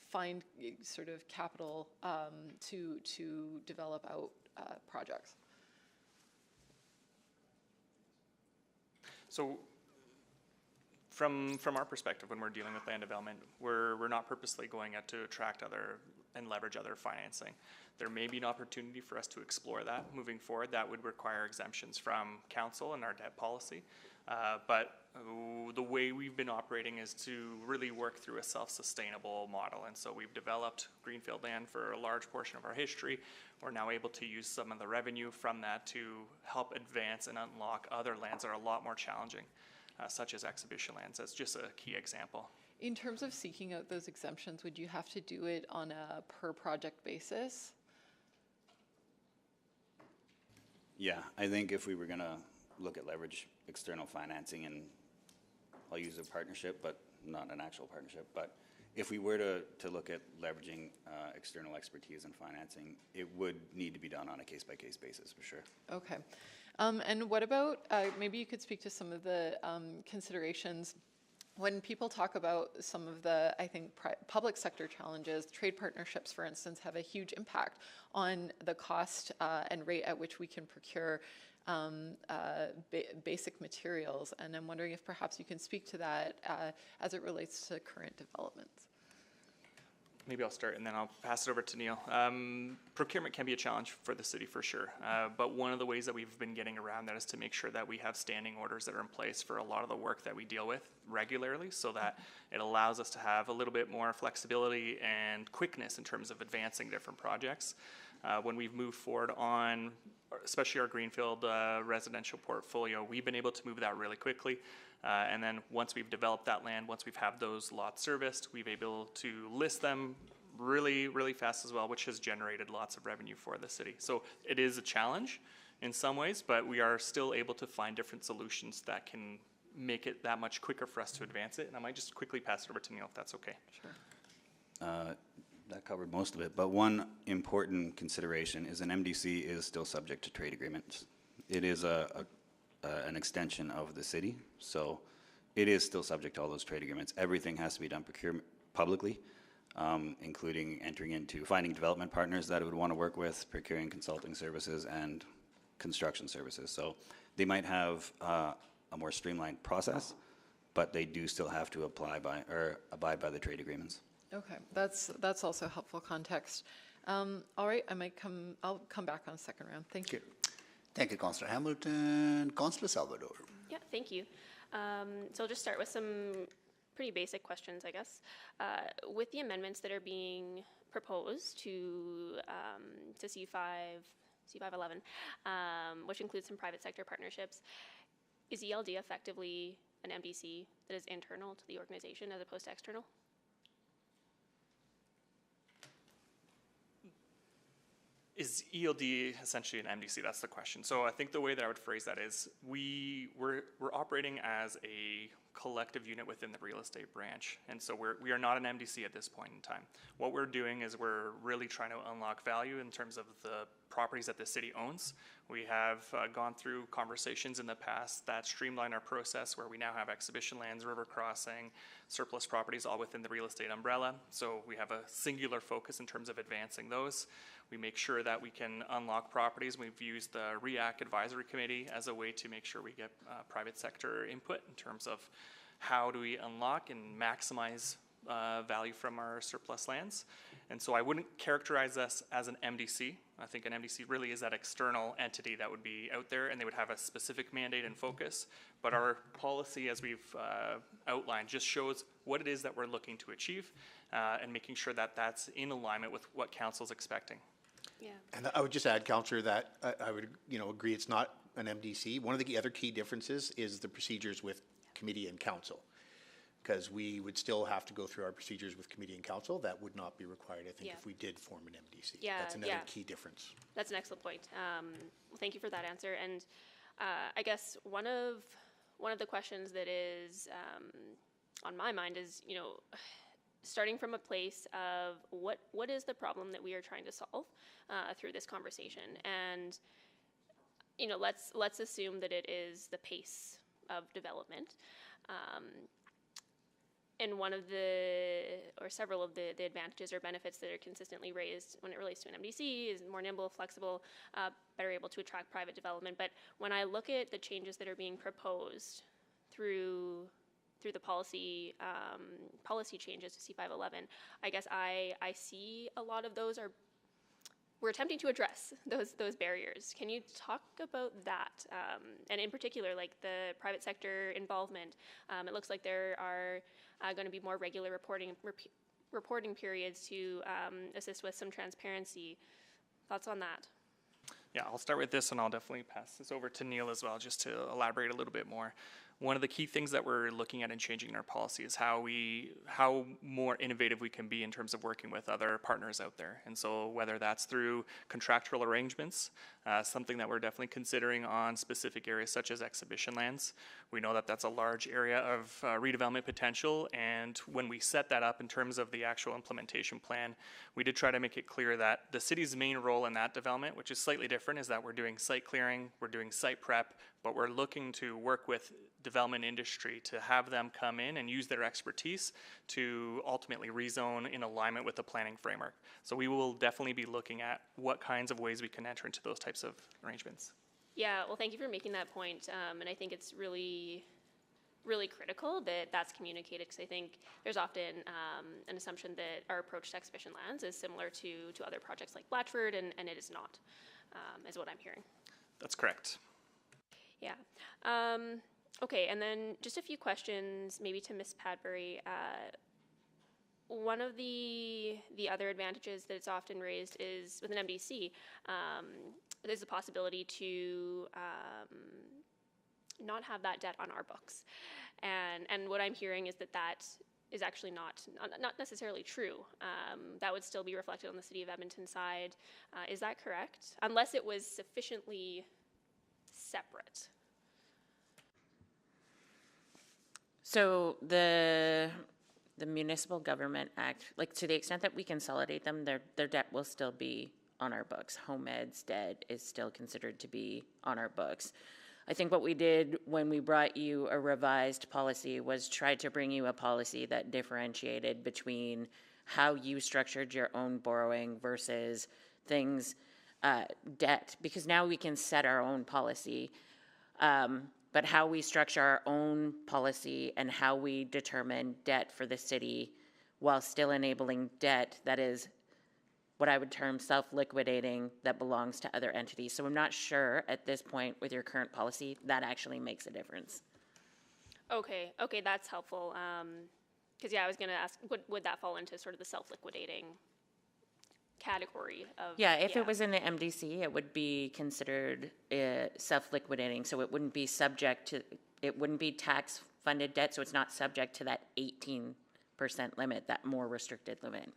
find sort of capital to develop out projects? So from our perspective, when we're dealing with land development, we're not purposely going out to attract other and leverage other financing. There may be an opportunity for us to explore that moving forward. That would require exemptions from council and our debt policy. But the way we've been operating is to really work through a self-sustainable model. And so we've developed greenfield land for a large portion of our history. We're now able to use some of the revenue from that to help advance and unlock other lands that are a lot more challenging, such as exhibition lands. That's just a key example. In terms of seeking out those exemptions, would you have to do it on a per project basis? Yeah, I think if we were going to look at leverage external financing, and I'll use a partnership, but not an actual partnership, but if we were to look at leveraging external expertise and financing, it would need to be done on a case-by-case basis for sure. Okay. And what about, maybe you could speak to some of the considerations when people talk about some of the, I think, public sector challenges. Trade partnerships, for instance, have a huge impact on the cost and rate at which we can procure basic materials. And I'm wondering if perhaps you can speak to that as it relates to current developments. Maybe I'll start and then I'll pass it over to Neil. Procurement can be a challenge for the city for sure, but one of the ways that we've been getting around that is to make sure that we have standing orders that are in place for a lot of the work that we deal with regularly, so that it allows us to have a little bit more flexibility and quickness in terms of advancing different projects. When we've moved forward on, especially our greenfield residential portfolio, we've been able to move that really quickly. And then once we've developed that land, once we've had those lots serviced, we've been able to list them really, really fast as well, which has generated lots of revenue for the city. So it is a challenge in some ways, but we are still able to find different solutions that can make it that much quicker for us to advance it. And I might just quickly pass it over to Neil, if that's okay. Sure. That covered most of it, but one important consideration is an MDC is still subject to trade agreements. It is an extension of the city, so it is still subject to all those trade agreements. Everything has to be done procurement publicly, including entering into finding development partners that it would want to work with, procuring consulting services and construction services. So they might have a more streamlined process, but they do still have to abide by the trade agreements. Okay, that's also helpful context. All right, I'll come back on a second round. Thank you. Thank you, Councillor Hamilton. Councillor Salvador. Yeah, thank you. So I'll just start with some pretty basic questions, I guess. With the amendments that are being proposed to C511, which includes some private sector partnerships, is ELD effectively an MDC that is internal to the organization as opposed to external? Is ELD essentially an MDC? That's the question. So I think the way that I would phrase that is we're operating as a collective unit within the real estate branch. And so we are not an MDC at this point in time. What we're doing is we're really trying to unlock value in terms of the properties that the city owns. We have gone through conversations in the past that streamline our process, where we now have exhibition lands, river crossing, surplus properties all within the real estate umbrella. So we have a singular focus in terms of advancing those. We make sure that we can unlock properties. We've used the REAC Advisory Committee as a way to make sure we get private sector input in terms of how do we unlock and maximize value from our surplus lands. And so I wouldn't characterize us as an MDC. I think an MDC really is that external entity that would be out there, and they would have a specific mandate and focus. But our policy, as we've outlined, just shows what it is that we're looking to achieve and making sure that that's in alignment with what council's expecting. Yeah. And I would just add, Councillor, that I would, agree it's not an MDC. One of the other key differences is the procedures with committee and council, because we would still have to go through our procedures with committee and council. That would not be required, I think, if we did form an MDC. Yeah, that's another key difference. That's an excellent point. Well, thank you for that answer. And I guess one of the questions that is on my mind is, starting from a place of what is the problem that we are trying to solve through this conversation, and let's assume that it is the pace of development. And one of several of the advantages or benefits that are consistently raised when it relates to an MDC is more nimble, flexible, better able to attract private development. But when I look at the changes that are being proposed through the policy changes to C511, I guess I see a lot of those we're attempting to address those barriers. Can you talk about that? And in particular, like the private sector involvement. It looks like there are going to be more regular reporting periods to assist with some transparency. Thoughts on that? Yeah, I'll start with this, and I'll definitely pass this over to Neil as well, just to elaborate a little bit more. One of the key things that we're looking at and changing in our policy is how more innovative we can be in terms of working with other partners out there. And so whether that's through contractual arrangements, something that we're definitely considering on specific areas such as exhibition lands. We know that that's a large area of redevelopment potential, and when we set that up in terms of the actual implementation plan, we did try to make it clear that the city's main role in that development, which is slightly different, is that we're doing site clearing, we're doing site prep, but we're looking to work with development industry to have them come in and use their expertise to ultimately rezone in alignment with the planning framework. So we will definitely be looking at what kinds of ways we can enter into those types of arrangements. Yeah, well, thank you for making that point. And I think it's really, really critical that that's communicated, because I think there's often an assumption that our approach to exhibition lands is similar to other projects like Blatchford, and it is not, is what I'm hearing. That's correct. Yeah. Okay, and then just a few questions maybe to Ms. Padbury. One of the other advantages that's often raised is with an MDC, there's a possibility to not have that debt on our books. And what I'm hearing is that is actually not necessarily true. That would still be reflected on the City of Edmonton side. Is that correct? Unless it was sufficiently separate. So the Municipal Government Act, like to the extent that we consolidate them, their debt will still be on our books. HomeEd's debt is still considered to be on our books. I think what we did when we brought you a revised policy was try to bring you a policy that differentiated between how you structured your own borrowing versus things, debt, because now we can set our own policy. But how we structure our own policy and how we determine debt for the city while still enabling debt that is what I would term self-liquidating that belongs to other entities. So I'm not sure at this point with your current policy that actually makes a difference. Okay, that's helpful. Because yeah, I was going to ask, would that fall into sort of the self-liquidating category of? Yeah, if it was in the MDC, it would be considered self-liquidating, so it wouldn't be subject to, it wouldn't be tax-funded debt, so it's not subject to that 18% limit, that more restricted limit.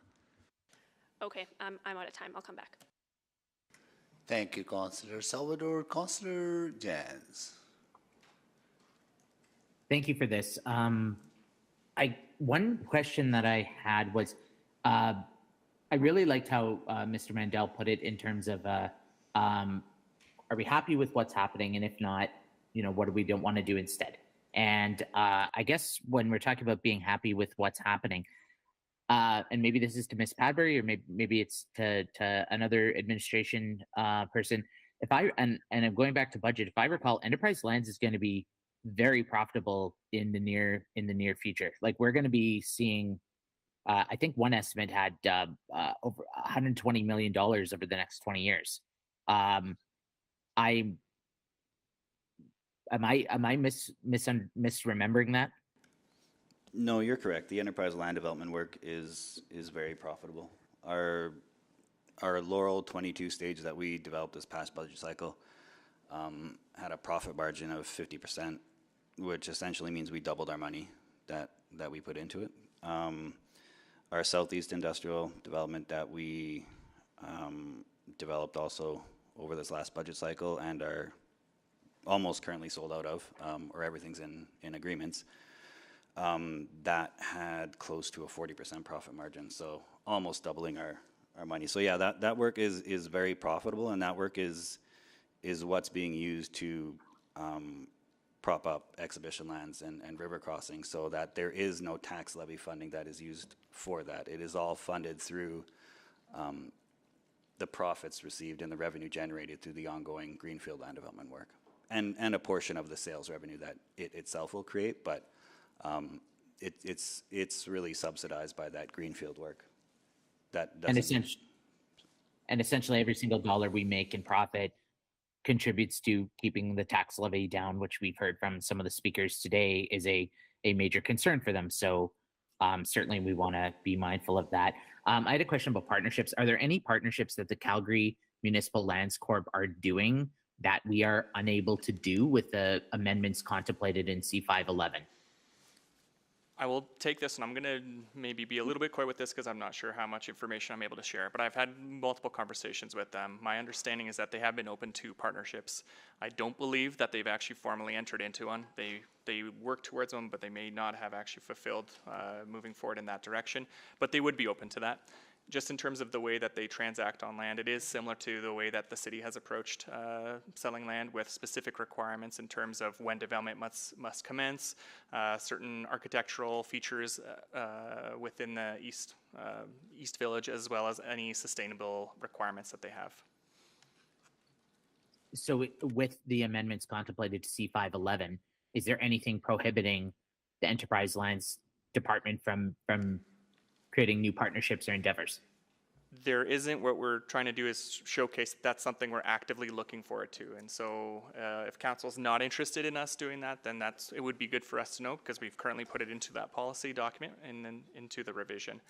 Okay, I'm out of time. I'll come back. Thank you, Councillor Salvador. Councillor Jans. Thank you for this. One question that I had was, I really liked how Mr. Mandel put it in terms of, are we happy with what's happening? And if not, what do we don't want to do instead? And I guess when we're talking about being happy with what's happening, and maybe this is to Ms. Padbury, or maybe it's to another administration person. And I'm going back to budget. If I recall, Enterprise Lands is going to be very profitable in the near future. Like, we're going to be seeing, I think one estimate had over $120 million over the next 20 years. Am I misremembering that? No, you're correct. The enterprise land development work is very profitable. Our Laurel 22 stage that we developed this past budget cycle had a profit margin of 50%, which essentially means we doubled our money that we put into it. Our Southeast industrial development that we developed also over this last budget cycle and are almost currently sold out of, or everything's in agreements, that had close to a 40% profit margin, so almost doubling our money. So yeah, that work is very profitable, and that work is what's being used to prop up exhibition lands and river crossings, so that there is no tax levy funding that is used for that. It is all funded through the profits received and the revenue generated through the ongoing greenfield land development work, and a portion of the sales revenue that it itself will create, but it's really subsidized by that greenfield work. And essentially every single dollar we make in profit contributes to keeping the tax levy down, which we've heard from some of the speakers today is a major concern for them. So certainly we want to be mindful of that. I had a question about partnerships. Are there any partnerships that the Calgary Municipal Lands Corp are doing that we are unable to do with the amendments contemplated in C511? I will take this, and I'm going to maybe be a little bit coy with this because I'm not sure how much information I'm able to share, but I've had multiple conversations with them. My understanding is that they have been open to partnerships. I don't believe that they've actually formally entered into one. They work towards one, but they may not have actually fulfilled moving forward in that direction, but they would be open to that. Just in terms of the way that they transact on land, it is similar to the way that the city has approached selling land, with specific requirements in terms of when development must commence, certain architectural features within the East Village, as well as any sustainable requirements that they have. So with the amendments contemplated to C511, is there anything prohibiting the Enterprise Lands Department from creating new partnerships or endeavors? There isn't. What we're trying to do is showcase that's something we're actively looking forward to. And so if council's not interested in us doing that, then it would be good for us to know, because we've currently put it into that policy document and then into the revision.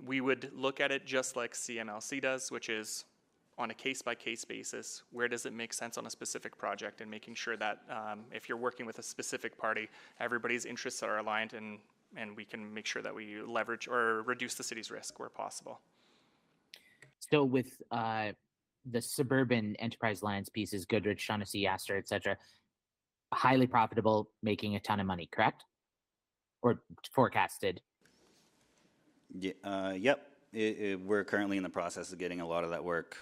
We would look at it just like CMLC does, which is on a case-by-case basis. Where does it make sense on a specific project, and making sure that if you're working with a specific party, everybody's interests are aligned, and we can make sure that we leverage or reduce the city's risk where possible. So with the suburban enterprise lands pieces, Goodrich, Shaughnessy, Astor, etc., highly profitable, making a ton of money, correct? Or forecasted? Yep. We're currently in the process of getting a lot of that work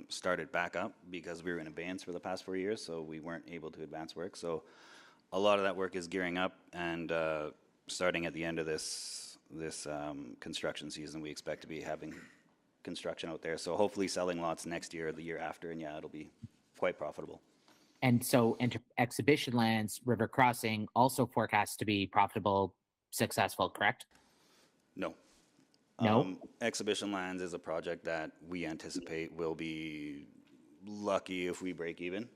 started back up, because we were in abeyance for the past 4 years, so we weren't able to advance work. So a lot of that work is gearing up, and starting at the end of this construction season, we expect to be having construction out there. So hopefully selling lots next year or the year after, and yeah, it'll be quite profitable. And so exhibition lands, river crossing, also forecast to be profitable, successful, correct? No. No? Exhibition lands is a project that we anticipate will be lucky if we break even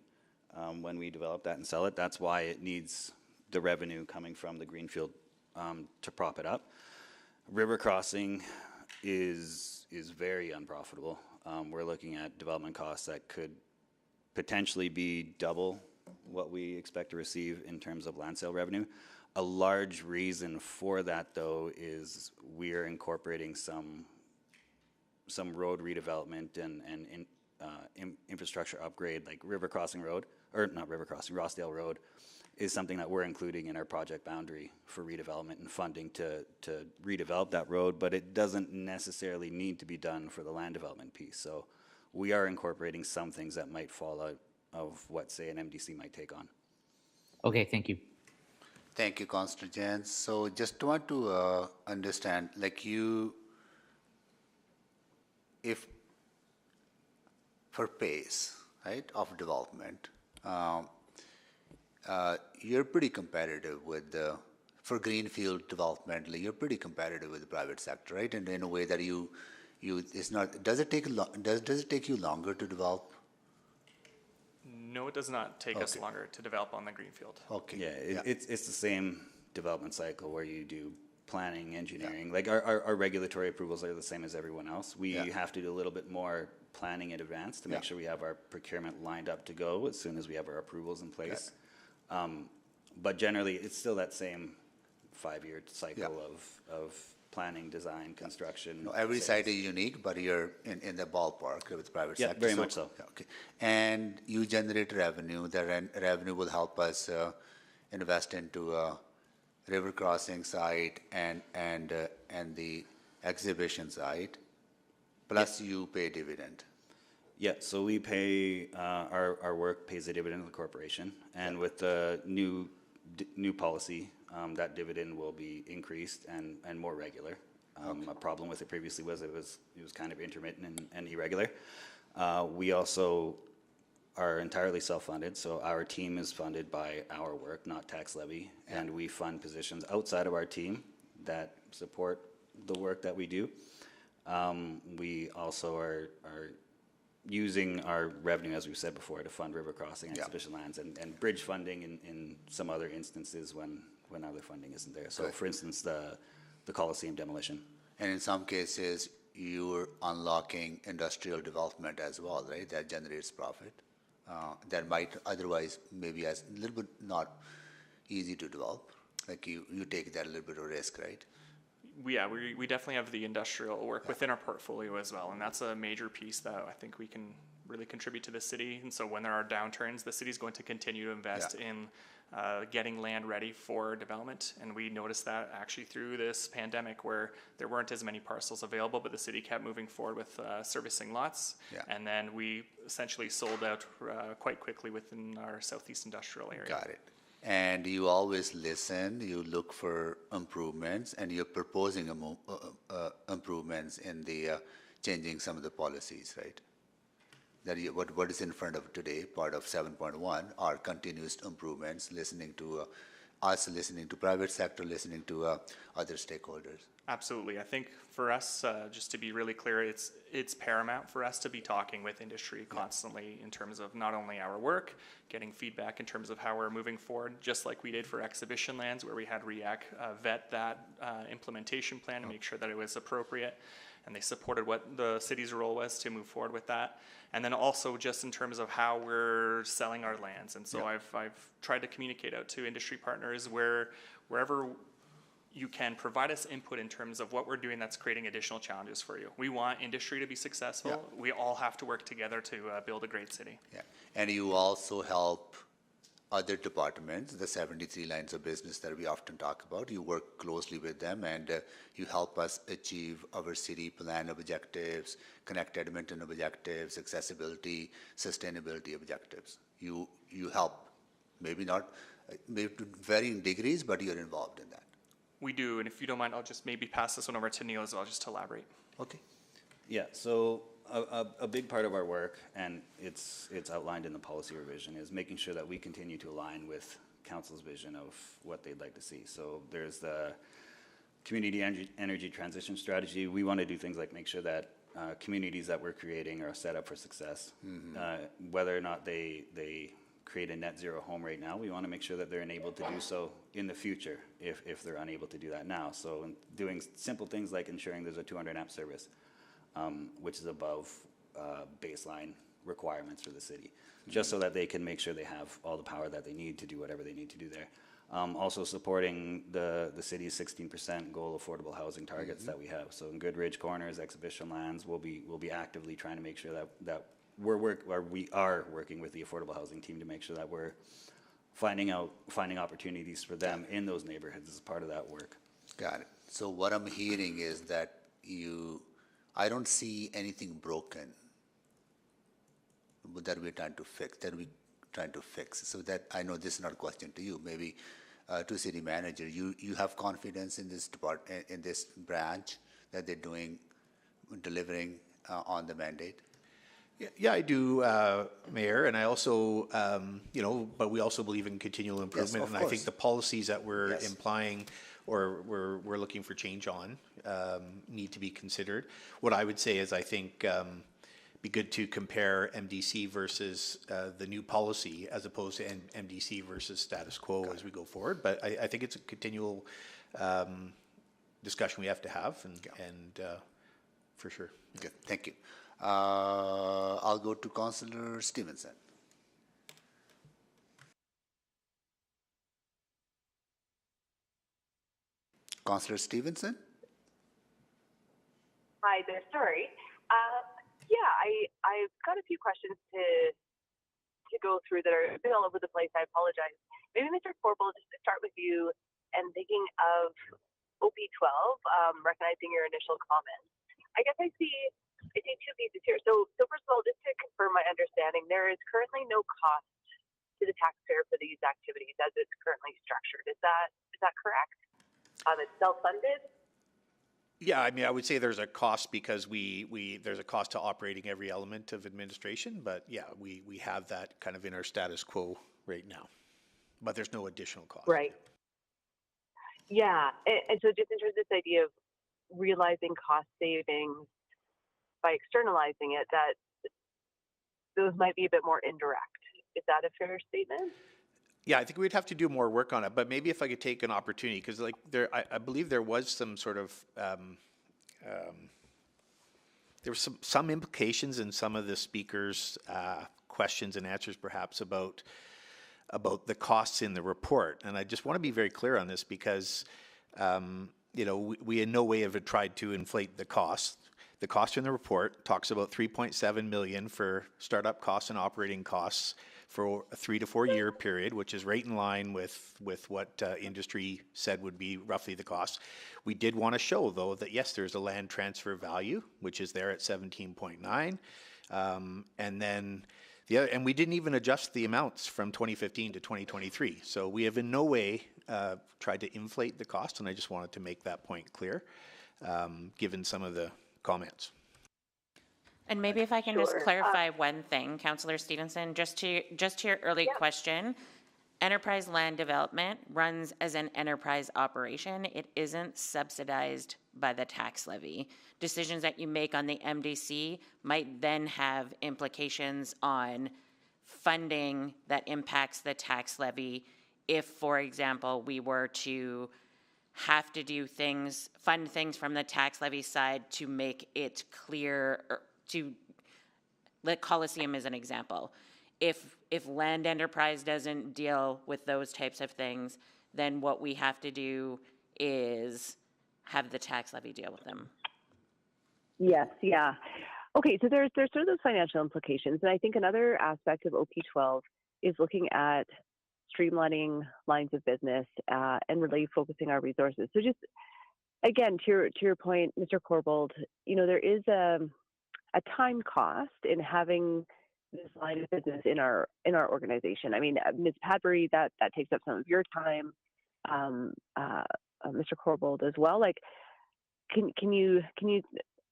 when we develop that and sell it. That's why it needs the revenue coming from the greenfield to prop it up. River crossing is very unprofitable. We're looking at development costs that could potentially be double what we expect to receive in terms of land sale revenue. A large reason for that, though, is we're incorporating some road redevelopment and infrastructure upgrade, like River Crossing Road, or not River Crossing, Rossdale Road is something that we're including in our project boundary for redevelopment and funding to redevelop that road, but it doesn't necessarily need to be done for the land development piece. So we are incorporating some things that might fall out of what, say, an MDC might take on. Okay, thank you. Thank you, Councillor Jens. So just want to understand, like if for pace, right, of development, you're pretty competitive with for greenfield development, like you're pretty competitive with the private sector, right? And in a way that it's not, does it take you longer to develop? No, it does not take us longer to develop on the greenfield. Okay. Yeah, it's the same development cycle where you do planning, engineering. Like our regulatory approvals are the same as everyone else. We have to do a little bit more planning in advance to make sure we have our procurement lined up to go as soon as we have our approvals in place. But generally, it's still that same 5-year cycle of planning, design, construction. No, every site is unique, but you're in the ballpark with the private sector. Yeah, very much so. Okay. And you generate revenue. The revenue will help us invest into a river crossing site and the exhibition site. Plus, you pay dividend. Yeah, so we pay, our work pays a dividend to the corporation, and with the new policy, that dividend will be increased and more regular. A problem with it previously was it was kind of intermittent and irregular. We also are entirely self-funded, so our team is funded by our work, not tax levy, and we fund positions outside of our team that support the work that we do. We also are using our revenue, as we said before, to fund river crossing, exhibition lands, and bridge funding in some other instances when other funding isn't there. So, for instance, the Coliseum demolition. And in some cases, you're unlocking industrial development as well, right? That generates profit. That might otherwise maybe as a little bit not easy to develop. Like you take that a little bit of risk, right? Yeah, we definitely have the industrial work within our portfolio as well, and that's a major piece that I think we can really contribute to the city. And so when there are downturns, the city's going to continue to invest in getting land ready for development. And we noticed that actually through this pandemic where there weren't as many parcels available, but the city kept moving forward with servicing lots. And then we essentially sold out quite quickly within our southeast industrial area. Got it. And you always listen, you look for improvements, and you're proposing improvements in the changing some of the policies, right? That what is in front of today, part of 7.1, are continuous improvements, listening to us, listening to private sector, listening to other stakeholders. Absolutely. I think for us, just to be really clear, it's paramount for us to be talking with industry constantly in terms of not only our work, getting feedback in terms of how we're moving forward, just like we did for exhibition lands, where we had REAC vet that implementation plan to make sure that it was appropriate, and they supported what the city's role was to move forward with that. And then also just in terms of how we're selling our lands. And so I've tried to communicate out to industry partners wherever you can provide us input in terms of what we're doing that's creating additional challenges for you. We want industry to be successful. We all have to work together to build a great city. Yeah, and you also help other departments, the 73 lines of business that we often talk about. You work closely with them, and you help us achieve our city plan objectives, Connect Edmonton objectives, accessibility, sustainability objectives. You help, maybe not, maybe to varying degrees, but you're involved in that. We do, and if you don't mind, I'll just maybe pass this one over to Neil as well, just to elaborate. Okay. Yeah, so a big part of our work, and it's outlined in the policy revision, is making sure that we continue to align with council's vision of what they'd like to see. So there's the community energy transition strategy. We want to do things like make sure that communities that we're creating are set up for success. Whether or not they create a net zero home right now, we want to make sure that they're enabled to do so in the future if they're unable to do that now. So doing simple things like ensuring there's a 200 amp service, which is above baseline requirements for the city, just so that they can make sure they have all the power that they need to do whatever they need to do there. Also supporting the city's 16% goal affordable housing targets that we have. So in Goodridge Corners, exhibition lands, we'll be actively trying to make sure that we are working with the affordable housing team to make sure that we're finding opportunities for them in those neighborhoods is part of that work. Got it. So what I'm hearing is that I don't see anything broken that we're trying to fix, So that, I know this is not a question to you, maybe to city manager, you have confidence in this department, in this branch, that they're delivering on the mandate? Yeah, I do, Mayor, and I also, but we also believe in continual improvement. of And I think course. the policies that we're implying or we're looking for change on need to be considered. What I would say is I think be good to compare MDC versus the new policy as opposed to MDC versus status quo as we go forward. But I think it's a continual discussion we have to have, and for sure. Good, thank you. I'll go to Councillor Stevenson. Councillor Stevenson? Hi there, sorry. I've got a few questions to go through that are a bit all over the place. I apologize. Maybe Mr. Corbell, just to start with you and thinking of OP12, recognizing your initial comments. I guess I see two pieces here. So first of all, just to confirm my understanding, there is currently no cost to the taxpayer for these activities as it's currently structured. Is that correct? It's self-funded? Yeah, I mean, I would say there's a cost because there's a cost to operating every element of administration, but yeah, we have that kind of in our status quo right now, but there's no additional cost. Right. Yeah, and so just in terms of this idea of realizing cost savings by externalizing it, that those might be a bit more indirect. Is that a fair statement? Yeah, I think we'd have to do more work on it, but maybe if I could take an opportunity, because I believe there was some sort of, there were some implications in some of the speakers' questions and answers perhaps about the costs in the report. And I just want to be very clear on this because, we in no way have tried to inflate the cost. The cost in the report talks about $3.7 million for startup costs and operating costs for a 3 to 4 year period, which is right in line with what industry said would be roughly the cost. We did want to show, though, that yes, there's a land transfer value, which is there at 17.9, and then and we didn't even adjust the amounts from 2015 to 2023. So we have in no way tried to inflate the cost, and I just wanted to make that point clear, given some of the comments. And maybe if I can just clarify one thing, Councillor Stevenson, just to your early question, enterprise land development runs as an enterprise operation. It isn't subsidized by the tax levy. Decisions that you make on the MDC might then have implications on funding that impacts the tax levy if, for example, we were to have to do things, fund things from the tax levy side to make it clear, let Coliseum as an example. If land enterprise doesn't deal with those types of things, then what we have to do is have the tax levy deal with them. Yes, yeah. Okay, so there's sort of those financial implications. And I think another aspect of OP12 is looking at streamlining lines of business and really focusing our resources. So just, again, to your point, Mr. Corbold, there is a time cost in having this line of business in our organization. I mean, Ms. Padbury, that takes up some of your time, Mr. Corbold as well. Like, can you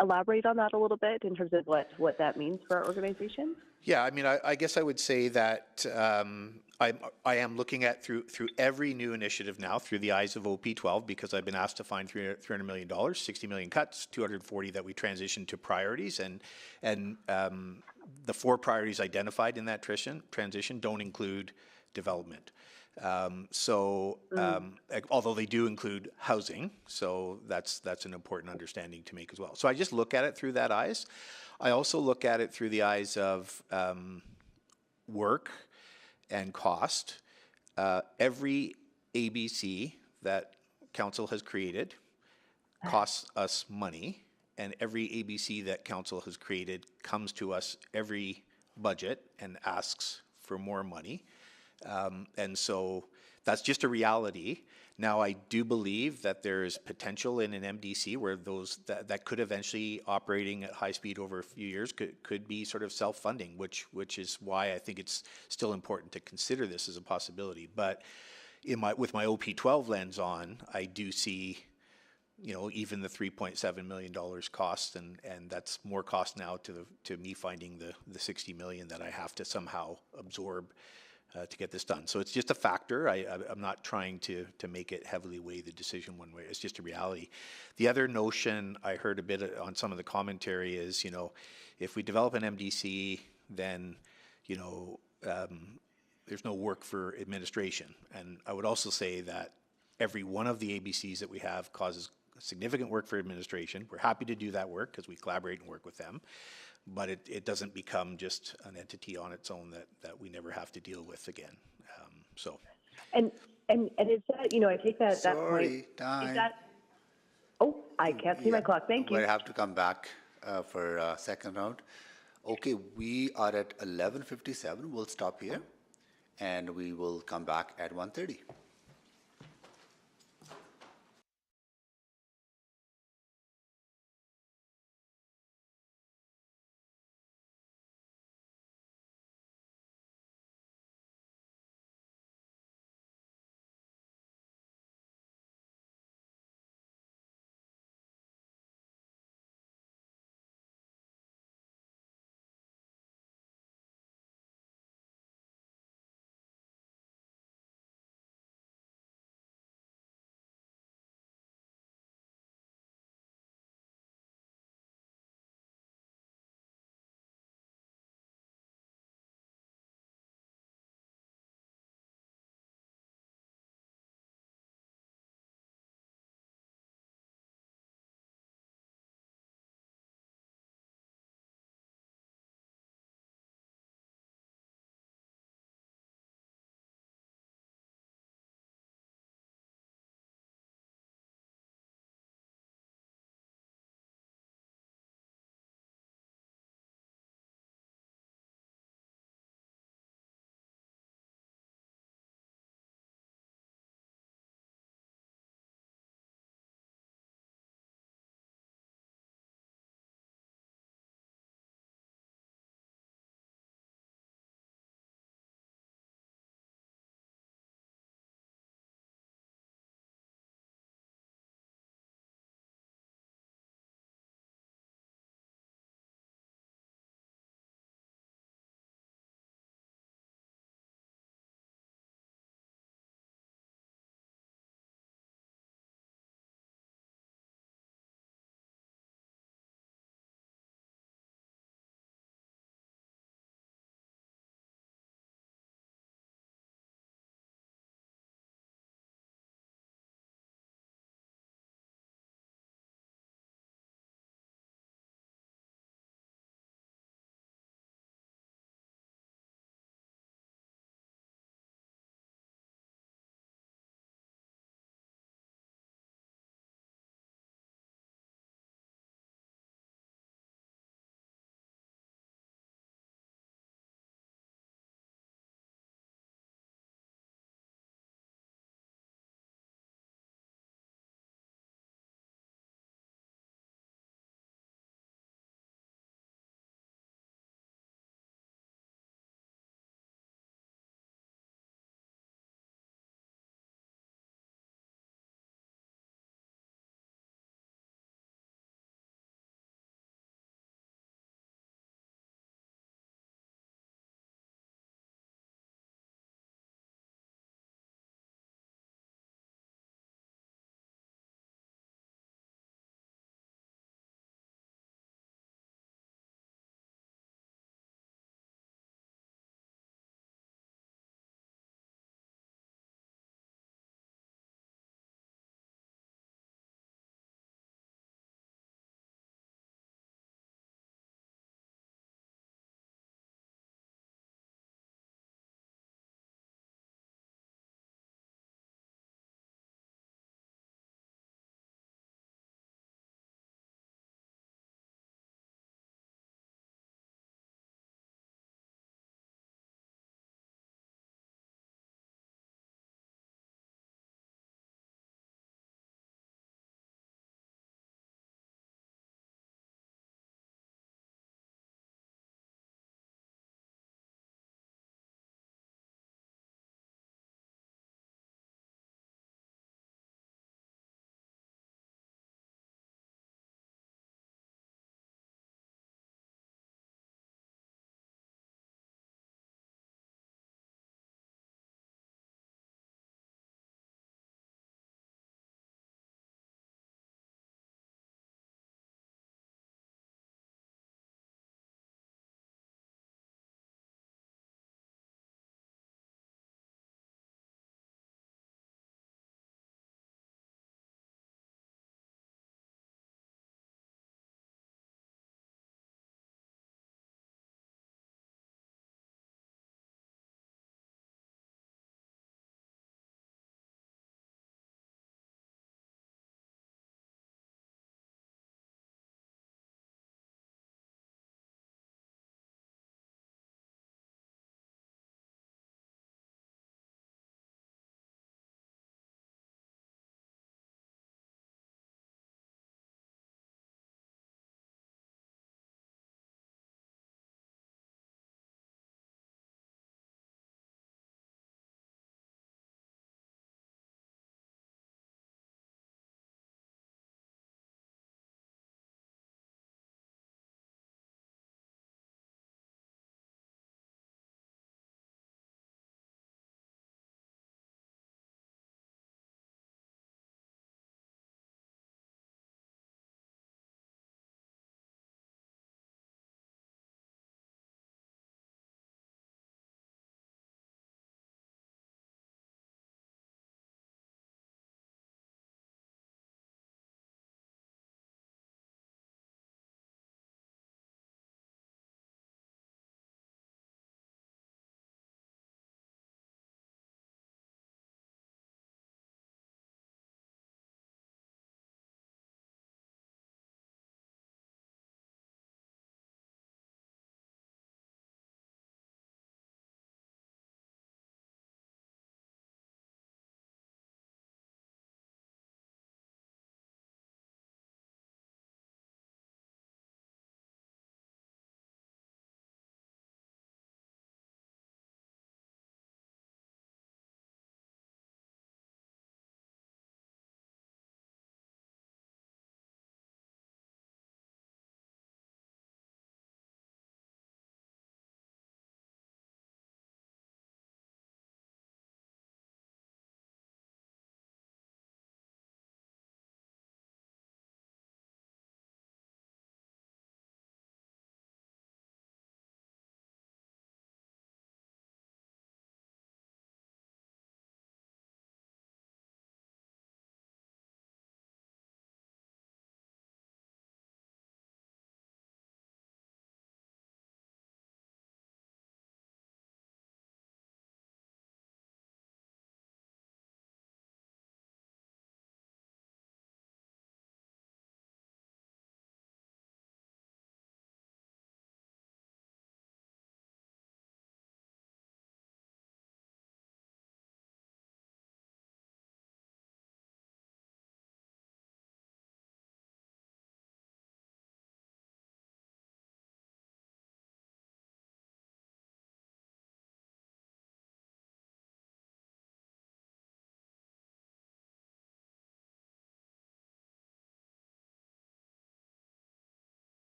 elaborate on that a little bit in terms of what that means for our organization? Yeah, I mean, I guess I would say that I am looking at through every new initiative now through the eyes of OP12 because I've been asked to find $300 million, 60 million cuts, 240 that we transitioned to priorities, and the 4 priorities identified in that transition don't include development. Although they do include housing, so that's an important understanding to make as well. So I just look at it through that eyes. I also look at it through the eyes of work and cost. Every ABC that council has created costs us money, and every ABC that council has created comes to us every budget and asks for more money. And so that's just a reality. Now, I do believe that there is potential in an MDC where that could eventually, operating at high speed over a few years, could be sort of self-funding, which is why I think it's still important to consider this as a possibility. But with my OP12 lens on, I do see, even the $3.7 million cost, and that's more cost now to me finding the 60 million that I have to somehow absorb to get this done. So it's just a factor. I'm not trying to make it heavily weigh the decision one way. It's just a reality. The other notion I heard a bit on some of the commentary is, if we develop an MDC, then, there's no work for administration. And I would also say that every one of the ABCs that we have causes significant work for administration. We're happy to do that work because we collaborate and work with them. But it doesn't become just an entity on its own that we never have to deal with again. And is that, I take that Sorry, point. time. Is that, oh, I can't see my clock. Thank you. We have to come back for a second round. Okay, we are at 11:57. We'll stop here and we will come back at 1:30.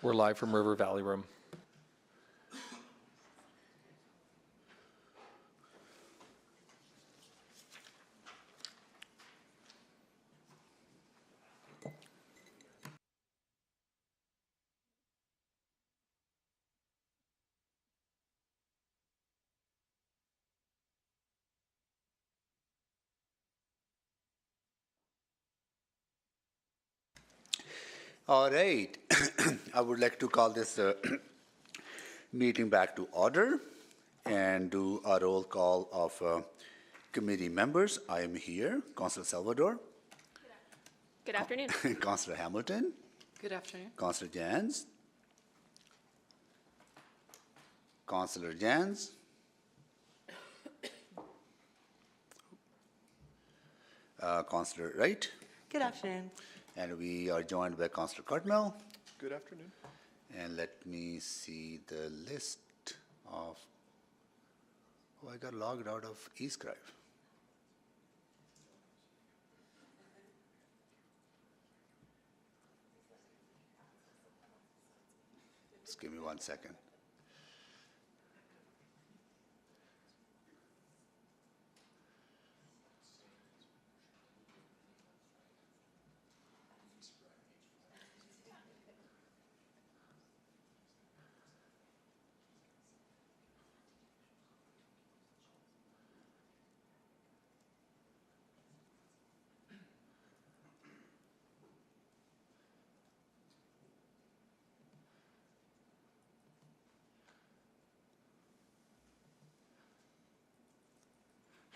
We're live from River Valley Room. All right. I would like to call this meeting back to order and do a roll call of committee members. I am here, Councillor Salvador. Good afternoon. Councillor Hamilton. Good afternoon. Councillor Jans. Councillor Jans. Councillor Wright. Good afternoon. And we are joined by Councillor Cartmel. Good afternoon. And let me see the list of, oh, I got logged out of eScribe. Just give me 1 second.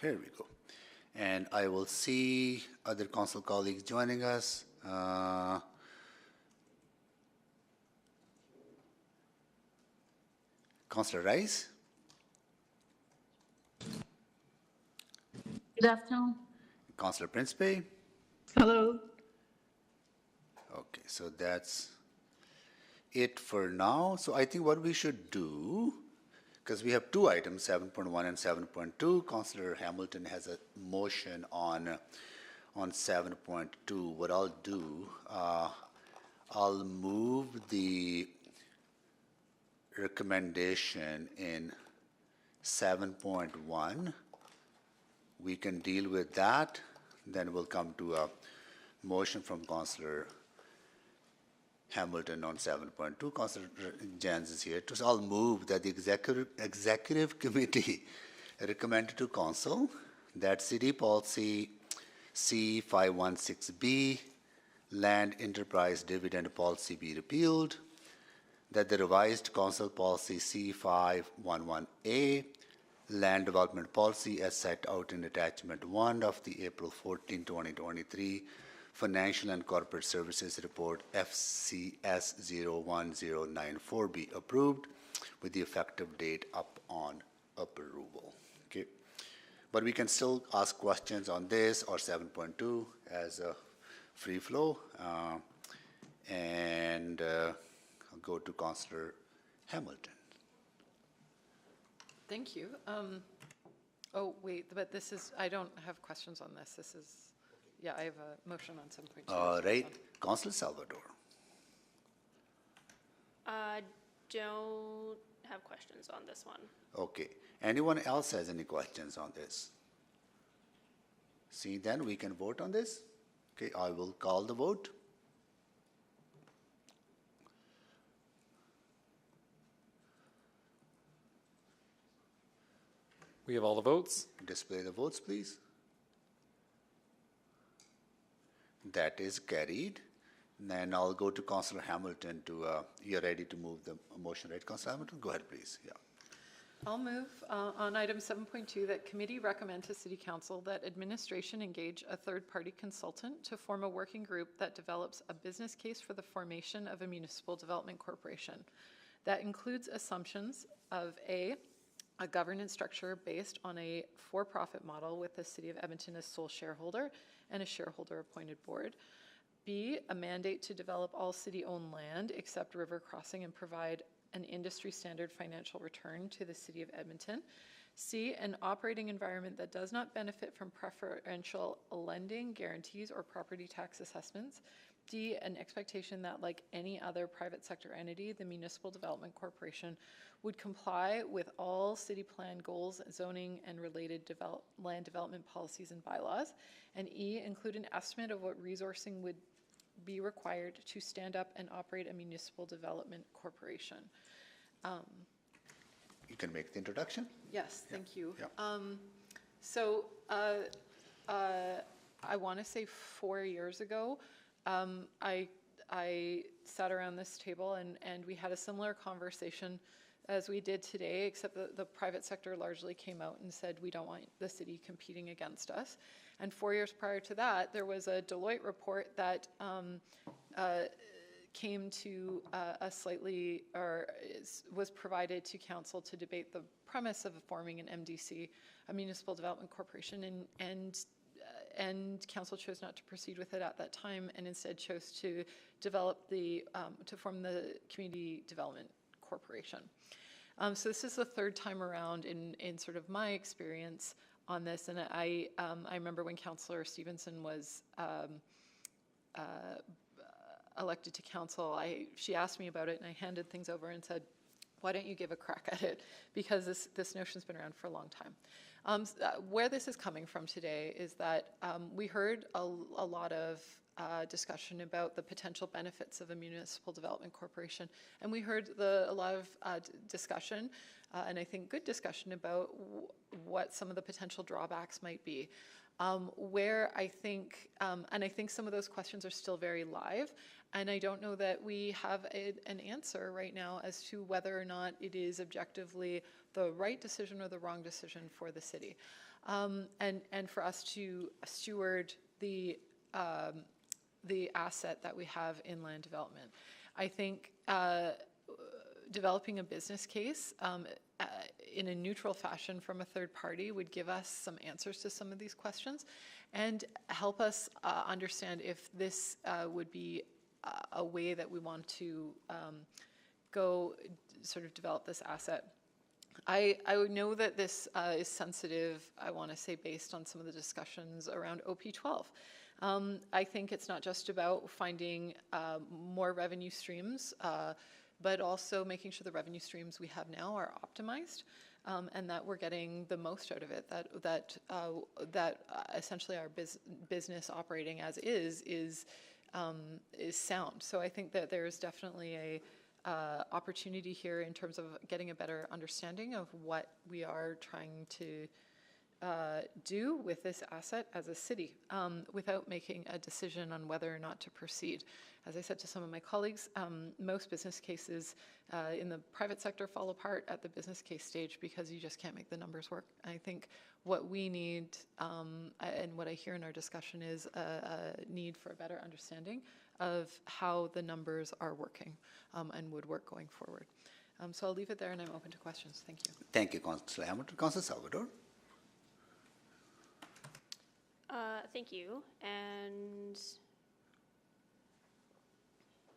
Here we go. And I will see other council colleagues joining us. Councillor Rice. Good afternoon. Councillor Principe. Hello. Okay, so that's it for now. So I think what we should do, because we have two items, 7.1 and 7.2. Councillor Hamilton has a motion on 7.2. What I'll do, I'll move the recommendation in 7.1. We can deal with that. Then we'll come to a motion from Councillor Hamilton on 7.2. Councillor Jans is here. So I'll move that the executive committee recommended to council that city policy C516B, land enterprise dividend policy, be repealed, that the revised council policy C511A, land development policy as set out in attachment 1 of the April 14, 2023 Financial and Corporate Services Report FCS 01094 be approved with the effective date up on approval. Okay. But we can still ask questions on this or 7.2 as a free flow. I'll go to Councillor Hamilton. Thank you. Oh, wait, but this is, I don't have questions on this. This is, yeah, I have a motion on 7.2. All right. Councillor Salvador. Don't have questions on this one. Okay. Anyone else has any questions on this? See, then we can vote on this. Okay, I will call the vote. We have all the votes. Display the votes, please. That is carried. Then I'll go to Councillor Hamilton to, you're ready to move the motion, right, Councillor Hamilton? Go ahead, please. Yeah. I'll move on item 7.2 that committee recommend to City Council that administration engage a third-party consultant to form a working group that develops a business case for the formation of a municipal development corporation. That includes assumptions of a governance structure based on a for-profit model with the City of Edmonton as sole shareholder and a shareholder-appointed board. B, a mandate to develop all city-owned land except river crossing and provide an industry-standard financial return to the City of Edmonton. C, an operating environment that does not benefit from preferential lending, guarantees, or property tax assessments. D, an expectation that, like any other private sector entity, the Municipal Development Corporation would comply with all city plan goals, zoning, and related land development policies and bylaws. And E, include an estimate of what resourcing would be required to stand up and operate a municipal development corporation. You can make the introduction. Yes, thank you. Yeah. So I want to say 4 years ago, I sat around this table and we had a similar conversation as we did today, except that the private sector largely came out and said, we don't want the city competing against us. And 4 years prior to that, there was a Deloitte report that came to a slightly, or was provided to council to debate the premise of forming an MDC, a Municipal Development Corporation, and council chose not to proceed with it at that time, and instead chose to develop to form the Community Development Corporation. So this is the third time around in sort of my experience on this, and I remember when Councillor Stevenson was elected to council, she asked me about it, and I handed things over and said, why don't you give a crack at it? Because this notion's been around for a long time. Where this is coming from today is that we heard a lot of discussion about the potential benefits of a municipal development corporation, and we heard a lot of discussion, and I think good discussion about what some of the potential drawbacks might be. Where I think, and I think some of those questions are still very live, and I don't know that we have an answer right now as to whether or not it is objectively the right decision or the wrong decision for the city, and for us to steward the asset that we have in land development. I think developing a business case in a neutral fashion from a third party would give us some answers to some of these questions and help us understand if this would be a way that we want to go sort of develop this asset. I would know that this is sensitive, I want to say, based on some of the discussions around OP12. I think it's not just about finding more revenue streams, but also making sure the revenue streams we have now are optimized, and that we're getting the most out of it, that essentially our business operating as is sound. So I think that there's definitely a opportunity here in terms of getting a better understanding of what we are trying to do with this asset as a city without making a decision on whether or not to proceed. As I said to some of my colleagues, most business cases in the private sector fall apart at the business case stage because you just can't make the numbers work. I think what we need and what I hear in our discussion is a need for a better understanding of how the numbers are working and would work going forward. So I'll leave it there and I'm open to questions. Thank you. Thank you, Councillor Hamilton. Councillor Salvador. Thank you. And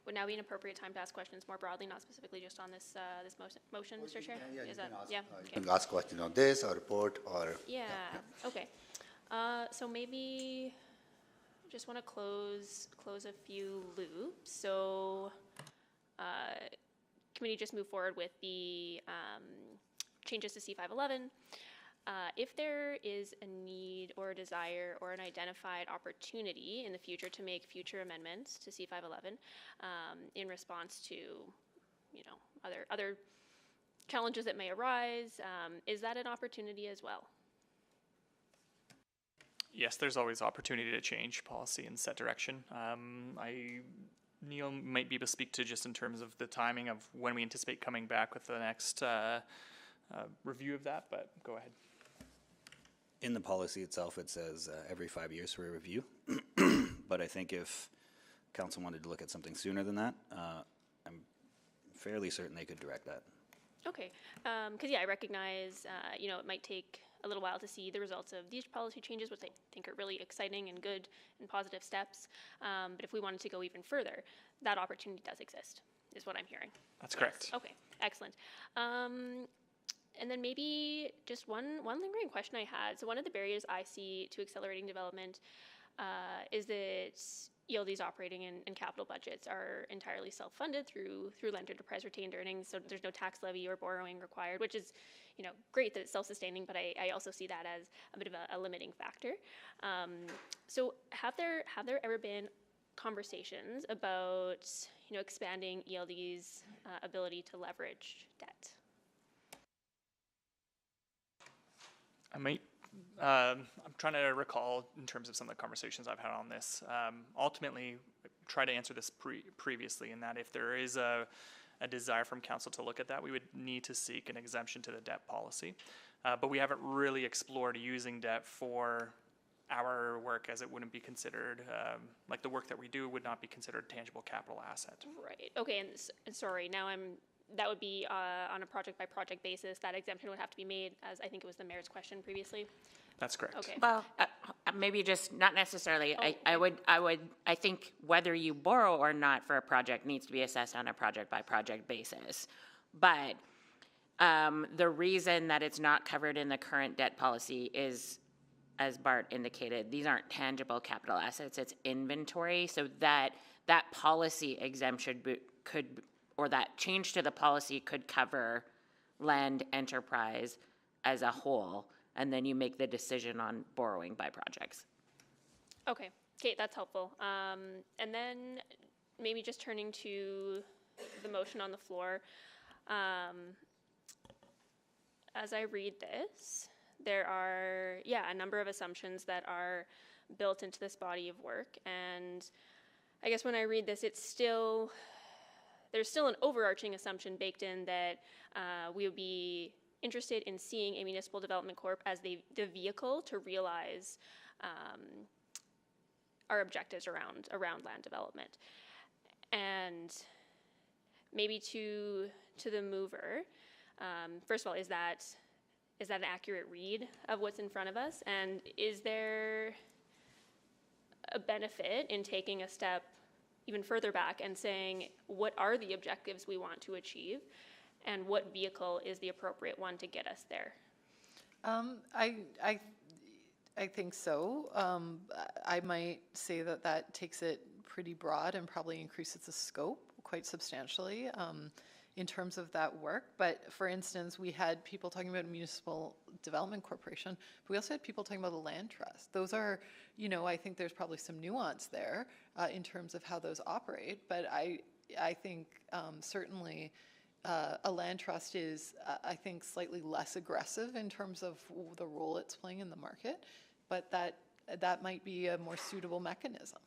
would now be an appropriate time to ask questions more broadly, not specifically just on this motion, Mr. Chair? Yeah, Is that, you okay. can ask questions on this or report or. Yeah. Okay. So maybe just want to close a few loops. So committee just moved forward with the changes to C511. If there is a need or a desire or an identified opportunity in the future to make future amendments to C511 in response to, other challenges that may arise, is that an opportunity as well? Yes, there's always opportunity to change policy and set direction. Neil might be able to speak to just in terms of the timing of when we anticipate coming back with the next review of that, but go ahead. In the policy itself, it says every 5 years for a review. But I think if council wanted to look at something sooner than that, I'm fairly certain they could direct that. Okay, because I recognize, it might take a little while to see the results of these policy changes, which I think are really exciting and good and positive steps. But if we wanted to go even further, that opportunity does exist, is what I'm hearing. That's correct. Okay, excellent. And then maybe just one lingering question I had. So one of the barriers I see to accelerating development is that ELD's operating and capital budgets are entirely self-funded through land enterprise retained earnings, so there's no tax levy or borrowing required, which is, great that it's self-sustaining, but I also see that as a bit of a limiting factor. So have there ever been conversations about, expanding ELD's ability to leverage debt? I'm trying to recall in terms of some of the conversations I've had on this. Ultimately, try to answer this previously in that if there is a desire from council to look at that, we would need to seek an exemption to the debt policy. But we haven't really explored using debt for our work, as it wouldn't be considered, like the work that we do would not be considered tangible capital asset. Right. Okay. And sorry, now that would be on a project by project basis. That exemption would have to be made, as I think it was the mayor's question previously. That's correct. Okay. Well, maybe just not necessarily. I think whether you borrow or not for a project needs to be assessed on a project by project basis. But the reason that it's not covered in the current debt policy is, as Bart indicated, these aren't tangible capital assets, it's inventory. So that policy exemption or that change to the policy could cover land enterprise as a whole, and then you make the decision on borrowing by projects. Okay, that's helpful. And then maybe just turning to the motion on the floor. As I read this, there are, a number of assumptions that are built into this body of work. And I guess when I read this, there's still an overarching assumption baked in that we would be interested in seeing a municipal development corp as the vehicle to realize our objectives around land development. And maybe to the mover, first of all, is that an accurate read of what's in front of us? And is there a benefit in taking a step even further back and saying, what are the objectives we want to achieve, and what vehicle is the appropriate one to get us there? I think so. I might say that takes it pretty broad and probably increases the scope quite substantially in terms of that work. But for instance, we had people talking about Municipal Development Corporation, but we also had people talking about the land trust. Those are, I think there's probably some nuance there in terms of how those operate. But I think certainly a land trust is, I think, slightly less aggressive in terms of the role it's playing in the market, but that might be a more suitable mechanism.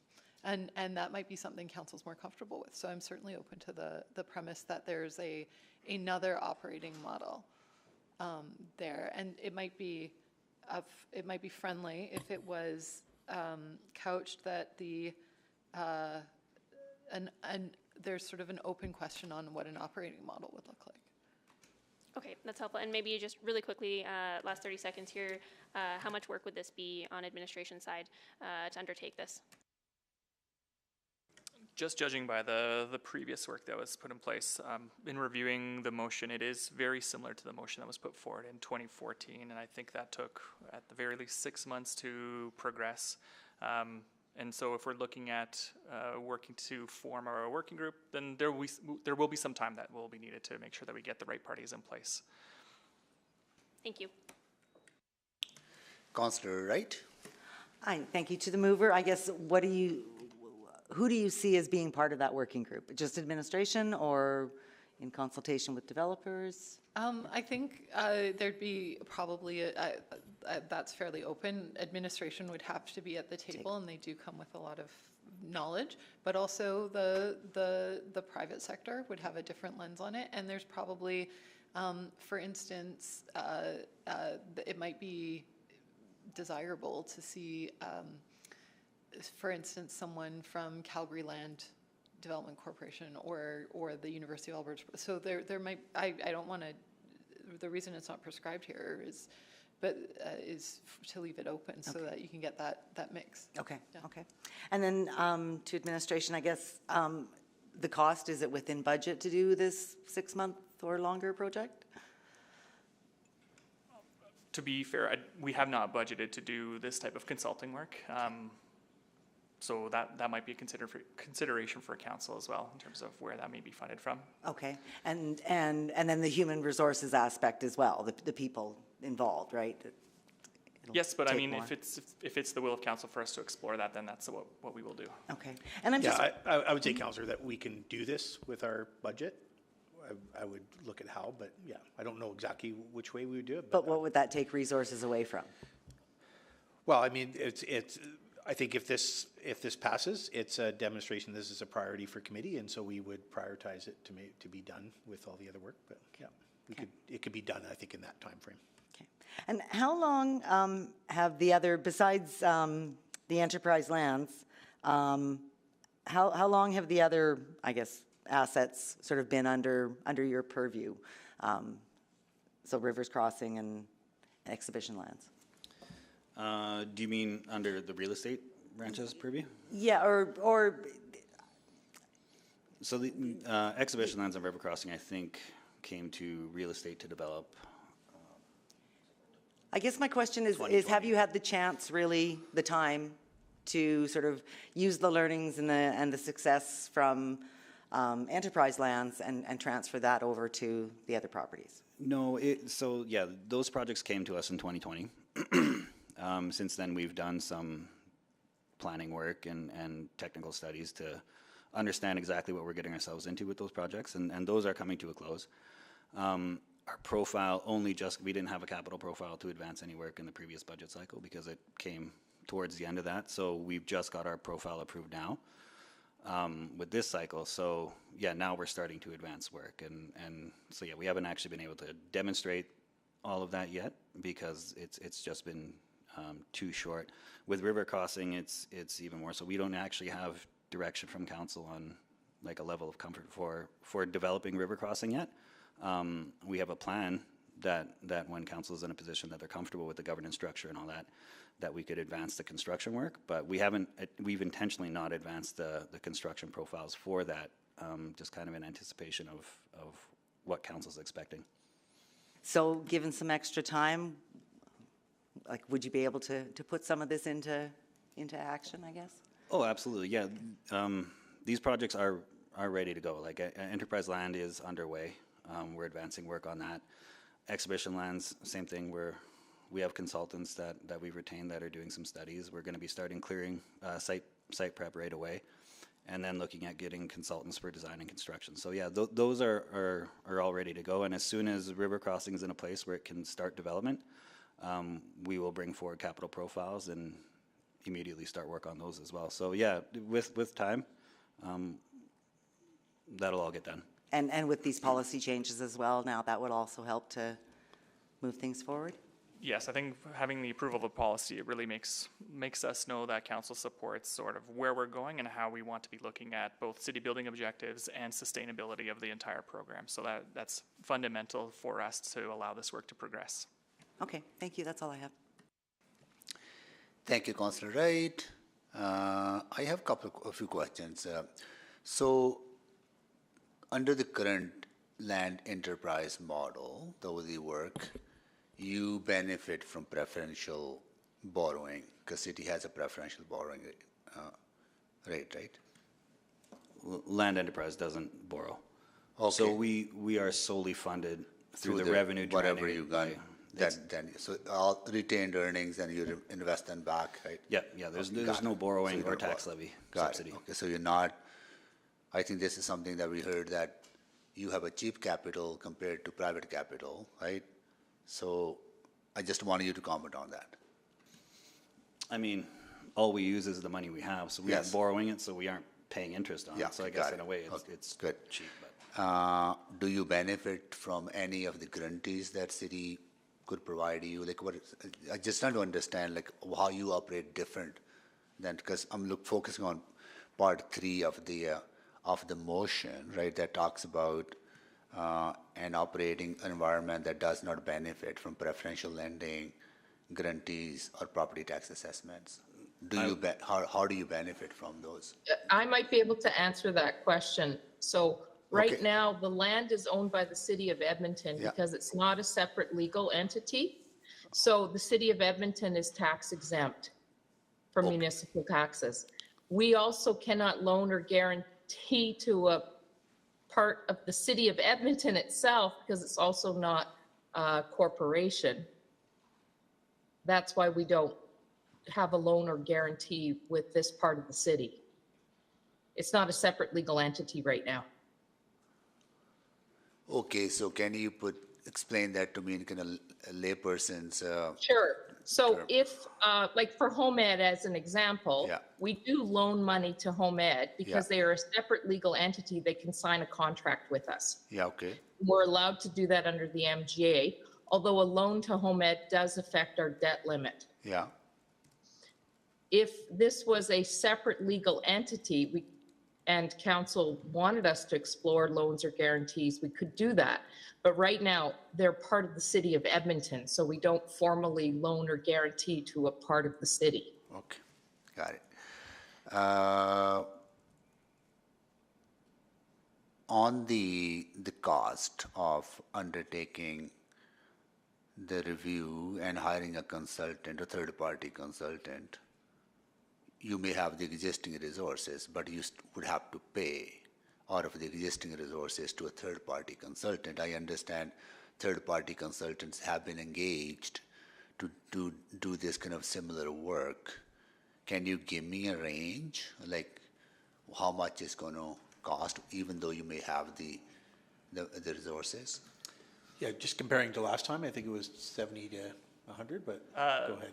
And that might be something council's more comfortable with. So I'm certainly open to the premise that there's another operating model there, and it might be friendly if it was couched that and there's sort of an open question on what an operating model would look like. Okay, that's helpful. And maybe just really quickly, last 30 seconds here, how much work would this be on administration side to undertake this? Just judging by the previous work that was put in place, in reviewing the motion, it is very similar to the motion that was put forward in 2014, and I think that took at the very least 6 months to progress. And so if we're looking at working to form our working group, then there will be some time that will be needed to make sure that we get the right parties in place. Thank you. Councillor Wright. Hi, thank you to the mover. I guess who do you see as being part of that working group? Just administration or in consultation with developers? I think there'd be probably that's fairly open. Administration would have to be at the table, and they do come with a lot of knowledge. But also the private sector would have a different lens on it. And there's probably, for instance, it might be desirable to see, for instance, someone from Calgary Land Development Corporation or the University of Alberta. So there might, I don't want to, the reason it's not prescribed here is to leave it open so that you can get that mix. Okay, yeah. Okay. And then to administration, I guess the cost, is it within budget to do this 6-month or longer project? To be fair, we have not budgeted to do this type of consulting work. So that might be a consideration for council as well in terms of where that may be funded from. Okay, and then the human resources aspect as well, the people involved, right? Yes, but I take mean, more. if it's the will of council for us to explore that, then that's what we will do. Okay, and I'm just. Yeah, I would say, Councillor, that we can do this with our budget. I would look at how, but yeah, I don't know exactly which way we would do it. But what would that take resources away from? Well, I mean, I think if this passes, it's a demonstration this is a priority for committee, and so we would prioritize it to be done with all the other work. But yeah, it could be done, I think, in that time frame. Okay, and how long have the other, besides the enterprise lands, how long have the other, I guess, assets sort of been under your purview? So Rivers Crossing and exhibition lands. Do you mean under the real estate branch's purview? Yeah, or So the exhibition lands on River Crossing, I think, came to real estate to develop. I guess my question is have you had the chance, really, the time to sort of use the learnings and the success from enterprise lands and transfer that over to the other properties? No, so yeah, those projects came to us in 2020. Since then, we've done some planning work and technical studies to understand exactly what we're getting ourselves into with those projects, and those are coming to a close. Our profile we didn't have a capital profile to advance any work in the previous budget cycle because it came towards the end of that, so we've just got our profile approved now with this cycle. So yeah, now we're starting to advance work, and so yeah, we haven't actually been able to demonstrate all of that yet because it's just been too short. With River Crossing, it's even more so. We don't actually have direction from council on like a level of comfort for developing River Crossing yet. We have a plan that when council is in a position that they're comfortable with the governance structure and all that we could advance the construction work, but we've intentionally not advanced the construction profiles for that, just kind of in anticipation of what council's expecting. So given some extra time, like, would you be able to put some of this into action, I guess? Oh, absolutely, yeah. These projects are ready to go. Like enterprise land is underway. We're advancing work on that. Exhibition lands, same thing. We have consultants that we've retained that are doing some studies. We're going to be starting clearing site prep right away, and then looking at getting consultants for design and construction. So yeah, those are all ready to go. And as soon as River Crossing is in a place where it can start development, we will bring forward capital profiles and immediately start work on those as well. So yeah, with time, that'll all get done. And with these policy changes as well, now that would also help to move things forward? Yes, I think having the approval of the policy, it really makes us know that council supports sort of where we're going and how we want to be looking at both city building objectives and sustainability of the entire program. So that's fundamental for us to allow this work to progress. Okay, thank you. That's all I have. Thank you, Councillor Wright. I have a few questions. So, under the current land enterprise model, the way they work, you benefit from preferential borrowing because city has a preferential borrowing rate, right? Land enterprise doesn't borrow. Okay. So we are solely funded through the revenue whatever generated you got. by- Then so all retained earnings and you invest them back, right? Yeah. There's no borrowing or tax levy subsidy. Okay, so you're not. I think this is something that we heard that you have a cheap capital compared to private capital, right? So I just wanted you to comment on that. I mean, all we use is the money we have, so we aren't borrowing it, so we aren't paying interest on it. So I guess in a way it's good. Cheap. But. Do you benefit from any of the guarantees that city could provide you? Like I just trying to understand like how you operate different than, because I'm focusing on part 3 of the motion, right? That talks about an operating environment that does not benefit from preferential lending, guarantees, or property tax assessments. How do you benefit from those? I might be able to answer that question. So right now, the land is owned by the city of Edmonton because it's not a separate legal entity. So the city of Edmonton is tax exempt from municipal taxes. we also cannot loan or guarantee to a part of the city of Edmonton itself because it's also not a corporation. That's why we don't have a loan or guarantee with this part of the city. It's not a separate legal entity right now. Okay, so can you explain that to me in kind of a layperson's Sure. So term? if, like for home ed as an example, we do loan money to home ed because they are a separate legal entity. They can sign a contract with us. Yeah, okay. We're allowed to do that under the MGA, although a loan to home ed does affect our debt limit. Yeah. If this was a separate legal entity, and council wanted us to explore loans or guarantees, we could do that. But right now, they're part of the city of Edmonton, so we don't formally loan or guarantee to a part of the city. Okay, got it. On the cost of undertaking the review and hiring a consultant, a third-party consultant, you may have the existing resources, but you would have to pay out of the existing resources to a third-party consultant. I understand third-party consultants have been engaged to do this kind of similar work. Can you give me a range, like how much it's going to cost, even though you may have the resources? Yeah, just comparing to last time, I think it was 70 to 100, but go ahead.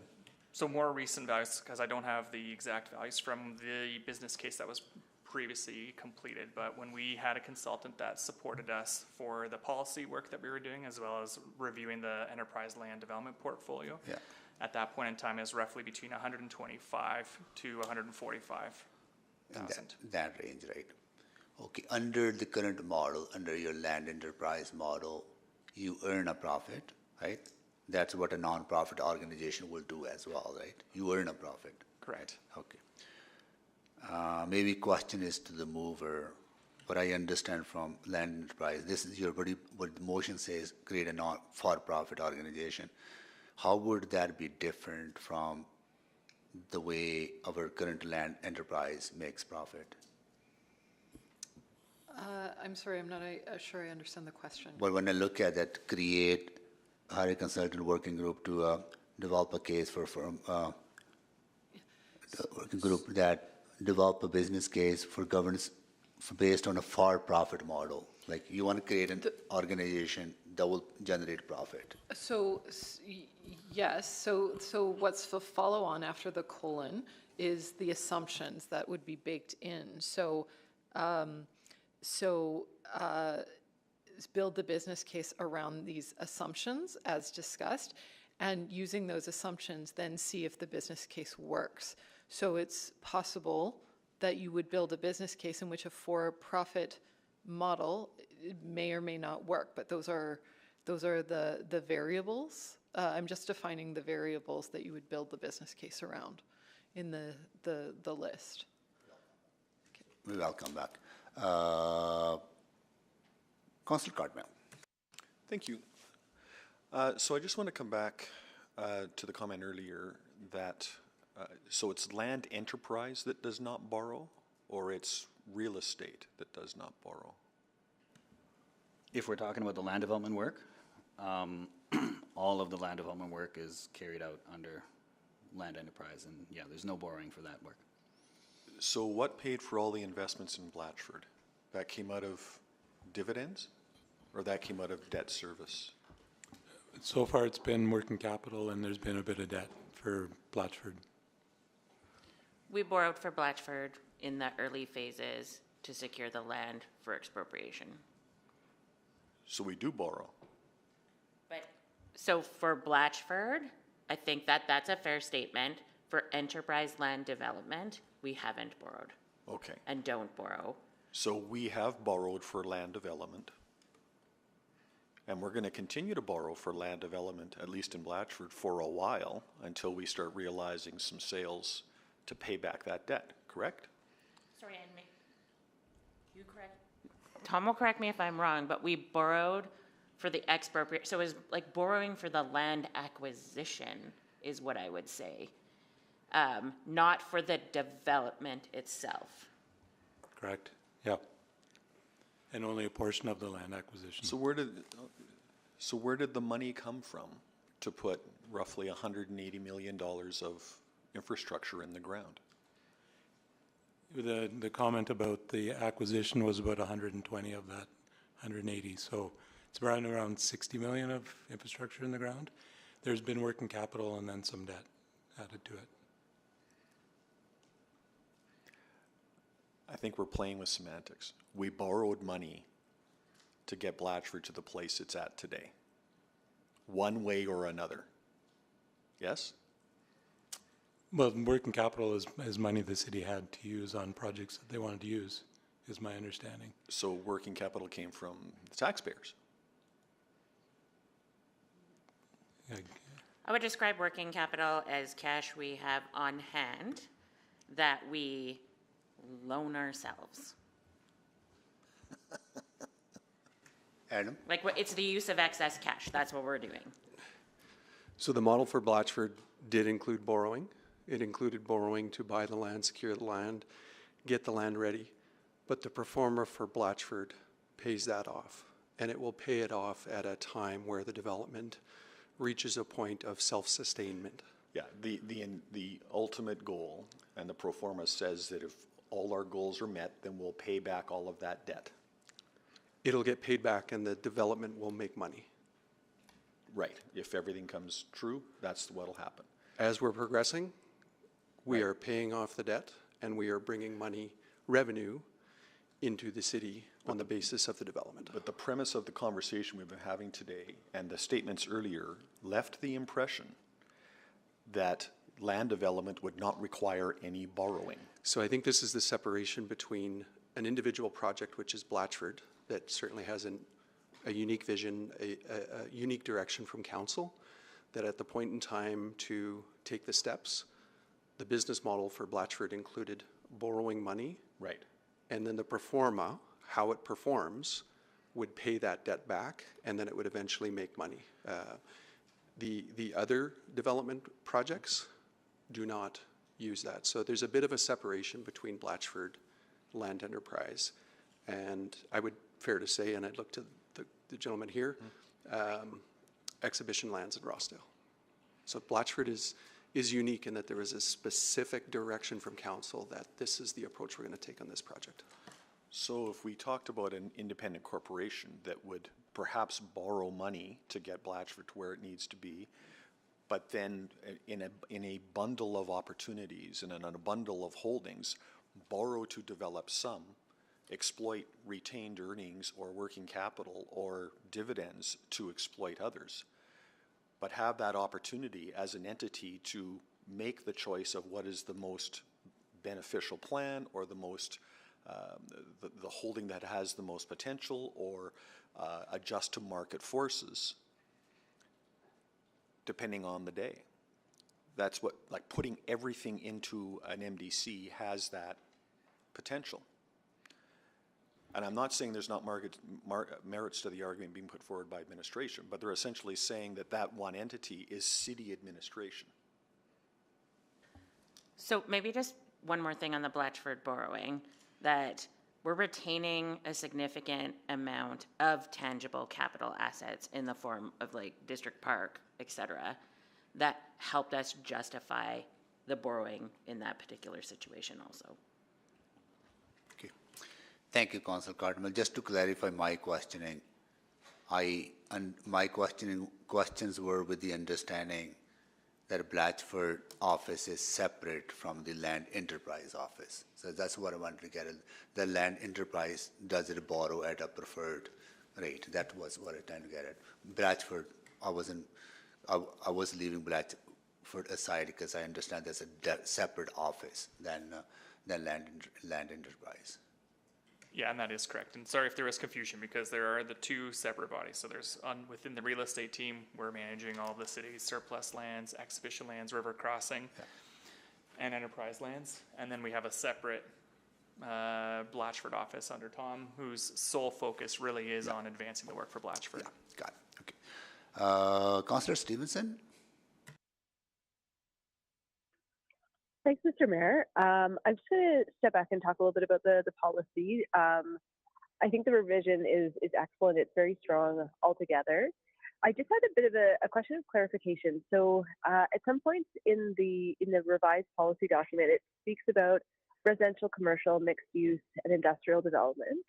So more recent values, because I don't have the exact values from the business case that was previously completed, but when we had a consultant that supported us for the policy work that we were doing, as well as reviewing the enterprise land development portfolio, at that point in time, it was roughly between 125 to 145,000. That range, right? Okay, under the current model, under your land enterprise model, you earn a profit, right? That's what a non-profit organization will do as well, right? You earn a profit. Correct. Okay. Maybe question is to the mover, but I understand from land enterprise, this is what the motion says, create a non-for-profit organization. How would that be different from the way our current land enterprise makes profit? I'm sorry, I'm not sure I understand the question. But when I look at that, hire a consultant working group to develop a case for working group that develop a business case for governance based on a for-profit model. Like you want to create an organization that will generate profit. So yes, so what's the follow-on after the colon is the assumptions that would be baked in. So build the business case around these assumptions as discussed, and using those assumptions then see if the business case works. So it's possible that you would build a business case in which a for-profit model may or may not work, but those are the variables. I'm just defining the variables that you would build the business case around in the list. Okay. Maybe I'll come back. Councillor Cardwell. Thank you. So I just want to come back to the comment earlier that, so it's land enterprise that does not borrow, or it's real estate that does not borrow? If we're talking about the land development work, all of the land development work is carried out under land enterprise, and yeah, there's no borrowing for that work. So what paid for all the investments in Blatchford? That came out of dividends, or that came out of debt service? So far, it's been working capital, and there's been a bit of debt for Blatchford. We borrowed for Blatchford in the early phases to secure the land for expropriation. So we do borrow? So for Blatchford, I think that's a fair statement. For enterprise land development, we haven't borrowed. Okay. And don't borrow. So we have borrowed for land development, and we're going to continue to borrow for land development, at least in Blatchford, for a while, until we start realizing some sales to pay back that debt, correct? Sorry, you correct. Tom will correct me if I'm wrong, but we borrowed for the expropriation. So it was like borrowing for the land acquisition is what I would say. not for the development itself. Correct, yeah. And only a portion of the land acquisition. So where did the money come from to put roughly $180 million of infrastructure in the ground? The comment about the acquisition was about 120 of that 180, so it's around 60 million of infrastructure in the ground. There's been working capital and then some debt added to it. I think we're playing with semantics. We borrowed money to get Blatchford to the place it's at today, one way or another. Yes? Well, working capital is money the city had to use on projects that they wanted to use, is my understanding. So working capital came from the taxpayers. I would describe working capital as cash we have on hand that we loan ourselves. Adam? Like, it's the use of excess cash. That's what we're doing. So the model for Blatchford did include borrowing. It included borrowing to buy the land, secure the land, get the land ready. But the performer for Blatchford pays that off. And it will pay it off at a time where the development reaches a point of self-sustainment. Yeah, the ultimate goal, and the pro forma says that if all our goals are met, then we'll pay back all of that debt. It'll get paid back and the development will make money. Right. If everything comes true, that's what'll happen. As we're progressing, we are paying off the debt and we are bringing money, revenue, into the city on the basis of the development. But the premise of the conversation we've been having today and the statements earlier left the impression that land development would not require any borrowing. So I think this is the separation between an individual project, which is Blatchford, that certainly has a unique vision, a unique direction from council, that at the point in time to take the steps, the business model for Blatchford included borrowing money. Right. And then the pro forma, how it performs, would pay that debt back, and then it would eventually make money. The other development projects do not use that. So there's a bit of a separation between Blatchford Land Enterprise and, I would fair to say, and I'd look to the gentleman here, Exhibition Lands in Rossdale. So Blatchford is unique in that there is a specific direction from council that this is the approach we're going to take on this project. So if we talked about an independent corporation that would perhaps borrow money to get Blatchford to where it needs to be, but then in a bundle of opportunities and in a bundle of holdings, borrow to develop some, exploit retained earnings or working capital or dividends to exploit others, but have that opportunity as an entity to make the choice of what is the most beneficial plan or the most the holding that has the most potential, or adjust to market forces depending on the day. That's what, like, putting everything into an MDC has that potential. And I'm not saying there's not merits to the argument being put forward by administration, but they're essentially saying that that one entity is city administration. So maybe just one more thing on the Blatchford borrowing, that we're retaining a significant amount of tangible capital assets in the form of like District Park, et cetera, that helped us justify the borrowing in that particular situation also. Okay. Thank you, Councillor Cardinal. Just to clarify my questioning, my questions were with the understanding that Blatchford office is separate from the land enterprise office. So that's what I wanted to get at. The land enterprise, does it borrow at a preferred rate? That was what I was trying to get at. Blatchford, I was leaving Blatchford aside because I understand there's a separate office than land enterprise. Yeah, and that is correct. And sorry if there was confusion, because there are the two separate bodies. So there's within the real estate team, we're managing all of the city's surplus lands, exhibition lands, river crossing, and enterprise lands. And then we have a separate Blatchford office under Tom, whose sole focus really is on advancing the work for Blatchford. Yeah, got it. Okay. Councillor Stevenson? Thanks, Mr. Mayor. I'm just going to step back and talk a little bit about the policy. I think the revision is excellent. It's very strong altogether. I just had a bit of a question of clarification. So at some point in the revised policy document, it speaks about residential, commercial, mixed use, and industrial development.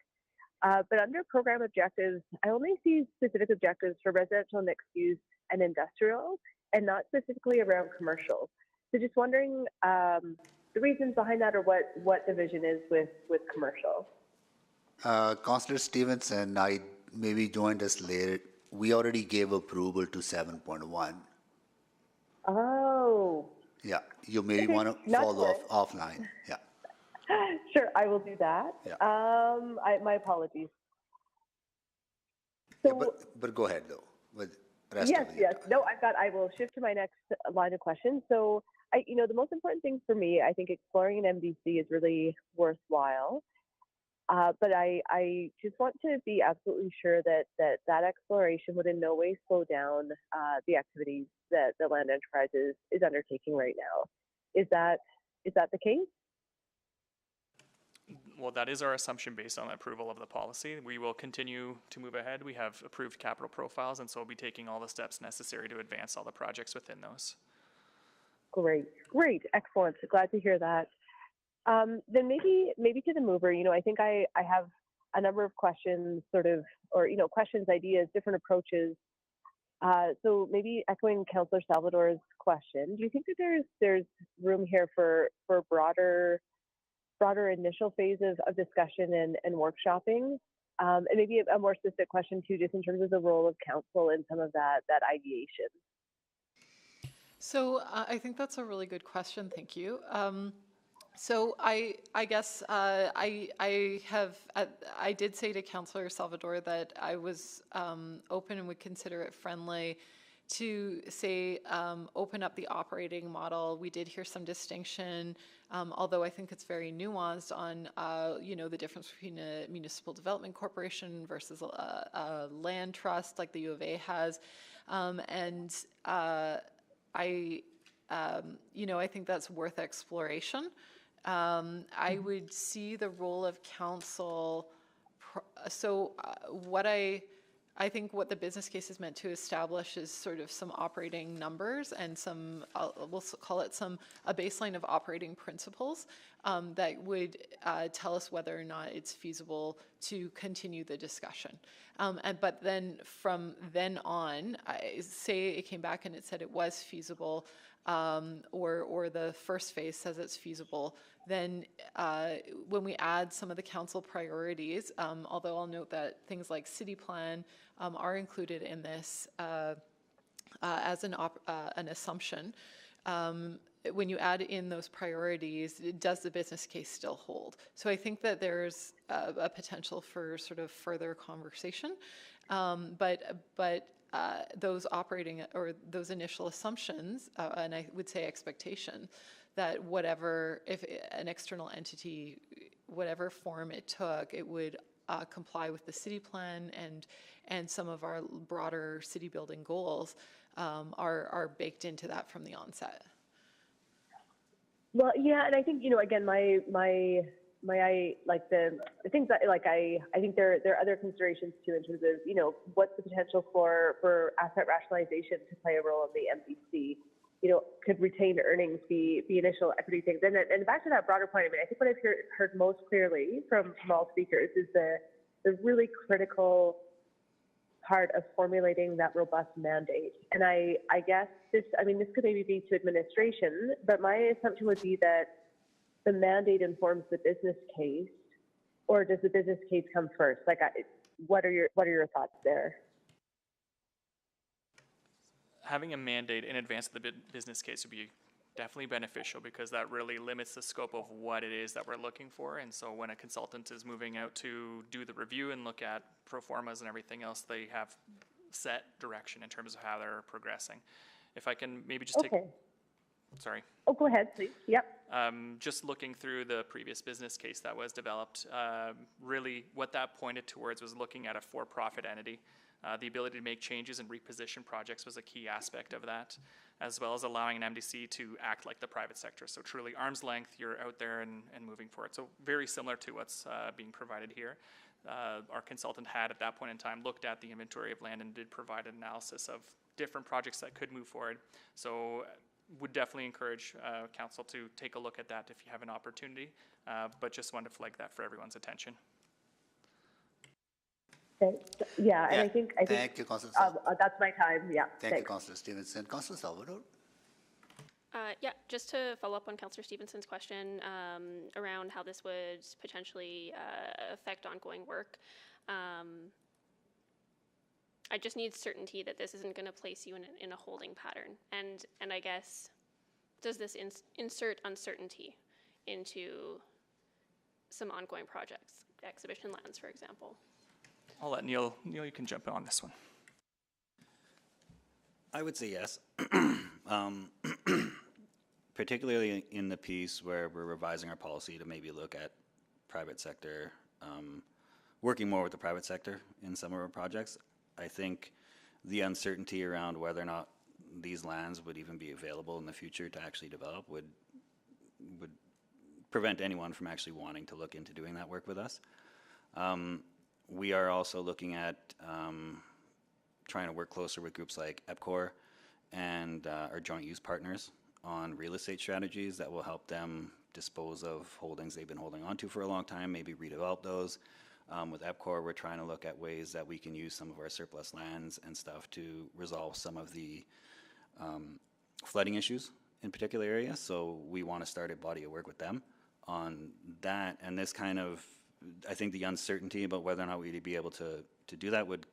But under program objectives, I only see specific objectives for residential, mixed use, and industrial, and not specifically around commercial. So just wondering the reasons behind that, or what the vision is with commercial. Councillor Stevenson, I maybe joined us later. We already gave approval to 7.1. Oh. Yeah, you may Okay, want to not to follow worry. offline. Yeah. Sure, I will do that. Yeah. My apologies. Yeah, but go ahead though with the rest Yes, of it. yes. No, I will shift to my next line of questions. So, the most important thing for me, I think exploring an MDC is really worthwhile. But I just want to be absolutely sure that exploration would in no way slow down the activities that the Land Enterprise is undertaking right now. Is that the case? Well, that is our assumption based on approval of the policy. We will continue to move ahead. We have approved capital profiles, and so we'll be taking all the steps necessary to advance all the projects within those. Great, excellent. Glad to hear that. Then maybe to the mover, I think I have a number of questions, questions, ideas, different approaches. So maybe echoing Councillor Salvador's question, do you think that there's room here for broader initial phase of discussion and workshopping? And maybe a more specific question too, just in terms of the role of council in some of that ideation. So I think that's a really good question. Thank you. So I guess I did say to Councillor Salvador that I was open and would consider it friendly to say open up the operating model. We did hear some distinction, although I think it's very nuanced on the difference between a municipal development corporation versus a land trust like the U of A has, I think that's worth exploration. I would see the role of council. I think what the business case is meant to establish is sort of some operating numbers and we'll call it a baseline of operating principles that would tell us whether or not it's feasible to continue the discussion. But then from then on, say it came back and it said it was feasible, or the first phase says it's feasible, then when we add some of the council priorities, although I'll note that things like city plan are included in this as an assumption, when you add in those priorities, does the business case still hold? So I think that there's a potential for sort of further conversation, but those operating or those initial assumptions, and I would say expectation, that if an external entity, whatever form it took, it would comply with the city plan and some of our broader city building goals are baked into that from the onset. Well, yeah, and I think again, my like the things that I think there are other considerations too in terms of what's the potential for asset rationalization to play a role in the MDC. Could retained earnings be initial equity things? And back to that broader point, I mean, I think what I've heard most clearly from all speakers is the really critical part of formulating that robust mandate. And I guess this could maybe be to administration, but my assumption would be that the mandate informs the business case, or does the business case come first? What are your thoughts there? Having a mandate in advance of the business case would be definitely beneficial, because that really limits the scope of what it is that we're looking for. And so when a consultant is moving out to do the review and look at pro formas and everything else, they have set direction in terms of how they're progressing. If I can maybe just take... Sorry. Oh, go ahead, please. Yep. Just looking through the previous business case that was developed, really what that pointed towards was looking at a for-profit entity. The ability to make changes and reposition projects was a key aspect of that. as well as allowing an MDC to act like the private sector. So truly arm's length, you're out there and moving forward. So very similar to what's being provided here. Our consultant had at that point in time looked at the inventory of land and did provide an analysis of different projects that could move forward. So would definitely encourage council to take a look at that if you have an opportunity, but just wanted to flag that for everyone's attention. Yeah, and I think Thank you, Councillor. that's my time. Yeah. Thank you, Councillor Stevenson. Councillor Salvador. Yeah, just to follow up on Councillor Stevenson's question around how this would potentially affect ongoing work. I just need certainty that this isn't going to place you in a holding pattern. And I guess, does this insert uncertainty into some ongoing projects, exhibition lands, for example? I'll let Neil, you can jump in on this one. I would say yes. Particularly in the piece where we're revising our policy to maybe look at private sector, working more with the private sector in some of our projects. I think the uncertainty around whether or not these lands would even be available in the future to actually develop would prevent anyone from actually wanting to look into doing that work with us. We are also looking at trying to work closer with groups like EPCOR and our joint use partners on real estate strategies that will help them dispose of holdings they've been holding on to for a long time, maybe redevelop those. With EPCOR, we're trying to look at ways that we can use some of our surplus lands and stuff to resolve some of the flooding issues in particular areas. So we want to start a body of work with them on that. And this kind of, I think the uncertainty about whether or not we'd be able to do that would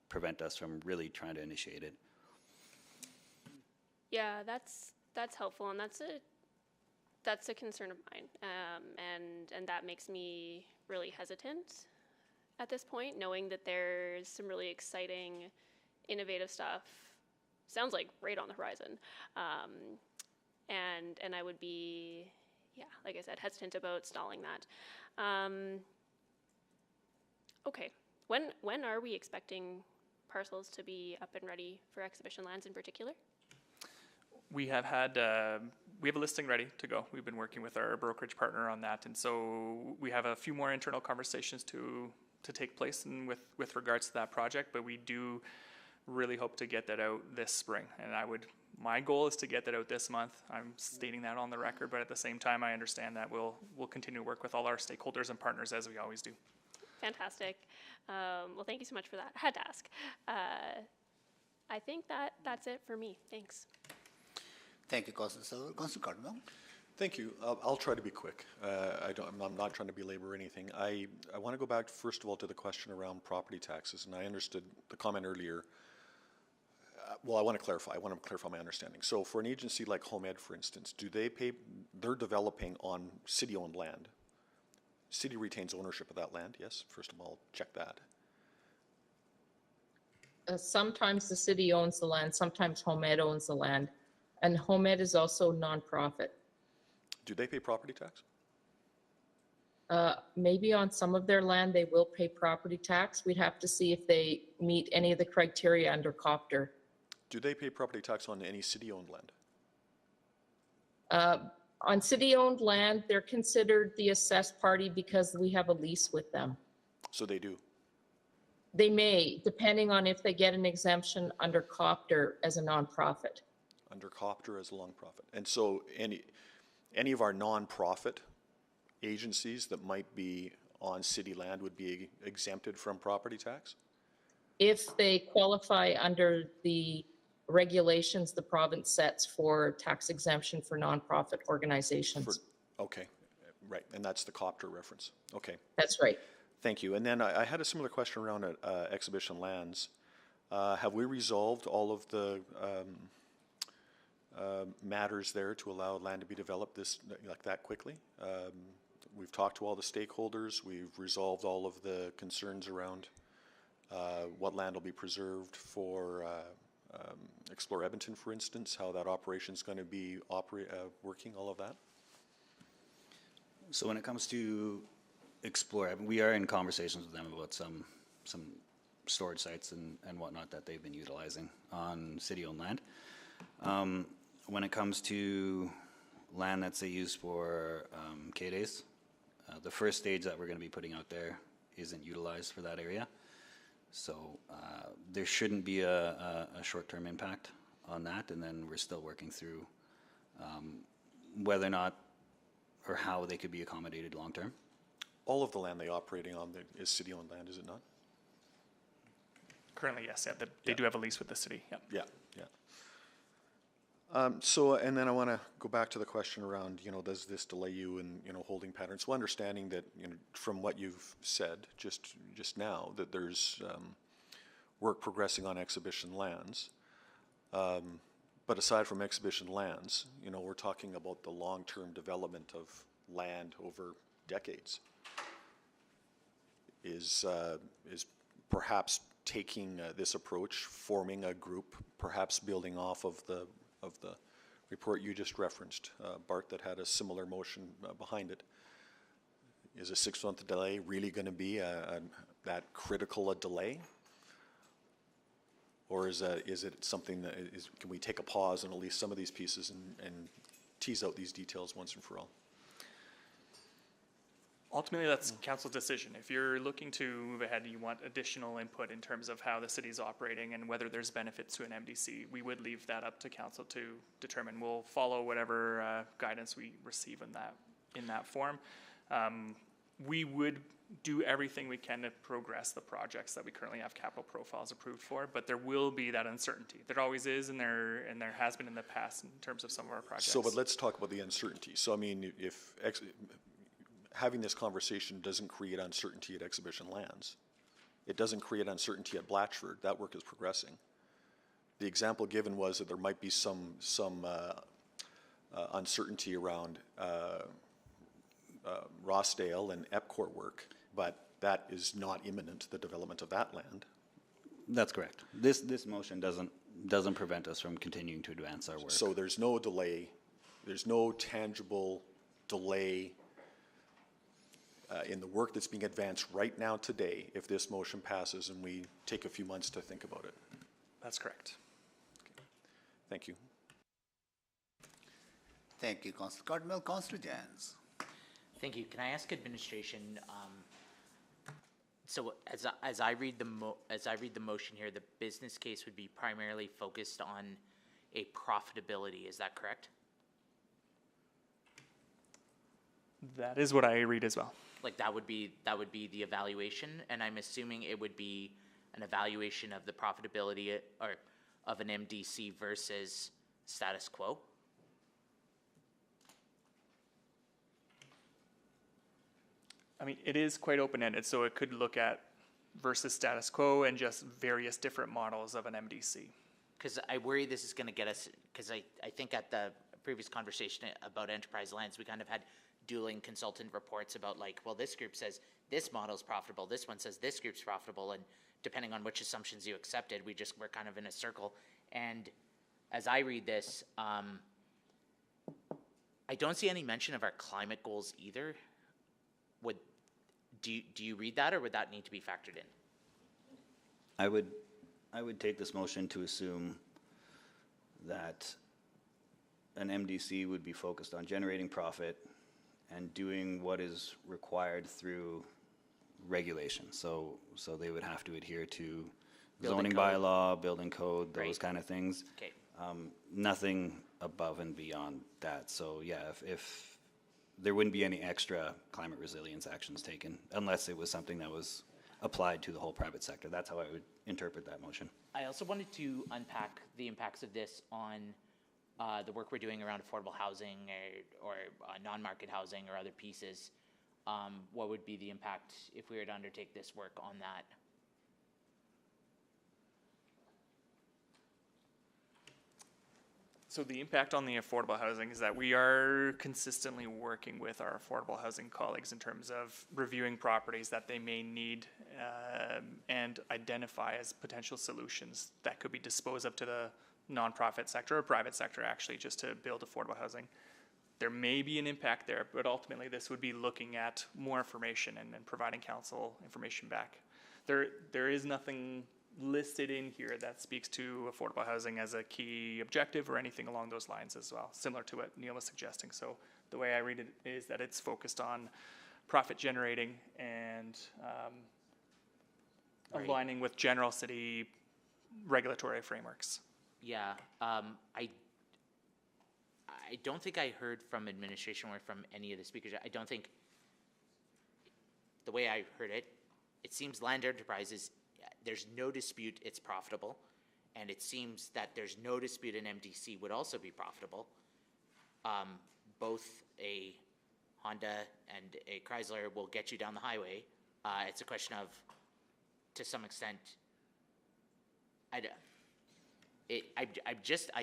prevent us from really trying to initiate it. Yeah, that's helpful, and that's a concern of mine, and that makes me really hesitant at this point, knowing that there's some really exciting, innovative stuff. Sounds like right on the horizon, and I would be, yeah, like I said, hesitant about stalling that. Okay, when are we expecting parcels to be up and ready for exhibition lands in particular? We have had, we have a listing ready to go. We've been working with our brokerage partner on that. And so we have a few more internal conversations to take place with regards to that project, but we do really hope to get that out this spring. And my goal is to get that out this month. I'm stating that on the record, but at the same time, I understand that we'll continue to work with all our stakeholders and partners as we always do. Fantastic. Well, thank you so much for that. I had to ask. I think that's it for me. Thanks. Thank you, Councillor Cardinal. Thank you. I'll try to be quick. I'm not trying to belabor anything. I want to go back, first of all, to the question around property taxes, and I understood the comment earlier. Well, I want to clarify my understanding. So for an agency like Home Ed, for instance, do they pay, they're developing on city-owned land. City retains ownership of that land, yes? First of all, check that. Sometimes the city owns the land, sometimes Home Ed owns the land. And Home Ed is also nonprofit. Do they pay property tax? Maybe on some of their land, they will pay property tax. We'd have to see if they meet any of the criteria under Copter. Do they pay property tax on any city-owned land? On city-owned land, they're considered the assessed party because we have a lease with them. So they do? They may, depending on if they get an exemption under Copter as a nonprofit. Under Copter as a nonprofit. And so any of our nonprofit agencies that might be on city land would be exempted from property tax? If they qualify under the regulations the province sets for tax exemption for nonprofit organizations. Okay, right, and that's the Copter reference. Okay. That's right. Thank you. And then I had a similar question around exhibition lands. Have we resolved all of the matters there to allow land to be developed like that quickly? We've talked to all the stakeholders. We've resolved all of the concerns around what land will be preserved for Explore Edmonton, for instance, how that operation is going to be working, all of that. So when it comes to Explore, we are in conversations with them about some storage sites and whatnot that they've been utilizing on city-owned land. When it comes to land that's used for K-Days, the first stage that we're going to be putting out there isn't utilized for that area. So there shouldn't be a short-term impact on that, and then we're still working through whether or not or how they could be accommodated long-term. All of the land they operating on is city-owned land, is it not? Currently, yes, yeah, they do have a lease with the city, yeah. Yeah, yeah. So, and then I want to go back to the question around, does this delay you in, holding patterns? So understanding that, from what you've said just now, that there's work progressing on exhibition lands. But aside from exhibition lands, we're talking about the long-term development of land over decades. Is perhaps taking this approach, forming a group, perhaps building off of the report you just referenced, Bart, that had a similar motion behind it. Is a 6-month delay really going to be that critical a delay? Or is it something that can we take a pause on at least some of these pieces and tease out these details once and for all? Ultimately, that's council's decision. If you're looking to move ahead and you want additional input in terms of how the city's operating and whether there's benefits to an MDC, we would leave that up to council to determine. We'll follow whatever guidance we receive in that form. We would do everything we can to progress the projects that we currently have capital profiles approved for, but there will be that uncertainty. There always is, and there has been in the past in terms of some of our projects. So, but let's talk about the uncertainty. So, I mean, if having this conversation doesn't create uncertainty at exhibition lands, it doesn't create uncertainty at Blatchford. That work is progressing. The example given was that there might be some uncertainty around Rossdale and Epcor work, but that is not imminent, the development of that land. That's correct. This motion doesn't prevent us from continuing to advance our work. So there's no delay, there's no tangible delay in the work that's being advanced right now today if this motion passes and we take a few months to think about it. That's correct. Okay. Thank you. Thank you, Councillor Cardinal. Councillor Jans. Thank you. Can I ask administration? So as I read the motion here, the business case would be primarily focused on a profitability. Is that correct? That is what I read as well. Like that would be the evaluation, and I'm assuming it would be an evaluation of the profitability or of an MDC versus status quo. I mean, it is quite open-ended, so it could look at versus status quo and just various different models of an MDC. Because I worry this is going to get us, because I think at the previous conversation about enterprise lands, we kind of had dueling consultant reports about like, well, this group says this model is profitable, this one says this group's profitable, and depending on which assumptions you accepted, we're kind of in a circle. And as I read this, I don't see any mention of our climate goals either. Do you read that, or would that need to be factored in? I would take this motion to assume that an MDC would be focused on generating profit and doing what is required through regulation. So they would have to adhere to zoning bylaw, building code, those kind of things. Okay. Nothing above and beyond that. So yeah, if there wouldn't be any extra climate resilience actions taken unless it was something that was applied to the whole private sector. That's how I would interpret that motion. I also wanted to unpack the impacts of this on the work we're doing around affordable housing or non-market housing or other pieces. What would be the impact if we were to undertake this work on that? So the impact on the affordable housing is that we are consistently working with our affordable housing colleagues in terms of reviewing properties that they may need and identify as potential solutions that could be disposed of to the nonprofit sector or private sector actually just to build affordable housing. There may be an impact there, but ultimately this would be looking at more information and providing council information back. There is nothing listed in here that speaks to affordable housing as a key objective or anything along those lines as well, similar to what Neil was suggesting. So the way I read it is that it's focused on profit generating and Right. aligning with general city regulatory frameworks. Yeah, I don't think I heard from administration or from any of the speakers. I don't think, the way I heard it, it seems land enterprises, there's no dispute it's profitable, and it seems that there's no dispute an MDC would also be profitable. Both a Honda and a Chrysler will get you down the highway. It's a question of, to some extent, I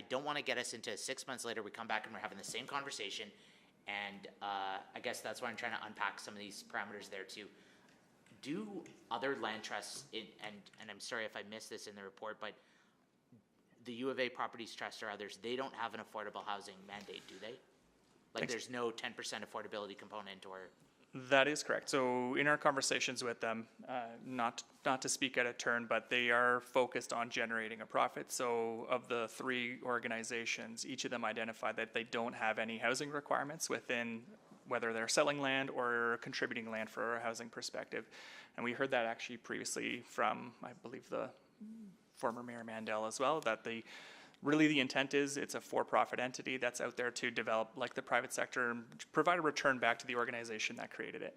don't want to get us into 6 months later, we come back and we're having the same conversation. And I guess that's why I'm trying to unpack some of these parameters there too. Do other land trusts, and I'm sorry if I missed this in the report, but the U of A Properties Trust or others, they don't have an affordable housing mandate, do they? Like there's no 10% affordability component or? That is correct. So in our conversations with them, not to speak out of turn, but they are focused on generating a profit. So of the 3 organizations, each of them identified that they don't have any housing requirements within whether they're selling land or contributing land for a housing perspective. And we heard that actually previously from, I believe, the former Mayor Mandel as well, that really the intent is it's a for-profit entity that's out there to develop like the private sector and provide a return back to the organization that created it.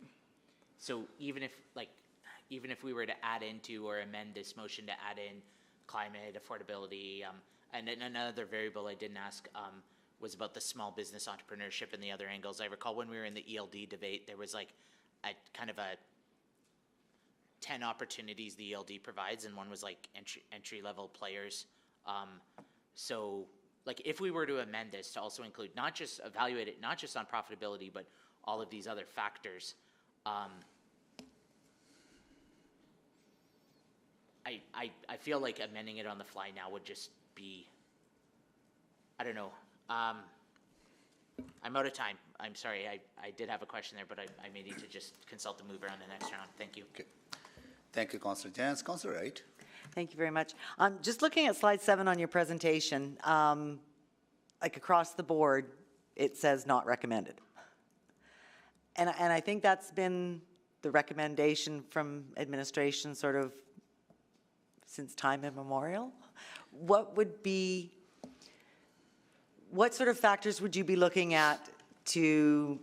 So even if we were to add into or amend this motion to add in climate, affordability, and then another variable I didn't ask was about the small business entrepreneurship and the other angles. I recall when we were in the ELD debate, there was like a kind of a 10 opportunities the ELD provides, and one was like entry level players. So like if we were to amend this to also include not just evaluate it, not just on profitability, but all of these other factors, I feel like amending it on the fly now would just be, I don't know. I'm out of time. I'm sorry. I did have a question there, but I may need to just consult the mover on the next round. Thank you. Okay. Thank you, Councillor Jans. Councillor Wright. Thank you very much. Just looking at slide 7 on your presentation, like across the board, it says not recommended. And I think that's been the recommendation from administration sort of since time immemorial. What sort of factors would you be looking at to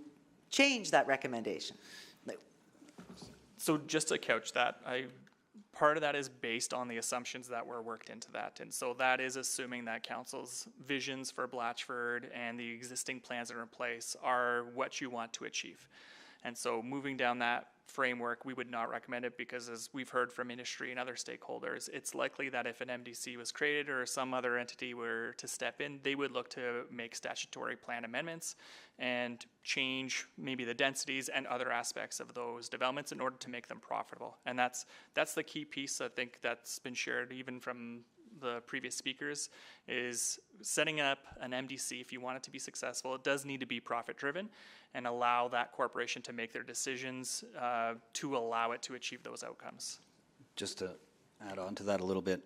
change that recommendation? So just to couch that, part of that is based on the assumptions that were worked into that. And so that is assuming that council's visions for Blatchford and the existing plans that are in place are what you want to achieve. And so moving down that framework, we would not recommend it because, as we've heard from industry and other stakeholders, it's likely that if an MDC was created or some other entity were to step in, they would look to make statutory plan amendments and change maybe the densities and other aspects of those developments in order to make them profitable. And that's the key piece I think that's been shared even from the previous speakers, is setting up an MDC. If you want it to be successful, it does need to be profit driven and allow that corporation to make their decisions to allow it to achieve those outcomes. Just to add on to that a little bit,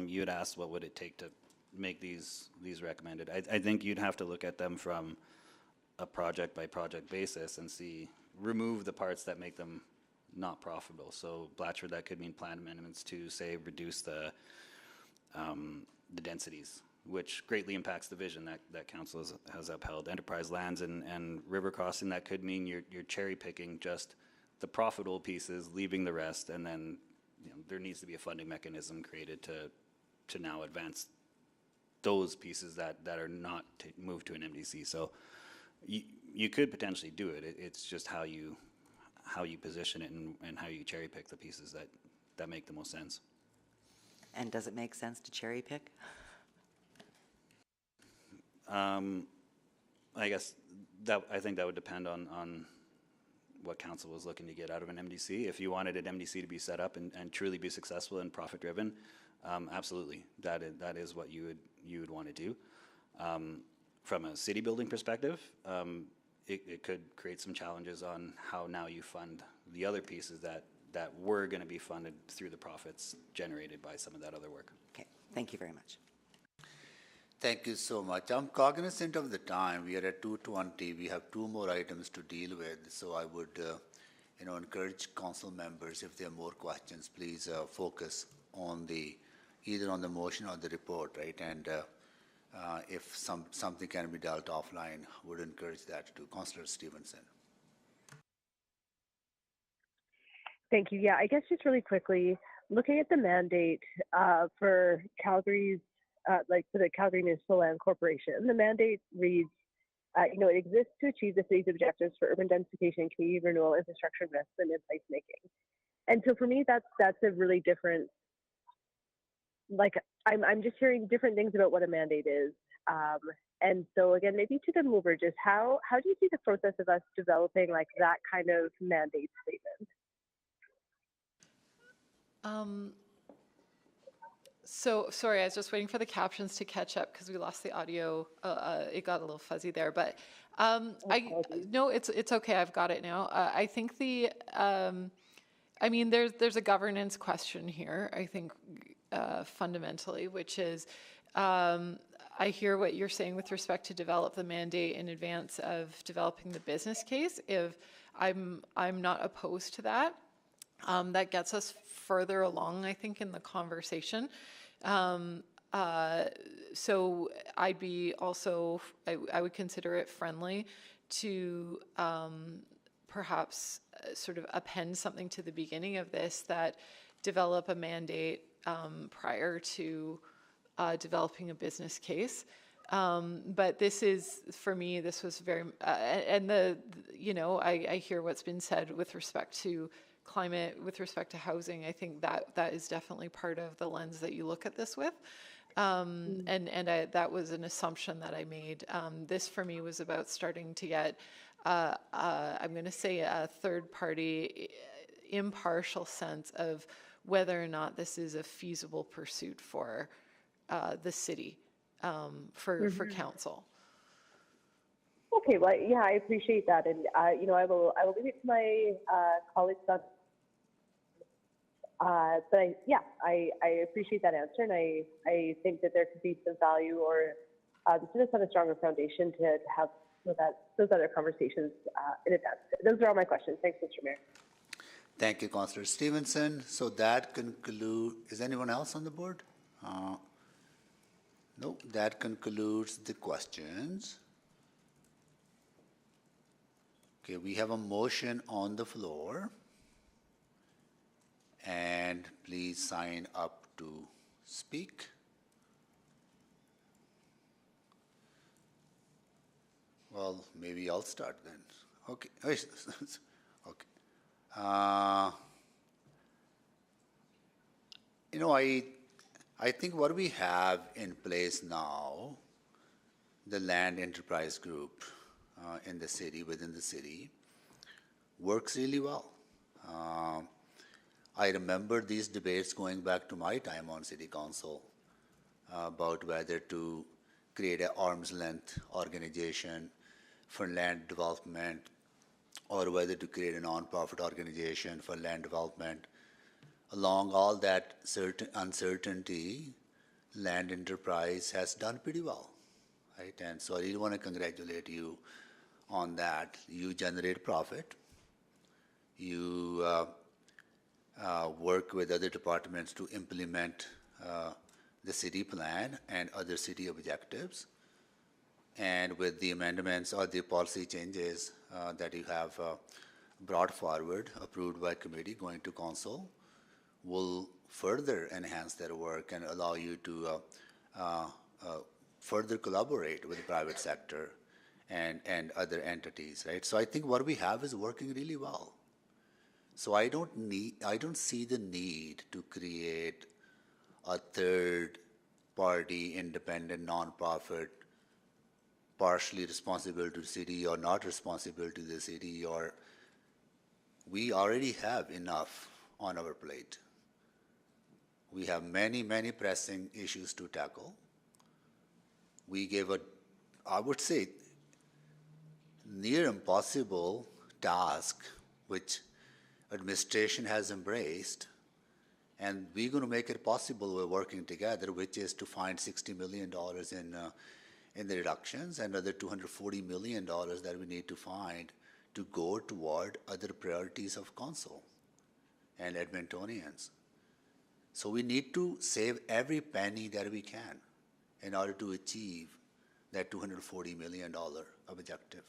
you had asked what would it take to make these recommended. I think you'd have to look at them from a project by project basis and remove the parts that make them not profitable. So Blatchford, that could mean plan amendments to say reduce the densities, which greatly impacts the vision that council has upheld. Enterprise lands and river crossing, that could mean you're cherry picking just the profitable pieces, leaving the rest, and then there needs to be a funding mechanism created to now advance those pieces that are not moved to an MDC. So you could potentially do it. It's just how you position it and how you cherry pick the pieces that make the most sense. And does it make sense to cherry pick? I guess I think that would depend on what council was looking to get out of an MDC. If you wanted an MDC to be set up and truly be successful and profit driven, absolutely, that is what you would want to do. From a city building perspective, it could create some challenges on how now you fund the other pieces that that were going to be funded through the profits generated by some of that other work. Okay, thank you very much. Thank you so much. I'm cognizant of the time. We are at 2:20. We have 2 more items to deal with. So I would, encourage council members, if there are more questions, please focus on either on the motion or the report, right? And if something can be dealt offline, would encourage that too. Councillor Stevenson. Thank you. Yeah, I guess just really quickly, looking at the mandate for Calgary's, for the Calgary Municipal Land Corporation, the mandate reads, it exists to achieve the city's objectives for urban densification, community renewal, infrastructure investment, and placemaking. And so for me, that's a really different, I'm just hearing different things about what a mandate is. And so again, maybe to the mover, just how do you see the process of us developing like that kind of mandate statement? So sorry, I was just waiting for the captions to catch up because we lost the audio. It got a little fuzzy there, but no, it's okay. I've got it now. I think there's a governance question here. I think fundamentally, which is, I hear what you're saying with respect to develop the mandate in advance of developing the business case. If I'm not opposed to that. That gets us further along, I think, in the conversation. So I'd be also, I would consider it friendly to perhaps sort of append something to the beginning of this that develop a mandate prior to developing a business case. But this is, for me, this was very, and I hear what's been said with respect to climate, with respect to housing. I think that is definitely part of the lens that you look at this with. That was an assumption that I made. This for me was about starting to get, I'm going to say, a third party impartial sense of whether or not this is a feasible pursuit for the city, for council. Okay, well, yeah, I appreciate that, and I will leave it to my colleagues on. But I appreciate that answer, and I think that there could be some value or just on a stronger foundation to have those other conversations in advance. Those are all my questions. Thanks, Mr. Mayor. Thank you, Councillor Stevenson. So that concludes. Is anyone else on the board? No, that concludes the questions. Okay, we have a motion on the floor. And please sign up to speak. Well, maybe I'll start then. Okay. Okay. I think what we have in place now, the land enterprise group in the city, within the city, works really well. I remember these debates going back to my time on city council about whether to create an arm's length organization for land development or whether to create a non-profit organization for land development. Along all that uncertainty, land enterprise has done pretty well, right? And so I really want to congratulate you on that. You generate profit. You work with other departments to implement the city plan and other city objectives. And with the amendments or the policy changes that you have brought forward, approved by committee, going to council, will further enhance their work and allow you to further collaborate with the private sector and other entities, right? So I think what we have is working really well. So I don't see the need to create a third party, independent, nonprofit, partially responsible to the city or not responsible to the city, or we already have enough on our plate. We have many, many pressing issues to tackle. We gave I would say, near impossible task, which administration has embraced, and we're going to make it possible. We're working together, which is to find $60 million in the reductions and another $240 million that we need to find to go toward other priorities of council and Edmontonians. So we need to save every penny that we can in order to achieve that $240 million objective.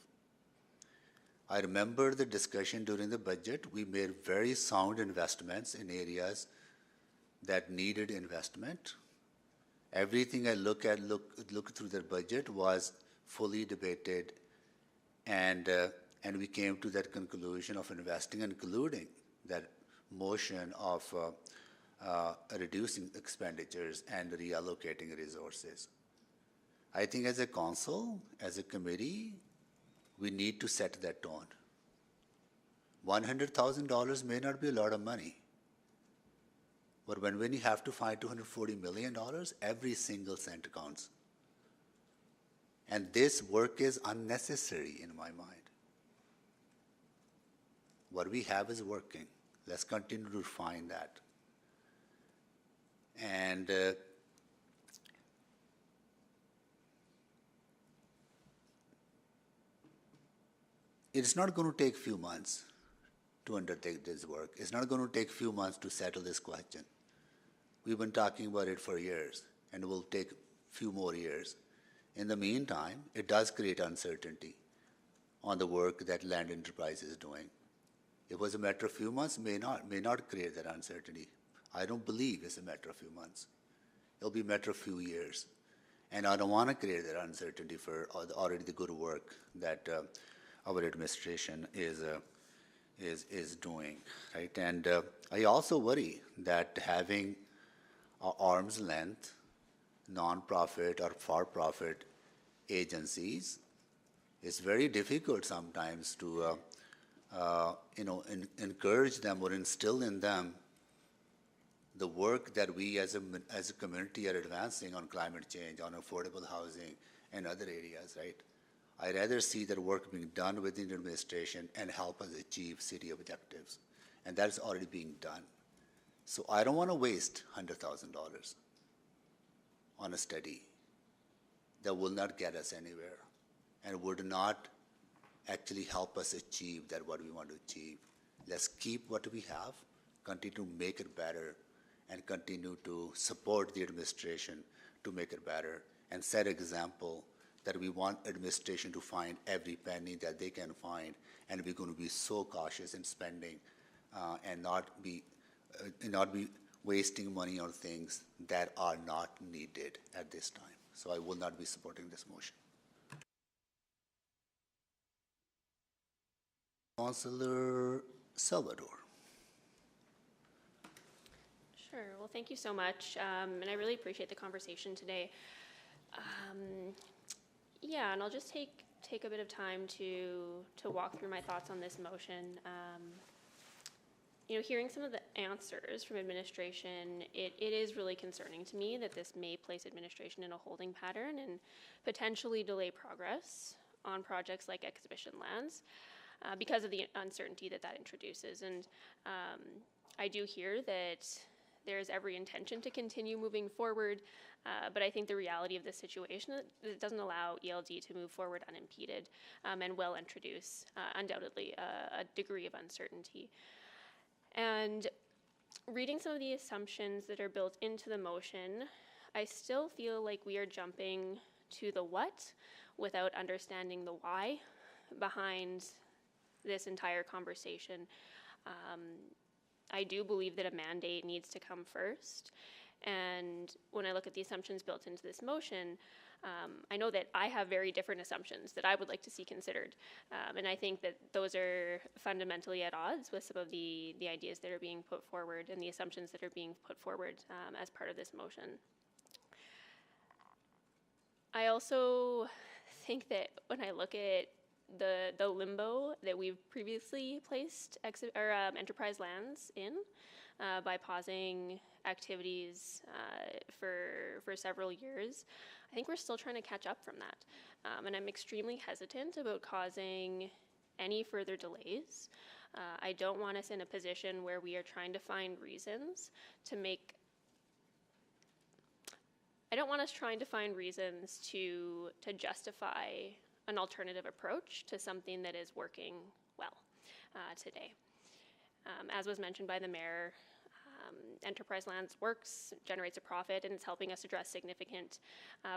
I remember the discussion during the budget. We made very sound investments in areas that needed investment. Everything I look through the budget was fully debated, and we came to that conclusion of investing, including that motion of reducing expenditures and reallocating resources. I think as a council, as a committee, we need to set that tone. $100,000 may not be a lot of money, but when you have to find $240 million, every single cent counts. And this work is unnecessary in my mind. What we have is working. Let's continue to refine that. And it's not going to take a few months to undertake this work. It's not going to take a few months to settle this question. We've been talking about it for years, and it will take a few more years. In the meantime, it does create uncertainty on the work that Land Enterprise is doing. If it was a matter of a few months, may not create that uncertainty. I don't believe it's a matter of a few months. It'll be a matter of a few years. And I don't want to create that uncertainty for already the good work that our administration is doing, right? And I also worry that having arm's length, non-profit or for-profit agencies, it's very difficult sometimes to encourage them or instill in them the work that we as a community are advancing on climate change, on affordable housing, and other areas, right? I'd rather see that work being done within the administration and help us achieve city objectives. And that's already being done. So I don't want to waste $100,000 on a study that will not get us anywhere and would not actually help us achieve that what we want to achieve. Let's keep what we have, continue to make it better, and continue to support the administration to make it better, and set example that we want administration to find every penny that they can find, and we're going to be so cautious in spending and not be wasting money on things that are not needed at this time. So I will not be supporting this motion. Councillor Salvador. Sure. Well, thank you so much, and I really appreciate the conversation today. Yeah, and I'll just take a bit of time to walk through my thoughts on this motion. Hearing some of the answers from administration, it is really concerning to me that this may place administration in a holding pattern and potentially delay progress on projects like exhibition lands because of the uncertainty that introduces. And I do hear that there's every intention to continue moving forward, but I think the reality of this situation, it doesn't allow ELD to move forward unimpeded and will introduce undoubtedly a degree of uncertainty. And reading some of the assumptions that are built into the motion, I still feel like we are jumping to the what without understanding the why behind this entire conversation. I do believe that a mandate needs to come first. And when I look at the assumptions built into this motion, I know that I have very different assumptions that I would like to see considered. And I think that those are fundamentally at odds with some of the ideas that are being put forward and the assumptions that are being put forward as part of this motion. I also think that when I look at the limbo that we've previously placed enterprise lands in by pausing activities for several years, I think we're still trying to catch up from that. And I'm extremely hesitant about causing any further delays I don't want us in a position where we are trying to find reasons to make I don't want us trying to find reasons to justify an alternative approach to something that is working well today. As was mentioned by the mayor, Enterprise Lands works, generates a profit, and it's helping us address significant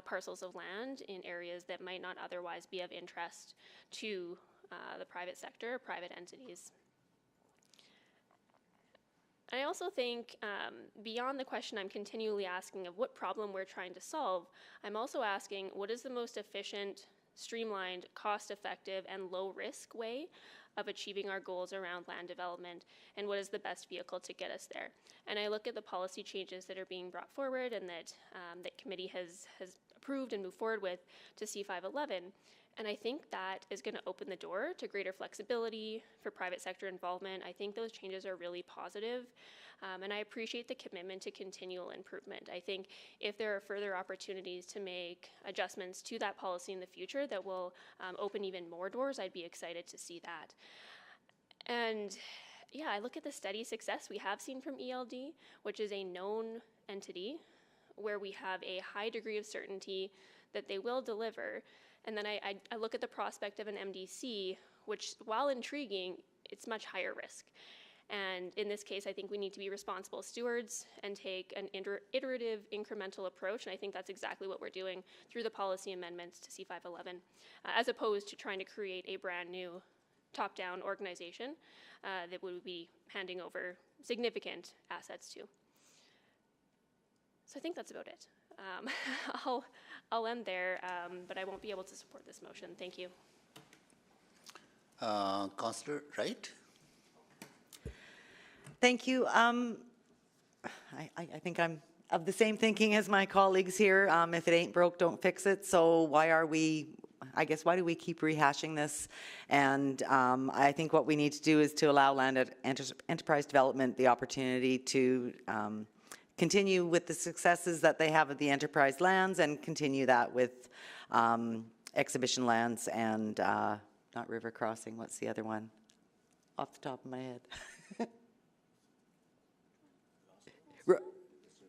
parcels of land in areas that might not otherwise be of interest to the private sector, private entities. I also think beyond the question I'm continually asking of what problem we're trying to solve, I'm also asking what is the most efficient, streamlined, cost-effective, and low-risk way of achieving our goals around land development, and what is the best vehicle to get us there. And I look at the policy changes that are being brought forward and that that committee has approved and moved forward with to C511, and I think that is going to open the door to greater flexibility for private sector involvement. I think those changes are really positive, and I appreciate the commitment to continual improvement. I think if there are further opportunities to make adjustments to that policy in the future that will open even more doors, I'd be excited to see that. And yeah, I look at the steady success we have seen from ELD, which is a known entity where we have a high degree of certainty that they will deliver. And then I look at the prospect of an MDC, which, while intriguing, it's much higher risk. And in this case, I think we need to be responsible stewards and take an iterative, incremental approach, and I think that's exactly what we're doing through the policy amendments to C511, as opposed to trying to create a brand new top-down organization that would be handing over significant assets to. So I think that's about it. I'll end there, but I won't be able to support this motion. Thank you. Councillor Wright? Thank you. I think I'm of the same thinking as my colleagues here. If it ain't broke, don't fix it. So why are we, I guess, why do we keep rehashing this? And I think what we need to do is to allow land enterprise development the opportunity to continue with the successes that they have of the enterprise lands and continue that with exhibition lands and not river crossing. What's the other one? Off the top of my head.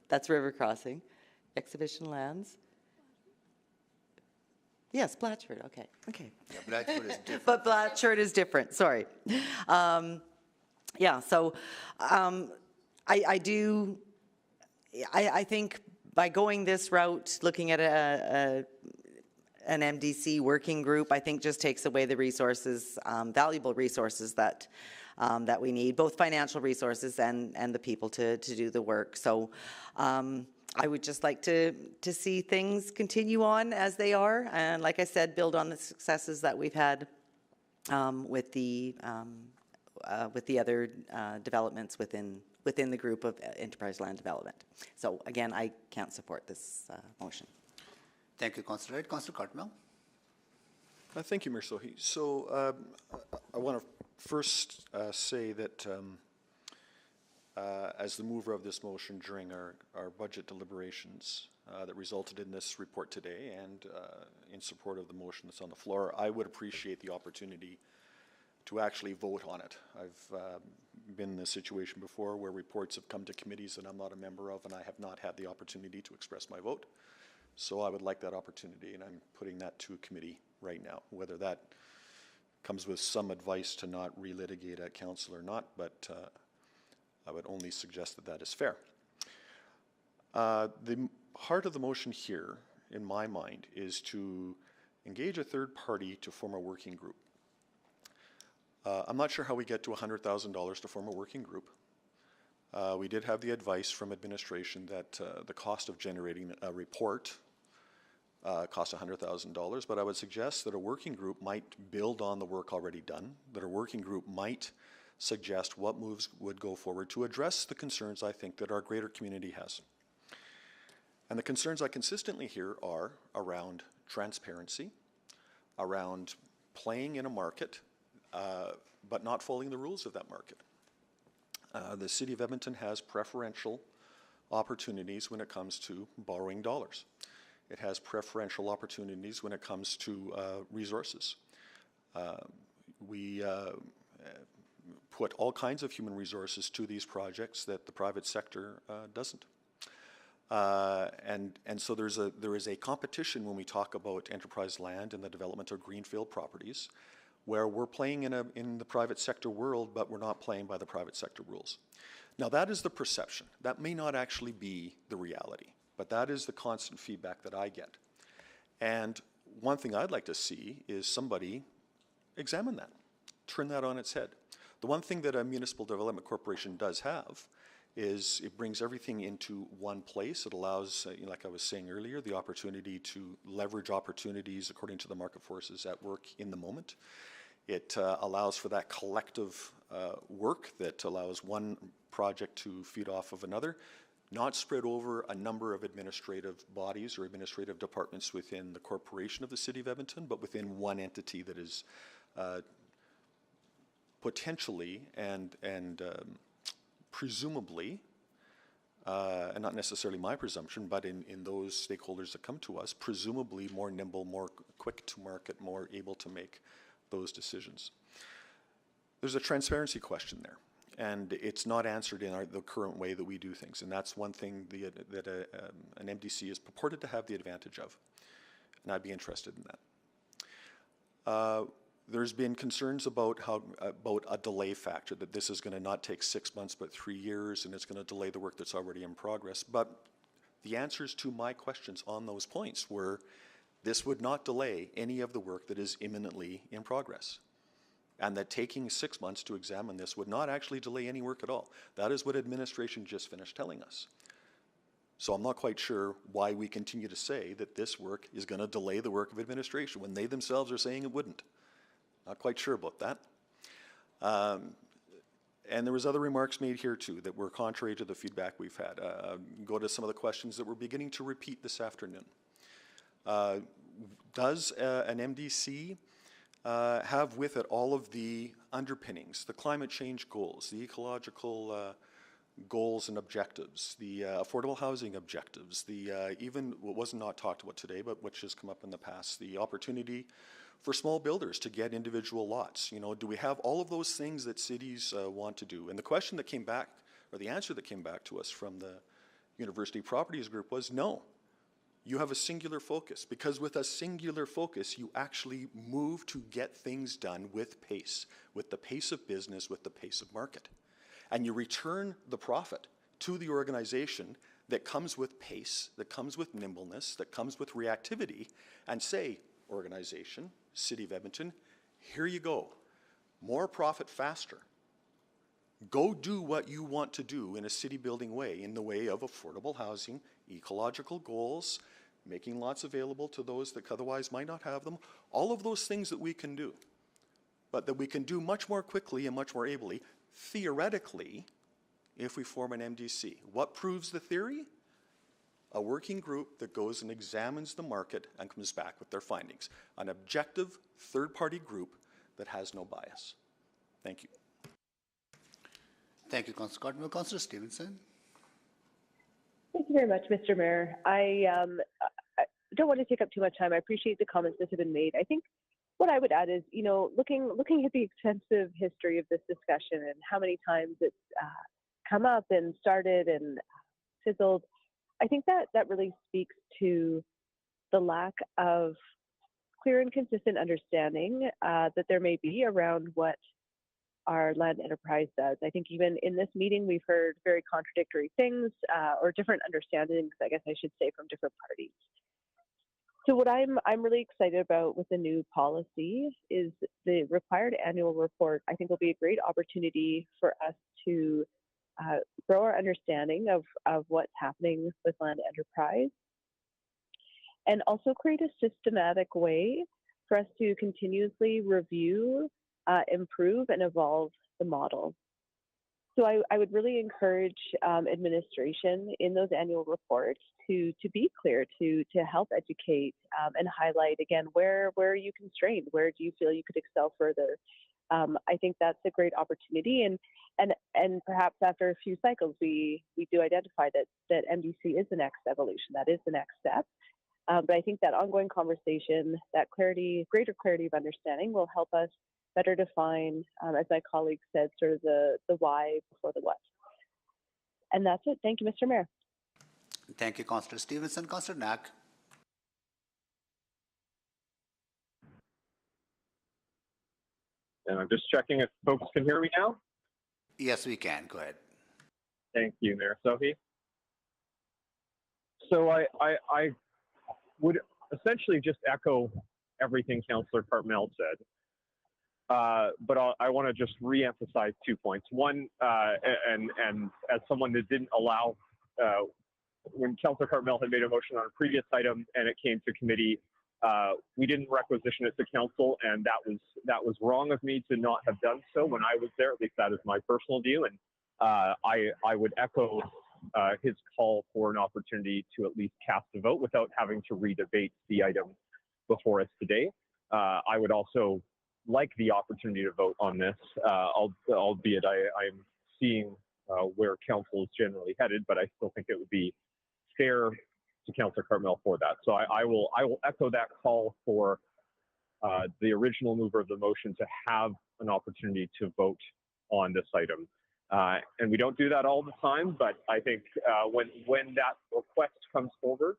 That's river crossing. Exhibition lands. Yes, Blatchford. Okay. Okay. Yeah, Blatchford is different. But Blatchford is different. Sorry. Yeah. So I think by going this route, looking at an MDC working group, I think just takes away the resources, valuable resources that that we need, both financial resources and the people to do the work. So I would just like to see things continue on as they are, and like I said, build on the successes that we've had with the other developments within the group of enterprise land development. So again, I can't support this motion. Thank you, Councillor Wright. Councillor Cartmel? Thank you, Mayor Sohi. So I want to first say that as the mover of this motion during our budget deliberations that resulted in this report today and in support of the motion that's on the floor, I would appreciate the opportunity to actually vote on it. I've been in this situation before where reports have come to committees that I'm not a member of and I have not had the opportunity to express my vote. So I would like that opportunity, and I'm putting that to a committee right now, whether that comes with some advice to not relitigate at council or not, but I would only suggest that that is fair. The heart of the motion here, in my mind, is to engage a third party to form a working group. I'm not sure how we get to $100,000 to form a working group. We did have the advice from administration that the cost of generating a report costs $100,000, but I would suggest that a working group might build on the work already done, that a working group might suggest what moves would go forward to address the concerns I think that our greater community has. And the concerns I consistently hear are around transparency, around playing in a market, but not following the rules of that market. The City of Edmonton has preferential opportunities when it comes to borrowing dollars. It has preferential opportunities when it comes to resources. put all kinds of human resources to these projects that the private sector doesn't. And so there is a competition when we talk about enterprise land and the development of greenfield properties, where we're playing in the private sector world, but we're not playing by the private sector rules. Now that is the perception. That may not actually be the reality, but that is the constant feedback that I get. And one thing I'd like to see is somebody examine that, turn that on its head. The one thing that a municipal development corporation does have is it brings everything into one place. It allows, like I was saying earlier, the opportunity to leverage opportunities according to the market forces at work in the moment. It allows for that collective work that allows one project to feed off of another, not spread over a number of administrative bodies or administrative departments within the corporation of the City of Edmonton, but within one entity that is potentially and presumably, and not necessarily my presumption, but in those stakeholders that come to us, presumably more nimble, more quick to market, more able to make those decisions. There's a transparency question there, and it's not answered in the current way that we do things, and that's one thing that an MDC is purported to have the advantage of, and I'd be interested in that. There's been concerns about a delay factor, that this is going to not take 6 months but 3 years, and it's going to delay the work that's already in progress. But the answers to my questions on those points were, this would not delay any of the work that is imminently in progress, and that taking 6 months to examine this would not actually delay any work at all. That is what administration just finished telling us. So I'm not quite sure why we continue to say that this work is going to delay the work of administration when they themselves are saying it wouldn't. Not quite sure about that. And there was other remarks made here too that were contrary to the feedback we've had. Go to some of the questions that we're beginning to repeat this afternoon. Does an MDC have with it all of the underpinnings, the climate change goals, the ecological goals and objectives, the affordable housing objectives, the even what was not talked about today, but which has come up in the past, the opportunity for small builders to get individual lots? You know, do we have all of those things that cities want to do? And the question that came back, or the answer that came back to us from the University Properties Group was no. You have a singular focus, because with a singular focus, you actually move to get things done with pace, with the pace of business, with the pace of market. And you return the profit to the organization that comes with pace, that comes with nimbleness, that comes with reactivity, and say, organization, City of Edmonton, here you go. More profit faster. Go do what you want to do in a city building way, in the way of affordable housing, ecological goals, making lots available to those that otherwise might not have them, all of those things that we can do, but that we can do much more quickly and much more ably, theoretically, if we form an MDC. What proves the theory? A working group that goes and examines the market and comes back with their findings. An objective third-party group that has no bias. Thank you. Thank you, Councillor Cottonville. Councillor Stevenson. Thank you very much, Mr. Mayor. I don't want to take up too much time. I appreciate the comments that have been made. I think what I would add is, you know, looking at the extensive history of this discussion and how many times it's come up and started and fizzled, I think that really speaks to the lack of clear and consistent understanding that there may be around what our land enterprise does. I think even in this meeting, we've heard very contradictory things or different understandings, I guess I should say, from different parties. So what I'm really excited about with the new policy is the required annual report. I think will be a great opportunity for us to grow our understanding of what's happening with land enterprise, and also create a systematic way for us to continuously review, improve, and evolve the model. So I would really encourage administration in those annual reports to be clear, to help educate and highlight again where are you constrained, where do you feel you could excel further. I think that's a great opportunity, and perhaps after a few cycles we do identify that MDC is the next evolution, that is the next step. But I think that ongoing conversation, that clarity, greater clarity of understanding will help us better define, as my colleague said, sort of the why before the what. And that's it. Thank you, Mr. Mayor. Thank you, Councillor Stevenson. Councillor Knack. And I'm just checking if folks can hear me now. Yes, we can. Go ahead. Thank you, Mayor Sohi. So I would essentially just echo everything Councillor Cartmel said. But I want to just re-emphasize 2 points. One, and as someone that didn't allow, when Councillor Cartmel had made a motion on a previous item and it came to committee, we didn't requisition it to council, and that was wrong of me to not have done so when I was there. At least that is my personal view, and I would echo his call for an opportunity to at least cast a vote without having to re-debate the item before us today. I would also like the opportunity to vote on this, albeit I'm seeing where council is generally headed, but I still think it would be fair to Councillor Cartmel for that. So I will echo that call for the original mover of the motion to have an opportunity to vote on this item. And we don't do that all the time, but I think when that request comes forward,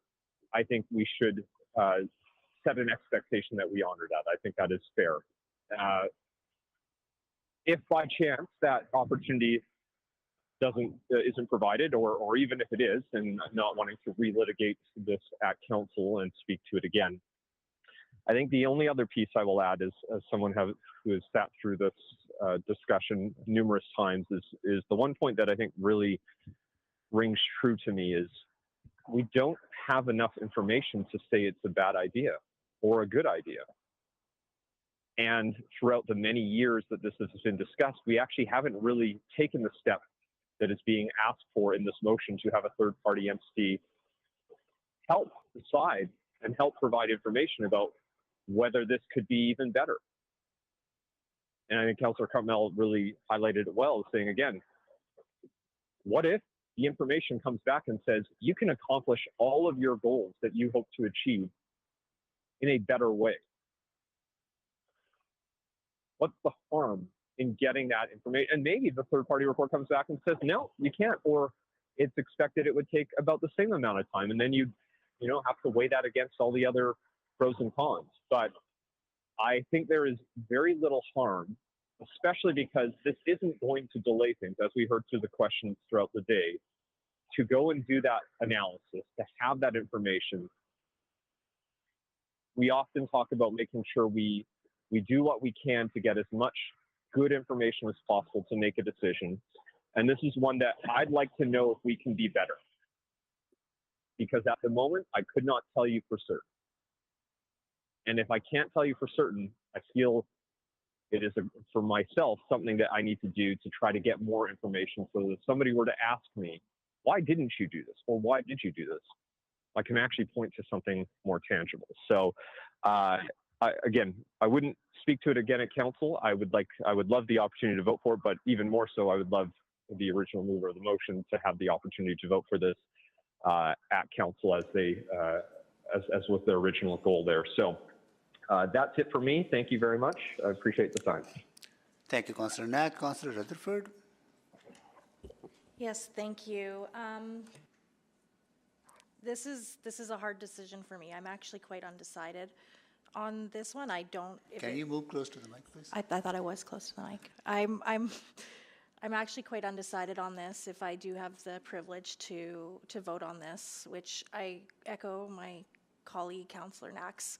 I think we should set an expectation that we honor that. I think that is fair. If by chance that opportunity isn't provided, or even if it is, and not wanting to relitigate this at council and speak to it again, I think the only other piece I will add is, as someone who has sat through this discussion numerous times, is the one point that I think really rings true to me is we don't have enough information to say it's a bad idea or a good idea. And throughout the many years that this has been discussed, we actually haven't really taken the step that is being asked for in this motion to have a third-party entity help decide and help provide information about whether this could be even better. And I think Councillor Cartmel really highlighted it well, saying again, what if the information comes back and says you can accomplish all of your goals that you hope to achieve in a better way? What's the harm in getting that information? And maybe the third-party report comes back and says, no, you can't, or it's expected it would take about the same amount of time, and then you have to weigh that against all the other pros and cons. But I think there is very little harm, especially because this isn't going to delay things, as we heard through the questions throughout the day, to go and do that analysis, to have that information. We often talk about making sure we do what we can to get as much good information as possible to make a decision. And this is one that I'd like to know if we can be better. Because at the moment, I could not tell you for certain. And if I can't tell you for certain, I feel it is, for myself, something that I need to do to try to get more information, so that if somebody were to ask me, why didn't you do this? Or why did you do this? I can actually point to something more tangible. So again, I wouldn't speak to it again at council. I would love the opportunity to vote for it, but even more so, I would love the original mover of the motion to have the opportunity to vote for this at council as was their original goal there. So that's it for me. Thank you very much. I appreciate the time. Thank you, Councillor Knack. Councillor Rutherford. Yes, thank you. This is a hard decision for me. I'm actually quite undecided on this one. I don't. Can you move close to the mic, please? I thought I was close to the mic. I'm actually quite undecided on this. If I do have the privilege to vote on this, which I echo my colleague Councillor Knack's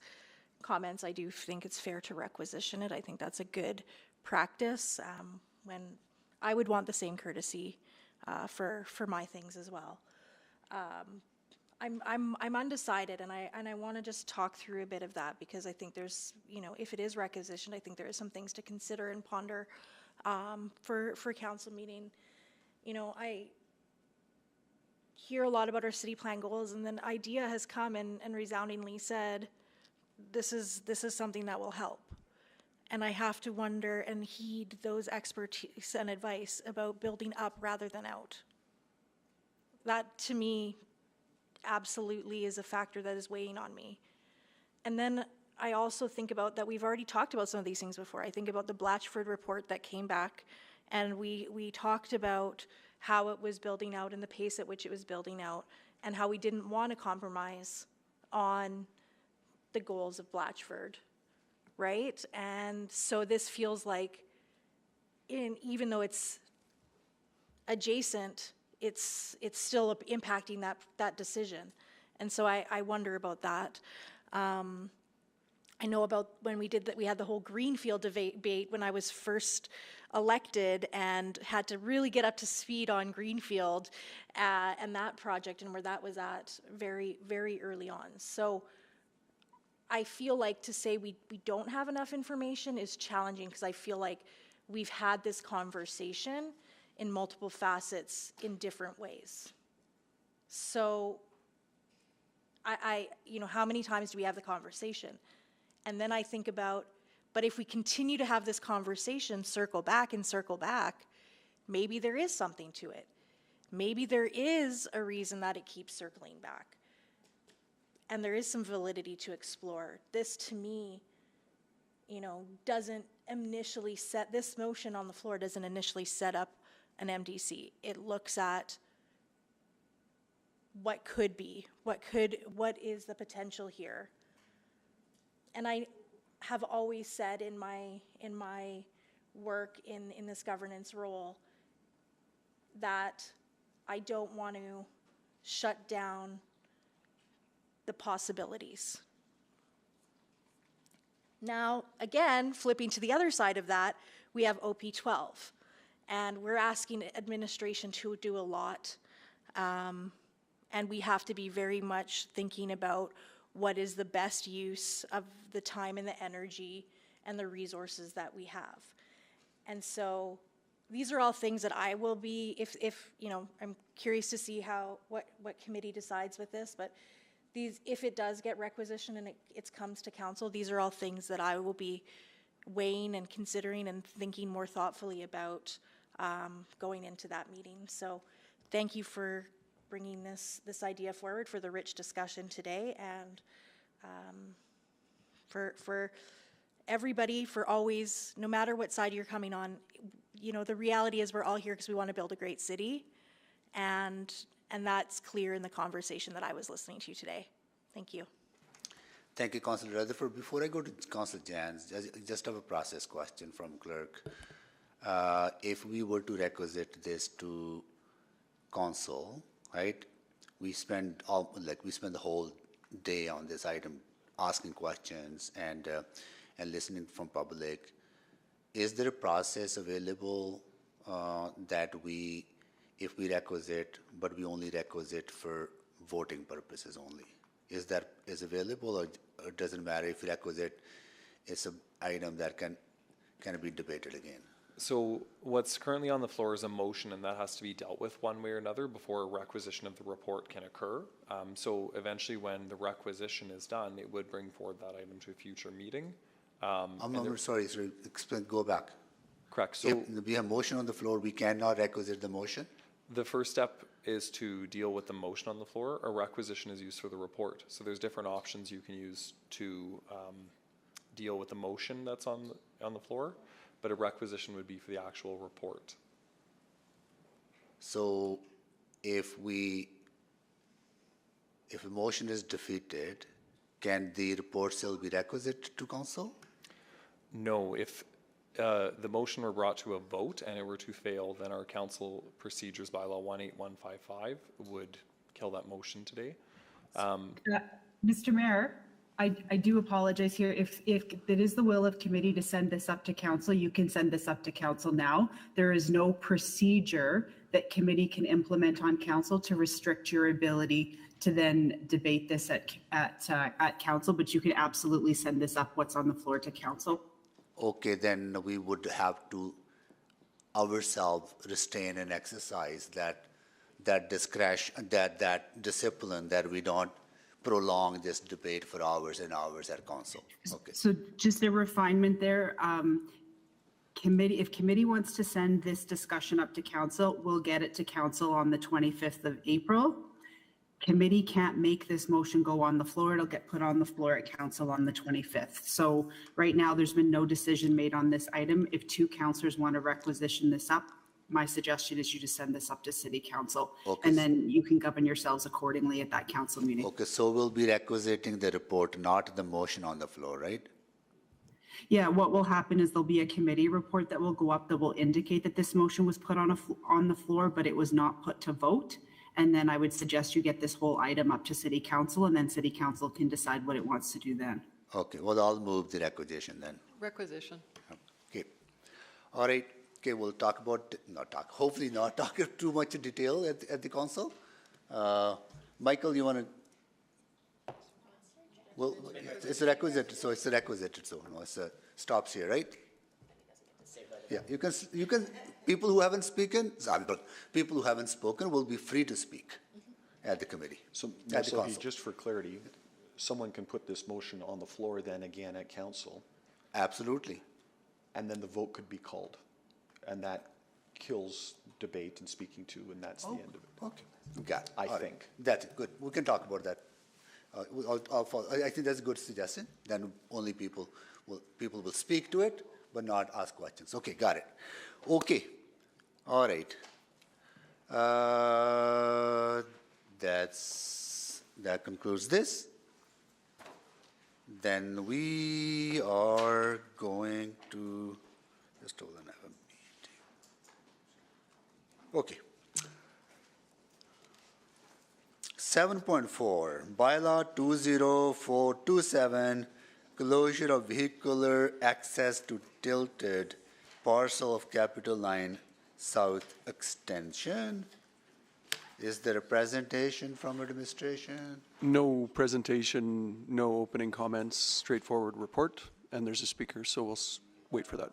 comments, I do think it's fair to requisition it. I think that's a good practice. When I would want the same courtesy for my things as well. I'm undecided, and I want to just talk through a bit of that, because I think there's, if it is requisitioned, I think there is some things to consider and ponder for council meeting. I hear a lot about our city plan goals, and then IDEA has come and resoundingly said, this is something that will help. And I have to wonder and heed those expertise and advice about building up rather than out. That, to me, absolutely is a factor that is weighing on me. And then I also think about that we've already talked about some of these things before. I think about the Blatchford report that came back, and we talked about how it was building out and the pace at which it was building out, and how we didn't want to compromise on the goals of Blatchford, right? And so this feels like, even though it's adjacent, it's still impacting that decision. And so I wonder about that. I know about when we had the whole Greenfield debate when I was first elected and had to really get up to speed on Greenfield and that project and where that was at very, very early on. So I feel like to say we don't have enough information is challenging, because I feel like we've had this conversation in multiple facets in different ways. So how many times do we have the conversation? And then I think about, but if we continue to have this conversation, circle back, maybe there is something to it. Maybe there is a reason that it keeps circling back. And there is some validity to explore. This, to me, doesn't initially this motion on the floor doesn't initially set up an MDC. It looks at what could be, what is the potential here. And I have always said in my work in this governance role that I don't want to shut down the possibilities. Now, again, flipping to the other side of that, we have OP12, and we're asking administration to do a lot, and we have to be very much thinking about what is the best use of the time and the energy and the resources that we have. And so these are all things that I will be, if I'm curious to see what committee decides with this, but if it does get requisitioned and it comes to council, these are all things that I will be weighing and considering and thinking more thoughtfully about going into that meeting. So thank you for bringing this idea forward, for the rich discussion today, and for everybody, for always, no matter what side you're coming on, the reality is we're all here because we want to build a great city, and that's clear in the conversation that I was listening to today. Thank you. Thank you, Councillor Rutherford. Before I go to Councillor Jans, just have a process question from clerk. If we were to requisite this to council, right? We spend the whole day on this item, asking questions and listening from public. Is there a process available that if we requisite, but we only requisite for voting purposes only? Is available, or it doesn't matter if we requisite? It's an item that can be debated again. So what's currently on the floor is a motion, and that has to be dealt with one way or another before a requisition of the report can occur. So eventually, when the requisition is done, it would bring forward that item to a future meeting. I'm sorry, explain, go back. Correct. So if we have motion on the floor, we cannot requisite the motion? The first step is to deal with the motion on the floor. A requisition is used for the report. So there's different options you can use to deal with the motion that's on the floor, but a requisition would be for the actual report. So if a motion is defeated, can the report still be requisite to council? No, if the motion were brought to a vote and it were to fail, then our council procedures bylaw 18155 would kill that motion today. Mr. Mayor, I do apologize here. If it is the will of committee to send this up to council, you can send this up to council now. There is no procedure that committee can implement on council to restrict your ability to then debate this at council, but you can absolutely send this up, what's on the floor, to council. Okay, then we would have to ourselves restrain and exercise that discretion, that discipline, that we don't prolong this debate for hours and hours at council. Okay. So just a refinement there. If committee wants to send this discussion up to council, we'll get it to council on the 25th of April. committee can't make this motion go on the floor. It'll get put on the floor at council on the 25th. So right now, there's been no decision made on this item. If two councillors want to requisition this up, my suggestion is you just send this up to city council. Okay. And then you can govern yourselves accordingly at that council meeting. Okay, so we'll be requisiting the report, not the motion on the floor, right? Yeah, what will happen is there'll be a committee report that will go up that will indicate that this motion was put on on the floor, but it was not put to vote. And then I would suggest you get this whole item up to city council, and then city council can decide what it wants to do then. Okay, well, I'll move the requisition then. Requisition. Okay. All right. Okay, we'll talk about, hopefully not talk in too much detail at the council. Michael, you want to? Well, it's a requisite, so it's a requisite, so no, it's a stops here, right? Yeah, you can, people who haven't spoken will be free to speak at the committee. So, at the council. just for clarity, someone can put this motion on the floor then again at council. Absolutely. And then the vote could be called. And that kills debate and speaking to, and that's the end of it. Okay, got it. I All think. Right. That's good. We can talk about that. I think that's a good suggestion. Then only people will speak to it, but not ask questions. Okay, got it. Okay, all right. That concludes this. Then we are going to just hold on. Okay. 7.4, bylaw 20427, closure of vehicular access to tilted parcel of Capital Line South Extension. Is there a presentation from administration? No presentation, no opening comments, straightforward report, and there's a speaker, so we'll wait for that.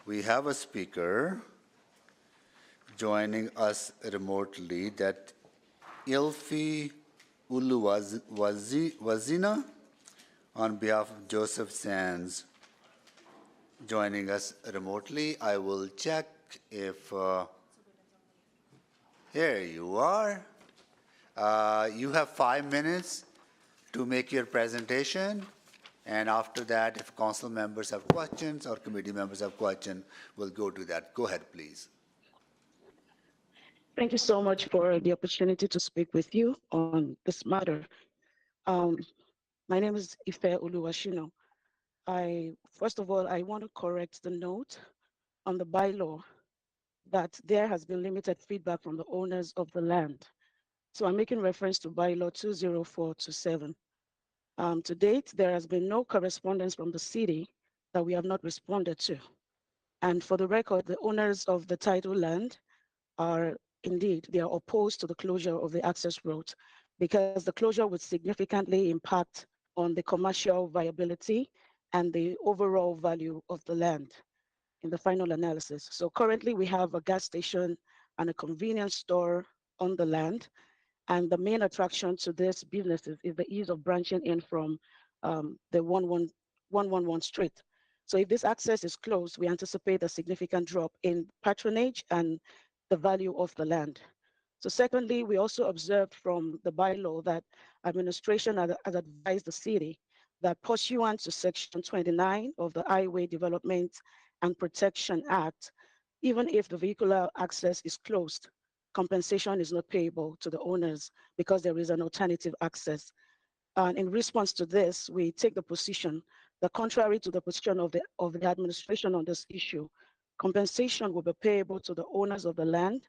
We have a speaker joining us remotely, that Ilfi Uluwazina, on behalf of Joseph Sands, joining us remotely. I will check if, here you are. You have 5 minutes to make your presentation. And after that, if council members have questions or committee members have questions, we'll go to that. Go ahead, please. Thank you so much for the opportunity to speak with you on this matter. My name is Ife Uluwashino. First of all, I want to correct the note on the bylaw that there has been limited feedback from the owners of the land. So I'm making reference to bylaw 20427. To date, there has been no correspondence from the city that we have not responded to. And for the record, the owners of the title land are indeed, they are opposed to the closure of the access road because the closure would significantly impact on the commercial viability and the overall value of the land in the final analysis. So currently we have a gas station and a convenience store on the land. And the main attraction to this businesses is the ease of branching in from the 111 street. So if this access is closed, we anticipate a significant drop in patronage and the value of the land. So secondly, we also observed from the bylaw that administration has advised the city that pursuant to Section 29 of the Highway Development and Protection Act, even if the vehicular access is closed, compensation is not payable to the owners because there is an alternative access. And in response to this, we take the position that contrary to the position of the administration on this issue, compensation will be payable to the owners of the land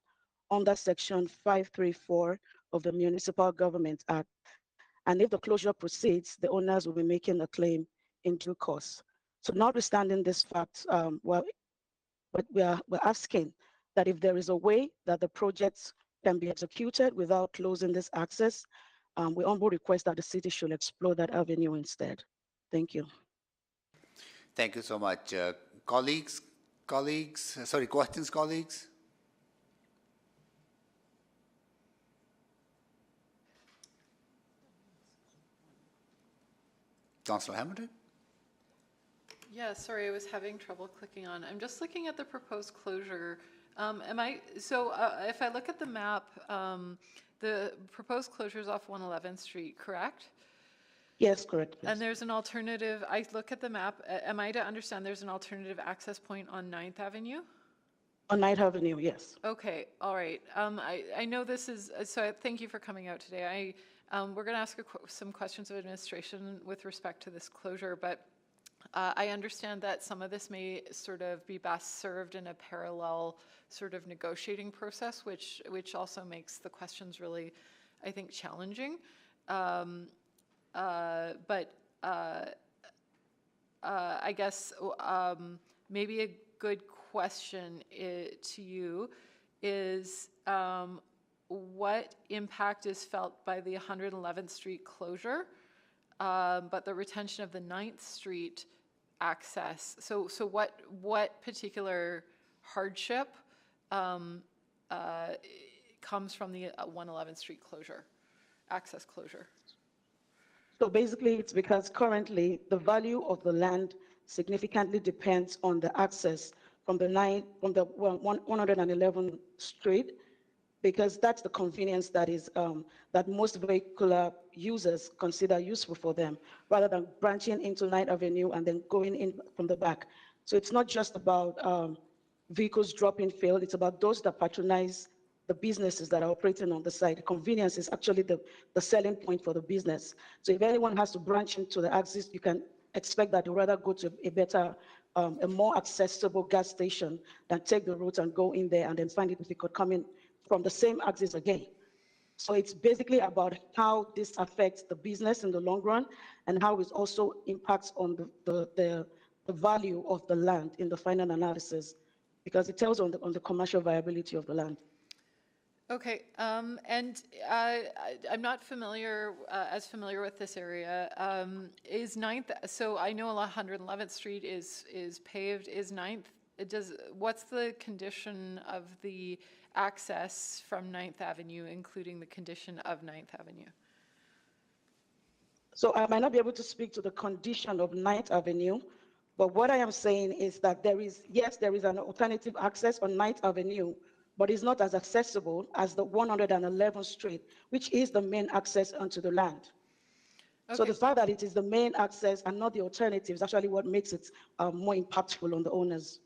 under Section 534 of the Municipal Government Act. And if the closure proceeds, the owners will be making a claim in due course. So notwithstanding this fact, we're asking that if there is a way that the projects can be executed without closing this access, we humbly request that the city should explore that avenue instead. Thank you. Thank you so much. Questions, colleagues? Councillor Hamilton? Yeah, sorry, I was having trouble clicking on. I'm just looking at the proposed closure If I look at the map, the proposed closure is off 111th Street, correct? Yes, correct. Yes. And there's an alternative, I look at the map, am I to understand there's an alternative access point on 9th Avenue? On 9th Avenue, yes. Okay, all right. I know this is, thank you for coming out today. We're going to ask some questions of administration with respect to this closure, but I understand that some of this may sort of be best served in a parallel sort of negotiating process, which also makes the questions really, I think, challenging. But I guess maybe a good question to you is what impact is felt by the 111th Street closure, but the retention of the 9th Street access? So what particular hardship comes from the 111th Street closure, access closure? So basically, it's because currently the value of the land significantly depends on the access from the 111th Street, because that's the convenience that is that most vehicular users consider useful for them, rather than branching into 9th Avenue and then going in from the back. So it's not just about vehicles dropping field, it's about those that patronize the businesses that are operating on the site. Convenience is actually the selling point for the business. So if anyone has to branch into the axis, you can expect that they'd rather go to a better, a more accessible gas station than take the route and go in there and then find it difficult coming from the same axis again. So it's basically about how this affects the business in the long run and how it also impacts on the value of the land in the final analysis, because it tells on the commercial viability of the land. Okay, and I'm not as familiar with this area. Is 9th, so I know 111th Street is paved, is 9th, what's the condition of the access from 9th Avenue, including the condition of 9th Avenue? So I might not be able to speak to the condition of 9th Avenue, but what I am saying is that there is an alternative access on 9th Avenue, but it's not as accessible as the 111th Street, which is the main access onto the land. Okay. So the fact that it is the main access and not the alternative is actually what makes it more impactful on the owners.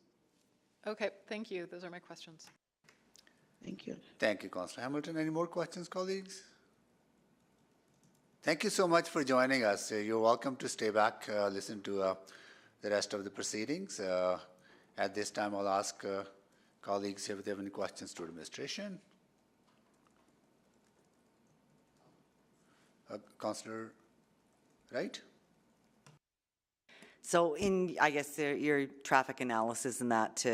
Okay, thank you. Those are my questions. Thank you. Thank you, Councillor Hamilton. Any more questions, colleagues? Thank you so much for joining us. You're welcome to stay back, listen to the rest of the proceedings. At this time, I'll ask colleagues if they have any questions to administration. Councillor Wright? So in, I guess, your traffic analysis and that,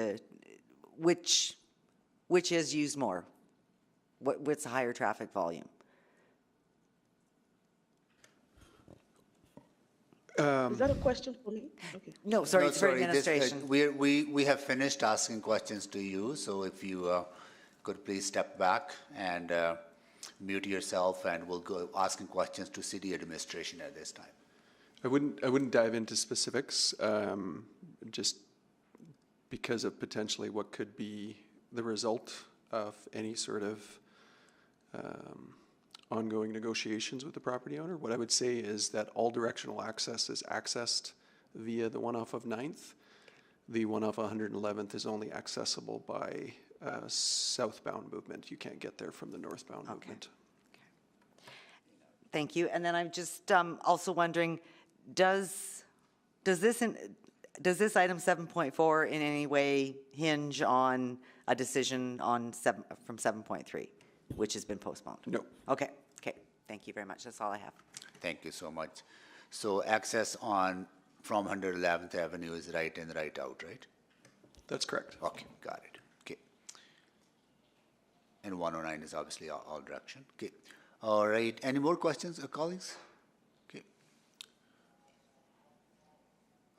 which is used more? What's the higher traffic volume? Is that a question for me? Okay. No, sorry, it's for administration. We have finished asking questions to you, so if you could please step back and mute yourself, and we'll go asking questions to city administration at this time. I wouldn't dive into specifics, just because of potentially what could be the result of any sort of ongoing negotiations with the property owner. What I would say is that all directional access is accessed via the one off of 9th. The one off 111th is only accessible by southbound movement. You can't get there from the northbound movement. Okay. Thank you. And then I'm just also wondering, does this item 7.4 in any way hinge on a decision on from 7.3, which has been postponed? No. Okay. Okay. Thank you very much. That's all I have. Thank you so much. So access from 111th Avenue is right in, right out, right? That's correct. Okay, got it. Okay. And 109 is obviously all direction. Okay. All right. Any more questions, colleagues? Okay.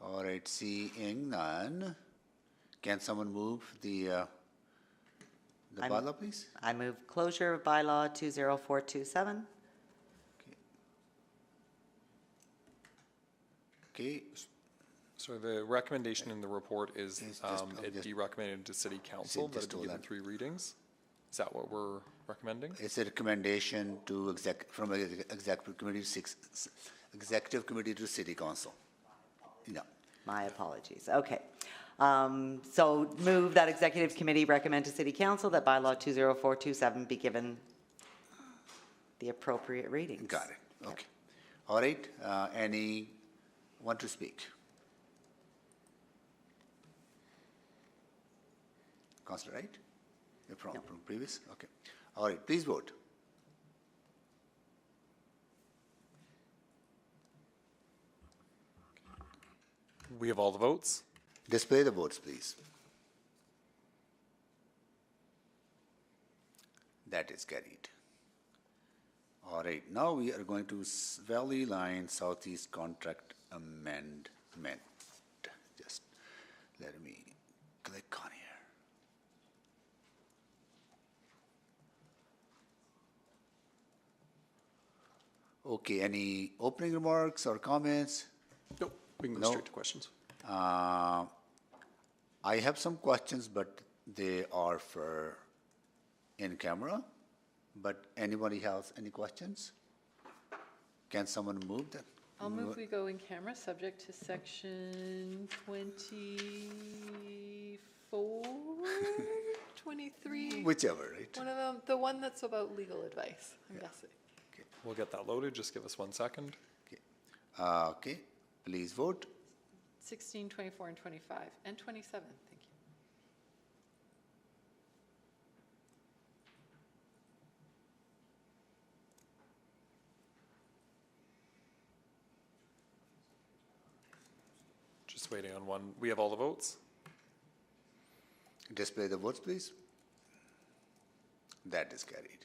All right. Seeing none, can someone move the bylaw, please? I move closure of bylaw 20427. Okay. Mr. So the recommendation in the report is it be recommended to city council that it be given 3 readings. Is that what we're recommending? It's a recommendation to from executive committee to city council. Yeah. My apologies. Okay. So move that executive committee recommend to city council that bylaw 20427 be given the appropriate readings. Got it. Okay. All right. Any want to speak? Councillor Wright? You're from previous? Okay. All right. Please vote. We have all the votes. Display the votes, please. That is carried. All right, now we are going to Valley Line Southeast Contract Amendment. Just let me click on here. Okay, any opening remarks or comments? Nope, we can go straight to questions. I have some questions, but they are for in camera. But anybody has any questions? Can someone move that? I'll move we go in camera, subject to section 24, 23. Whichever, right? One of them, the one that's about legal advice, I'm guessing. We'll get that loaded. Just give us 1 second. Okay, please vote. 16, 24, and 25, and 27, thank you. Just waiting on one. We have all the votes. Display the votes, please. That is carried.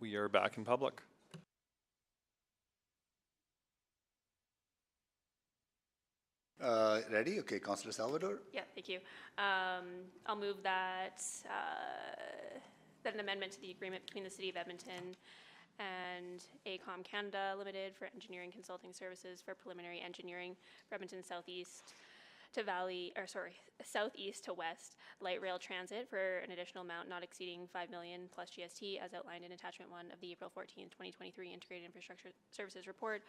We are back in public. Ready? Okay, Councillor Salvador. Yeah, thank you. I'll move that, that an amendment to the agreement between the City of Edmonton and AECOM Canada Limited for engineering consulting services for preliminary engineering for Edmonton Southeast to Southeast to West light rail transit for an additional amount not exceeding $5 million plus GST as outlined in attachment 1 of the April 14th, 2023 Integrated Infrastructure Services Report.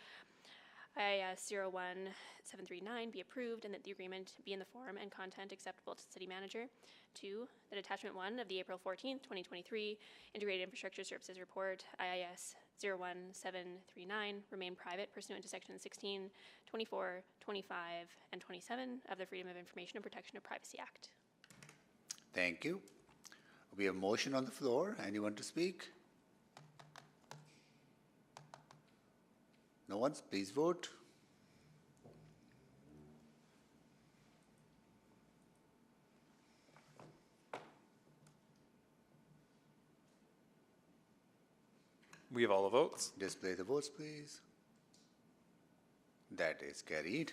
IIS 01739 be approved and that the agreement be in the form and content acceptable to the city manager. 2, that attachment 1 of the April 14th, 2023 Integrated Infrastructure Services Report, IIS 01739, remain private pursuant to section 16, 24, 25, and 27 of the Freedom of Information and Protection of Privacy Act. Thank you. We have a motion on the floor. Anyone to speak? No one? Please vote. We have all the votes. Display the votes, please. That is carried.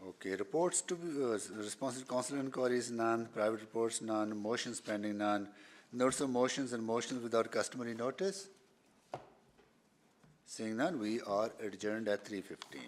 Okay, reports to be, responsive council inquiries, none. Private reports, none. Motions pending, none. Notes of motions and motions without customary notice. Seeing none, we are adjourned at 3:15.